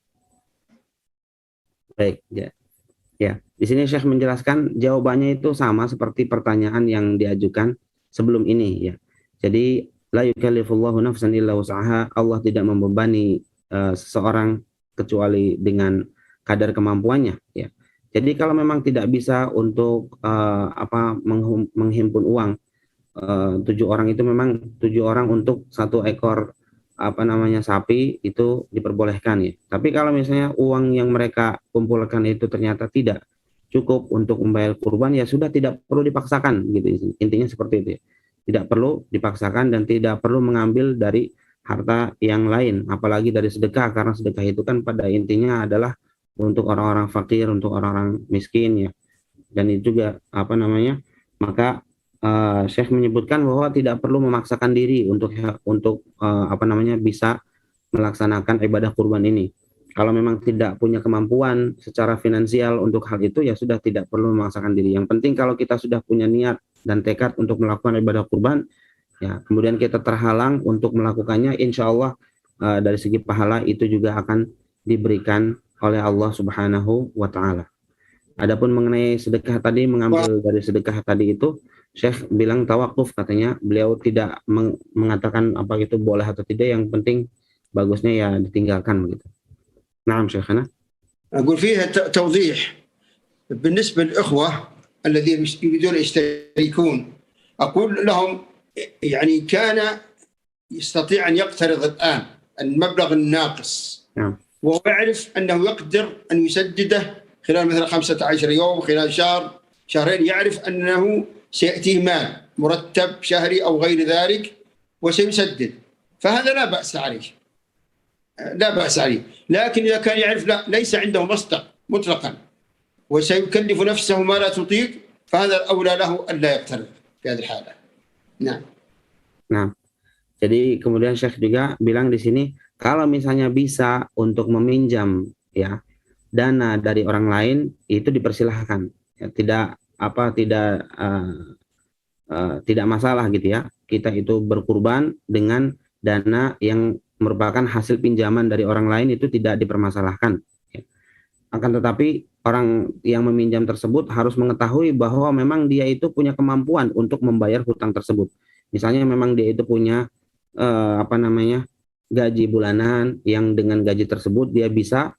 Baik, ya. Di sini Syekh menjelaskan jawabannya itu sama seperti pertanyaan yang diajukan sebelum ini, ya. Jadi la yukallifullahu nafsan illa wus'aha, Allah tidak membebani seseorang kecuali dengan kadar kemampuannya, ya. Jadi kalau memang tidak bisa untuk menghimpun uang 7 orang itu memang 7 orang untuk 1 ekor sapi itu diperbolehkan, ya. Tapi kalau misalnya uang yang mereka kumpulkan itu ternyata tidak cukup untuk membayar kurban, ya sudah tidak perlu dipaksakan, gitu. Intinya seperti itu, ya. Tidak perlu dipaksakan dan tidak perlu mengambil dari harta yang lain, apalagi dari sedekah, karena sedekah itu kan pada intinya adalah untuk orang-orang fakir, untuk orang-orang miskin ya. Dan itu juga maka Syekh menyebutkan bahwa tidak perlu memaksakan diri untuk bisa melaksanakan ibadah kurban ini. Kalau memang tidak punya kemampuan secara finansial untuk hal itu, ya sudah tidak perlu memaksakan diri. Yang penting kalau kita sudah punya niat dan tekad untuk melakukan ibadah kurban, ya kemudian kita terhalang untuk melakukannya, insya Allah dari segi pahala itu juga akan diberikan oleh Allah Subhanahu wa Ta'ala. Adapun mengenai sedekah tadi, mengambil dari sedekah tadi itu, Syekh bilang tawakuf, katanya beliau tidak mengatakan apa itu boleh atau tidak, yang penting bagusnya ya ditinggalkan begitu. نعم شيخنا. أقول فيها توضيح بالنسبة للإخوة الذين يريدون يشتركون، أقول لهم يعني كان يستطيع أن يقترض الآن المبلغ الناقص، وهو يعرف أنه يقدر أن يسدده خلال مثلا 15 يوم، خلال شهر شهرين، يعرف أنه سيأتيه مال مرتب شهري أو غير ذلك وسيسدد، فهذا لا بأس عليه، لا بأس عليه. لكن إذا كان يعرف لا ليس عنده مصدر مطلقا وسيكلف نفسه ما لا تطيق، فهذا الأولى له ألا يقترض في هذه الحالة. نعم. Nah, jadi kemudian Syekh juga bilang di sini, kalau misalnya bisa untuk meminjam ya dana dari orang lain, itu dipersilahkan. Ya, tidak masalah gitu ya. Kita itu berkurban dengan dana yang merupakan hasil pinjaman dari orang lain, itu tidak dipermasalahkan. Akan tetapi orang yang meminjam tersebut harus mengetahui bahwa memang dia itu punya kemampuan untuk membayar hutang tersebut. Misalnya memang dia itu punya gaji bulanan, yang dengan gaji tersebut dia bisa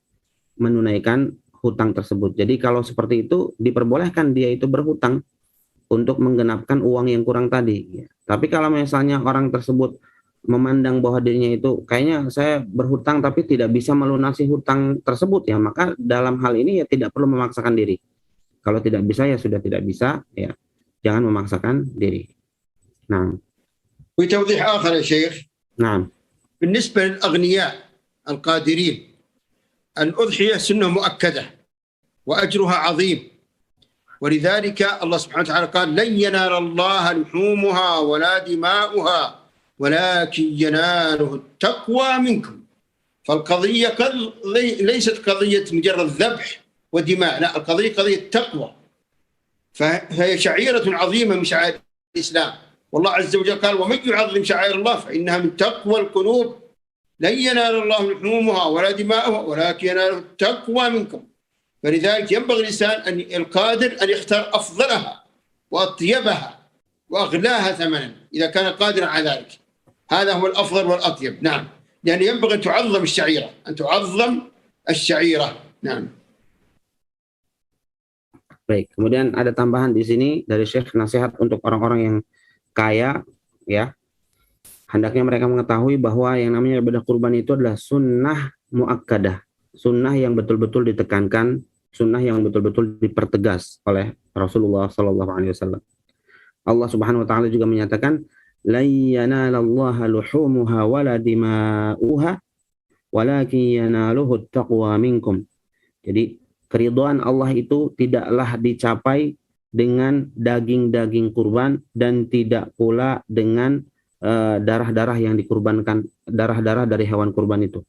menunaikan hutang tersebut. Jadi kalau seperti itu diperbolehkan dia itu berhutang untuk menggenapkan uang yang kurang tadi. Tapi kalau misalnya orang tersebut memandang bahwa dirinya itu kayaknya saya berhutang tapi tidak bisa melunasi hutang tersebut, ya maka dalam hal ini ya tidak perlu memaksakan diri. Kalau tidak bisa ya sudah tidak bisa, ya jangan memaksakan diri. Nah. وتوضيح آخر يا شيخ. نعم. بالنسبة للأغنياء القادرين، الأضحية سنة مؤكدة وأجرها عظيم، ولذلك الله سبحانه وتعالى قال لن ينال الله لحومها ولا دماؤها ولكن يناله التقوى منكم. فالقضية ليست قضية مجرد ذبح ودماء، لا، القضية قضية تقوى، فهي شعيرة عظيمة من شعائر الإسلام، والله عز وجل قال ومن يعظم شعائر الله فإنها من تقوى القلوب، لن ينال الله لحومها ولا دماؤها ولكن يناله التقوى منكم. فلذلك ينبغي الإنسان القادر أن يختار أفضلها وأطيبها وأغلاها ثمنا إذا كان قادرا على ذلك. هذا هو الأفضل والأطيب. نعم، يعني ينبغي أن تعظم الشعيرة، أن تعظم الشعيرة. نعم. Baik, kemudian ada tambahan di sini dari Syekh, nasihat untuk orang-orang yang kaya, ya. Hendaknya mereka mengetahui bahwa yang namanya ibadah kurban itu adalah sunnah muakkadah, sunnah yang betul-betul ditekankan, sunnah yang betul-betul dipertegas oleh Rasulullah SAW. Allah Subhanahu Wa Taala juga menyatakan, "La yanalallaha luhumuha wala dima'uha, walakin yanaluhu taqwa minkum." Jadi keridhaan Allah itu tidaklah dicapai dengan daging-daging kurban dan tidak pula dengan darah-darah yang dikurbankan, darah-darah dari hewan kurban itu.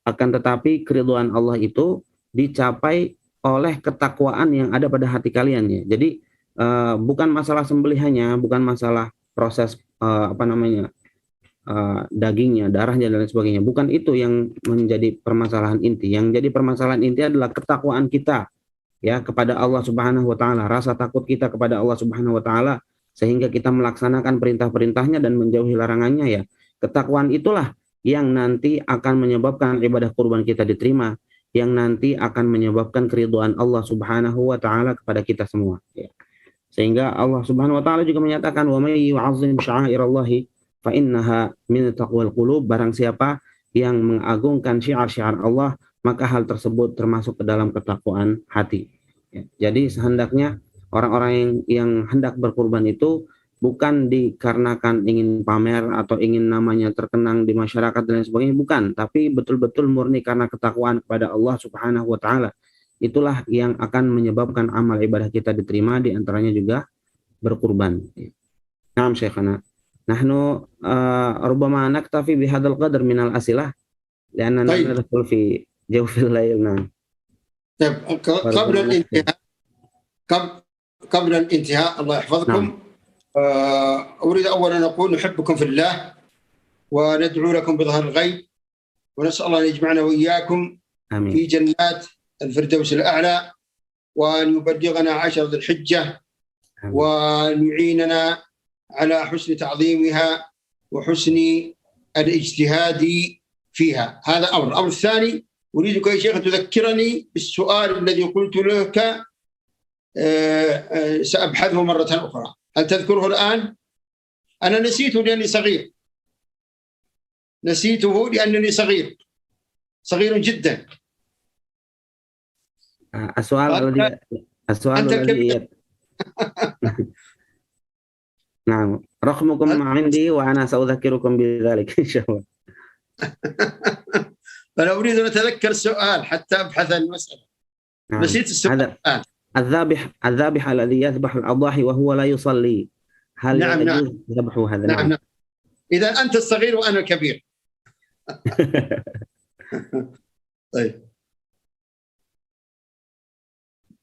Akan tetapi keridhaan Allah itu dicapai oleh ketakwaan yang ada pada hati kalian, ya. Jadi bukan masalah sembelihannya, bukan masalah proses dagingnya, darahnya dan lain sebagainya. Bukan itu yang menjadi permasalahan inti. Yang jadi permasalahan inti adalah ketakwaan kita, ya, kepada Allah Subhanahu Wa Taala, rasa takut kita kepada Allah Subhanahu Wa Taala, sehingga kita melaksanakan perintah-perintahnya dan menjauhi larangannya, ya. Ketakwaan itulah yang nanti akan menyebabkan ibadah kurban kita diterima, yang nanti akan menyebabkan keridhaan Allah Subhanahu Wa Taala kepada kita semua, ya. Sehingga Allah Subhanahu Wa Taala juga menyatakan, wa may yu'azzim sya'airallahi fa innaha min taqwal qulub. Barang siapa yang mengagungkan syiar-syiar Allah, maka hal tersebut termasuk ke dalam ketakwaan hati. Ya. Jadi sehendaknya orang-orang yang hendak berkurban itu bukan dikarenakan ingin pamer atau ingin namanya terkenang di masyarakat dan lain sebagainya, bukan, tapi betul-betul murni karena ketakwaan kepada Allah Subhanahu wa taala. Itulah yang akan menyebabkan amal ibadah kita diterima, di antaranya juga berkurban. Naam Syekhana. Nahnu ربما نكتفي بهذا القدر من الأسئلة لأننا ندخل في جوف الليل. نعم. قبل الانتهاء الله يحفظكم. نعم. أريد أولا أن أقول نحبكم في الله وندعو لكم بظهر الغيب، ونسأل الله أن يجمعنا وإياكم آمين. في جنات الفردوس الأعلى، وأن يبلغنا عشر ذي الحجة، وأن يعيننا على حسن تعظيمها وحسن الاجتهاد فيها. هذا أمر. الأمر الثاني، أريدك يا شيخ تذكرني بالسؤال الذي قلت لك سأبحثه مرة أخرى. هل تذكره الآن؟ أنا نسيته لأني صغير، نسيته لأنني صغير جدا. السؤال الذي نعم، رقمكم عندي وأنا سأذكركم بذلك إن شاء الله. فأنا أريد أن أتذكر السؤال حتى أبحث المسألة. نعم. نسيت السؤال الآن. الذابح الذي يذبح الأضاحي وهو لا يصلي، هل يجوز ذبحه هذا؟ نعم. إذا أنت الصغير وأنا الكبير.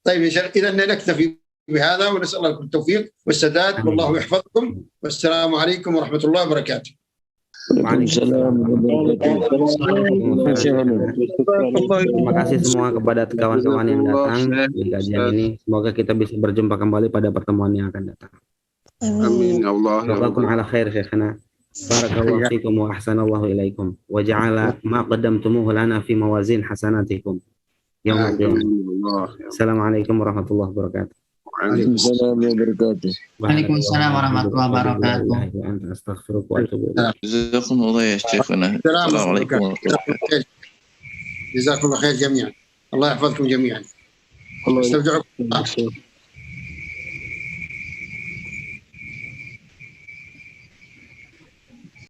طيب يا شيخ، إذا نكتفي بهذا ونسأل الله التوفيق والسداد، والله يحفظكم، والسلام عليكم ورحمة الله وبركاته. Waalaikumsalam. Terima kasih semua kepada kawan-kawan yang datang di kajian ini. Semoga kita bisa berjumpa kembali pada pertemuan yang akan datang. Amin. Allah. Jazakum ala khair Syekhana. Barakallahu fikum wa ahsanallahu ilaikum. Wa ja'ala ma qaddamtumuhu lana fi mawazin hasanatikum. Assalamualaikum warahmatullahi wabarakatuh. Waalaikumsalam wabarakatuh. Waalaikumsalam warahmatullahi wabarakatuh. Astaghfirullah wa atubu ilaik. Jazakumullah ya Syekhana. Assalamualaikum warahmatullahi wabarakatuh. جزاكم الله خير جميعا. الله يحفظكم جميعا. استودعكم الله.